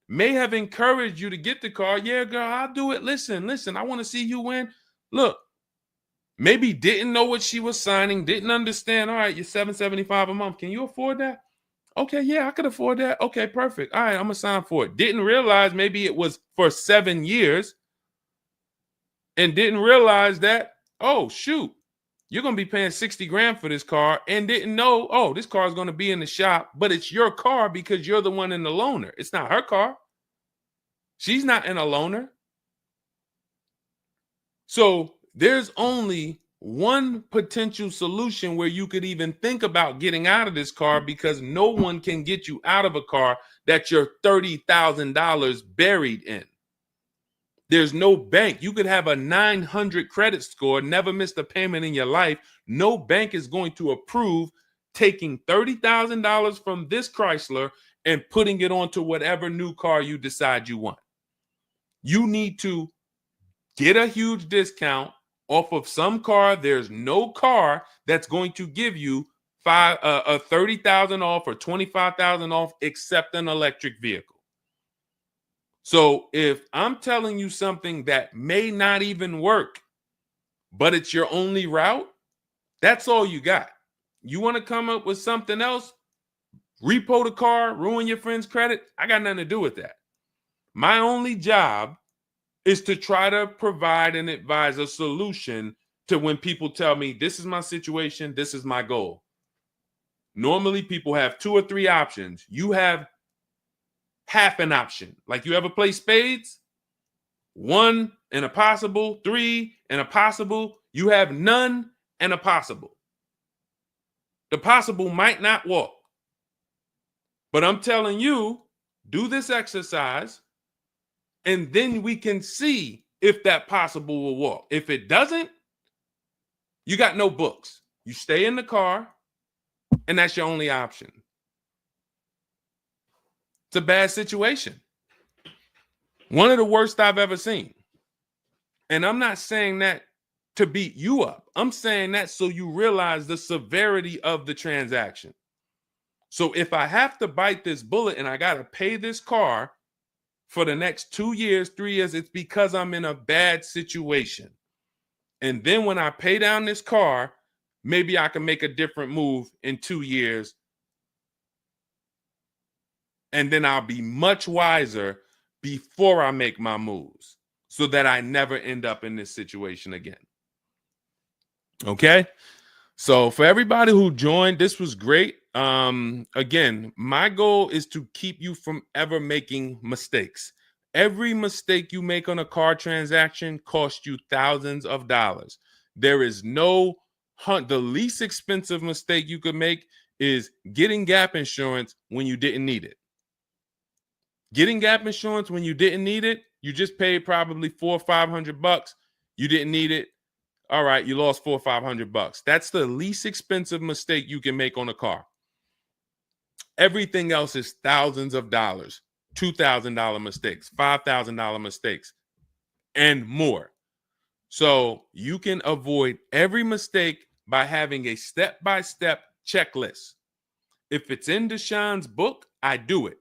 may have encouraged you to get the car. Yeah, girl, I'll do it. Listen, I want to see you win. Look, maybe didn't know what she was signing, didn't understand. All right, you're $775 a month. Can you afford that? Okay, yeah, I could afford that. Okay, perfect. All right, I'm going to sign for it. Didn't realize maybe it was for 7 years. and didn't realize that, oh, shoot, you're going to be paying 60 grand for this car, and didn't know, oh, this car is going to be in the shop, but it's your car because you're the one in the loaner. It's not her car. She's not in a loaner. So there's only one potential solution where you could even think about getting out of this car, because no one can get you out of a car that you're $30,000 buried in. There's no bank. You could have a 900 credit score, never missed a payment in your life. No bank is going to approve taking $30,000 from this Chrysler and putting it onto whatever new car you decide you want. You need to get a huge discount off of some car. There's no car that's going to give you 30,000 off or 25,000 off except an electric vehicle. So if I'm telling you something that may not even work, but it's your only route, that's all you got. You want to come up with something else, repo the car, ruin your friend's credit, I got nothing to do with that. My only job is to try to provide and advise a solution to when people tell me, this is my situation, this is my goal. Normally people have 2 or 3 options. You have half an option. Like, you ever play spades? 1 and a possible, 3 and a possible. You have none and a possible. The possible might not walk. But I'm telling you, do this exercise, and then we can see if that possible will walk. If it doesn't, you got no books. You stay in the car, and that's your only option. It's a bad situation. One of the worst I've ever seen. And I'm not saying that to beat you up. I'm saying that so you realize the severity of the transaction. So if I have to bite this bullet and I got to pay this car for the next 2 years, 3 years, it's because I'm in a bad situation. And then when I pay down this car, maybe I can make a different move in 2 years. And then I'll be much wiser before I make my moves, so that I never end up in this situation again. Okay? So for everybody who joined, this was great. Again, my goal is to keep you from ever making mistakes. Every mistake you make on a car transaction costs you thousands of dollars. There is no the least expensive mistake you could make is getting gap insurance when you didn't need it. Getting gap insurance when you didn't need it, you just paid probably $400 or $500. You didn't need it. All right, you lost $400 or $500. That's the least expensive mistake you can make on a car. Everything else is thousands of dollars, $2,000 mistakes, $5,000 mistakes, and more. So you can avoid every mistake by having a step-by-step checklist. If it's in Deshone's book, I do it.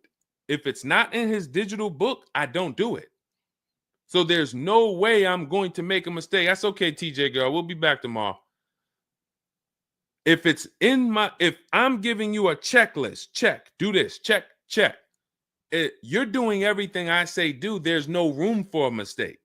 If it's not in his digital book, I don't do it. So there's no way I'm going to make a mistake. That's okay, TJ girl. We'll be back tomorrow. If I'm giving you a checklist, check, do this, check, check. You're doing everything I say do. There's no room for a mistake.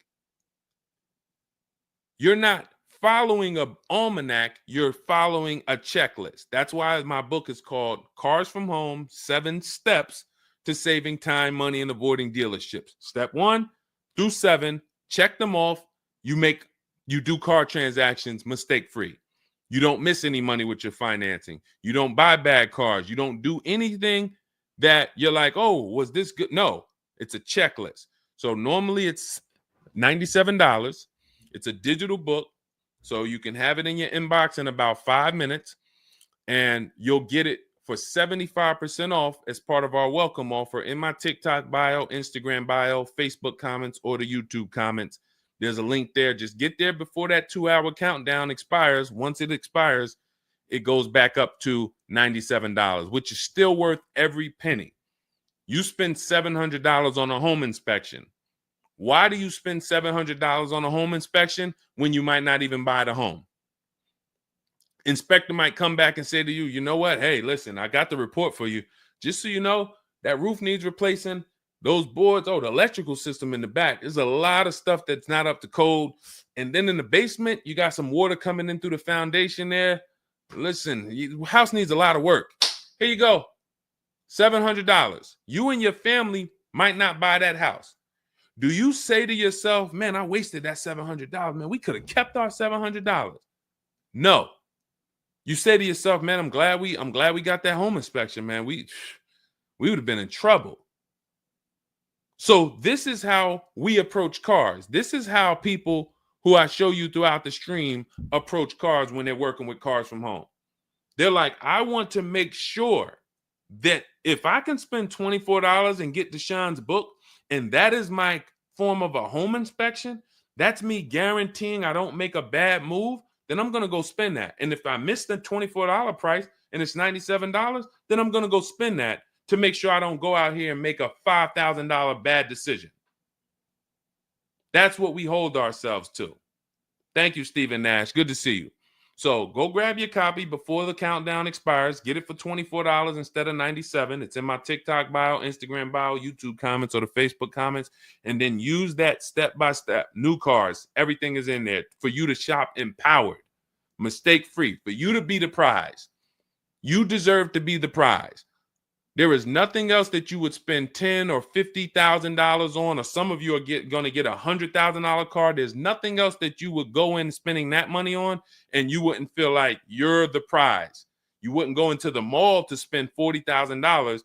You're not following an almanac. You're following a checklist. That's why my book is called Cars from Home, 7 Steps to Saving Time, Money, and Avoiding Dealerships. Step 1 through 7, check them off. You do car transactions mistake-free. You don't miss any money with your financing. You don't buy bad cars. You don't do anything that you're like, oh, was this good? No, it's a checklist. So normally it's $97. It's a digital book. So you can have it in your inbox in about 5 minutes, and you'll get it for 75% off as part of our welcome offer in my TikTok bio, Instagram bio, Facebook comments, or the YouTube comments. There's a link there. Just get there before that 2-hour countdown expires. Once it expires, it goes back up to $97, which is still worth every penny. You spend $700 on a home inspection. Why do you spend $700 on a home inspection when you might not even buy the home? Inspector might come back and say to you, you know what? Hey, listen, I got the report for you. Just so you know, that roof needs replacing. Those boards, the electrical system in the back, there's a lot of stuff that's not up to code. And then in the basement, you got some water coming in through the foundation there. Listen, house needs a lot of work. Here you go, $700. You and your family might not buy that house. Do you say to yourself, man, I wasted that $700, man, we could have kept our $700? No. You say to yourself, man, I'm glad we got that home inspection, man. We would have been in trouble. So this is how we approach cars. This is how people who I show you throughout the stream approach cars when they're working with cars from home. They're like, I want to make sure that if I can spend $24 and get Deshone's book, and that is my form of a home inspection, that's me guaranteeing I don't make a bad move, then I'm going to go spend that. And if I miss the $24 price and it's $97, then I'm going to go spend that to make sure I don't go out here and make a $5,000 bad decision. That's what we hold ourselves to. Thank you, Stephen Nash. Good to see you. So go grab your copy before the countdown expires. Get it for $24 instead of $97. It's in my TikTok bio, Instagram bio, YouTube comments, or the Facebook comments. And then use that step-by-step. New cars. Everything is in there for you to shop empowered, mistake-free, for you to be the prize. You deserve to be the prize. There is nothing else that you would spend $10,000 or $50,000 on, or some of you are going to get a $100,000 car. There's nothing else that you would go in spending that money on, and you wouldn't feel like you're the prize. You wouldn't go into the mall to spend $40,000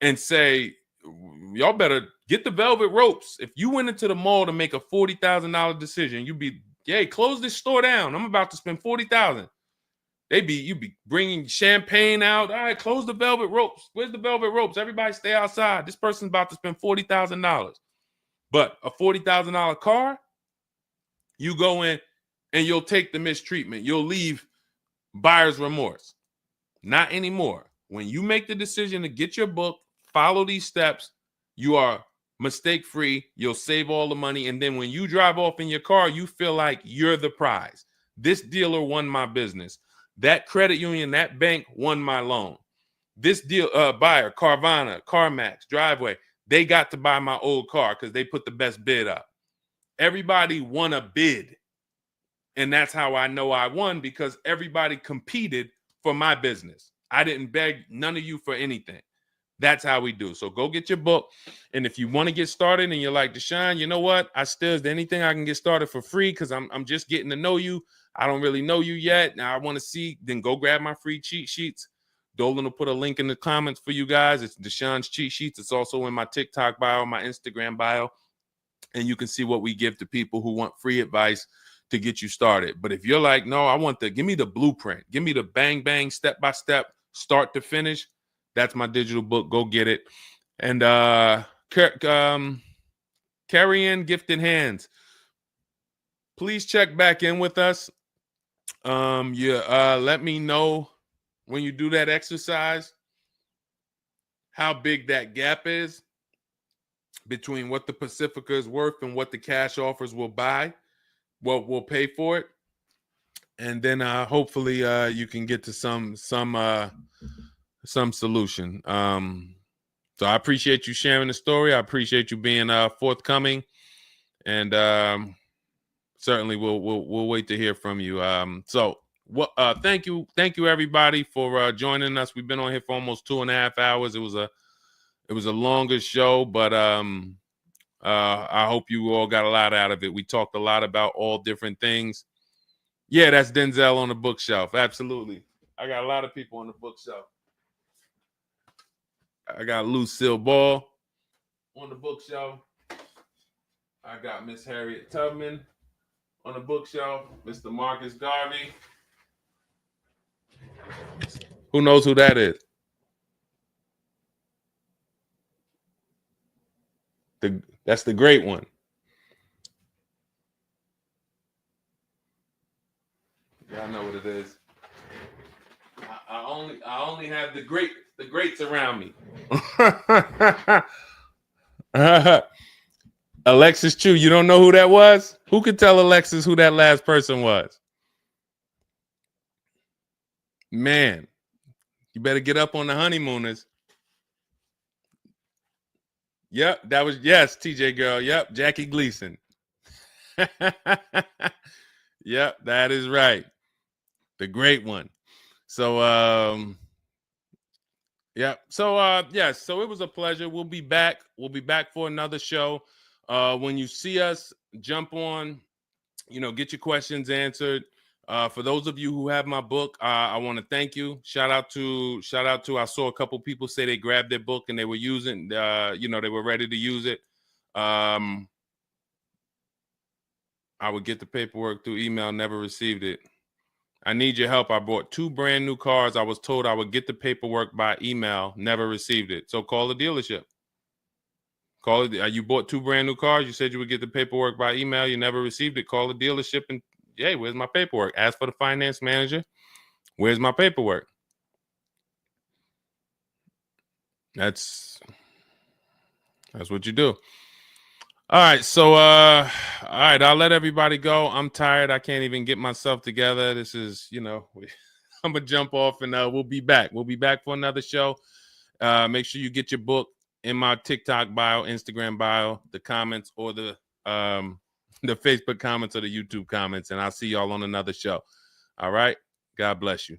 and say, y'all better get the velvet ropes. If you went into the mall to make a $40,000 decision, you'd be, hey, close this store down. I'm about to spend $40,000. You'd be bringing champagne out. All right, close the velvet ropes. Where's the velvet ropes? Everybody stay outside. This person's about to spend $40,000. But a $40,000 car, you go in and you'll take the mistreatment. You'll leave buyer's remorse. Not anymore. When you make the decision to get your book, follow these steps, you are mistake-free. You'll save all the money. And then when you drive off in your car, you feel like you're the prize. This dealer won my business. That credit union, that bank won my loan. This deal, buyer, Carvana, CarMax, Driveway, they got to buy my old car because they put the best bid up. Everybody won a bid. And that's how I know I won, because everybody competed for my business. I didn't beg none of you for anything. That's how we do. So go get your book. And if you want to get started and you're like, Deshone, you know what? Is there anything I can get started for free? Because I'm just getting to know you. I don't really know you yet. Now I want to see, then go grab my free cheat sheets. Dolan will put a link in the comments for you guys. It's Deshone's cheat sheets. It's also in my TikTok bio, my Instagram bio. And you can see what we give to people who want free advice to get you started. But if you're like, no, give me the blueprint. Give me the bang, bang, step-by-step, start to finish. That's my digital book. Go get it. And carry in gifted hands. Please check back in with us. Let me know when you do that exercise how big that gap is between what the Pacifica is worth and what the cash offers will buy, what will pay for it. And then hopefully you can get to some solution. So I appreciate you sharing the story. I appreciate you being forthcoming, and certainly we'll wait to hear from you. Thank you everybody for joining us. We've been on here for almost 2.5 hours. It was a longer show, but I hope you all got a lot out of it. We talked a lot about all different things. Yeah, that's Denzel on the bookshelf. Absolutely. I got a lot of people on the bookshelf. I got Lucille Ball on the bookshelf. I got Miss Harriet Tubman on the bookshelf. Mr. Marcus Garvey. Who knows who that is? That's the great one. Y'all know what it is. I only have the greats around me. Alexis Chu, you don't know who that was? Who could tell Alexis who that last person was? Man, you better get up on the honeymooners. Yep, that was, yes, TJ girl. Yep, Jackie Gleason. Yep, that is right. The great one. So yeah. So yes, so it was a pleasure. We'll be back. We'll be back for another show. When you see us, jump on, get your questions answered. For those of you who have my book, I want to thank you. Shout out to I saw a couple people say they grabbed their book and they were using they were ready to use it. I would get the paperwork through email, never received it. I need your help. I bought 2 brand new cars. I was told I would get the paperwork by email, never received it. So call the dealership. Call it. You bought 2 brand new cars. You said you would get the paperwork by email. You never received it. Call the dealership and, hey, where's my paperwork? Ask for the finance manager. Where's my paperwork? That's what you do. All right. So, all right. I'll let everybody go. I'm tired. I can't even get myself together. This is, I'm going to jump off and we'll be back. We'll be back for another show. Make sure you get your book in my TikTok bio, Instagram bio, the comments, or the Facebook comments or the YouTube comments. And I'll see y'all on another show. All right. God bless you.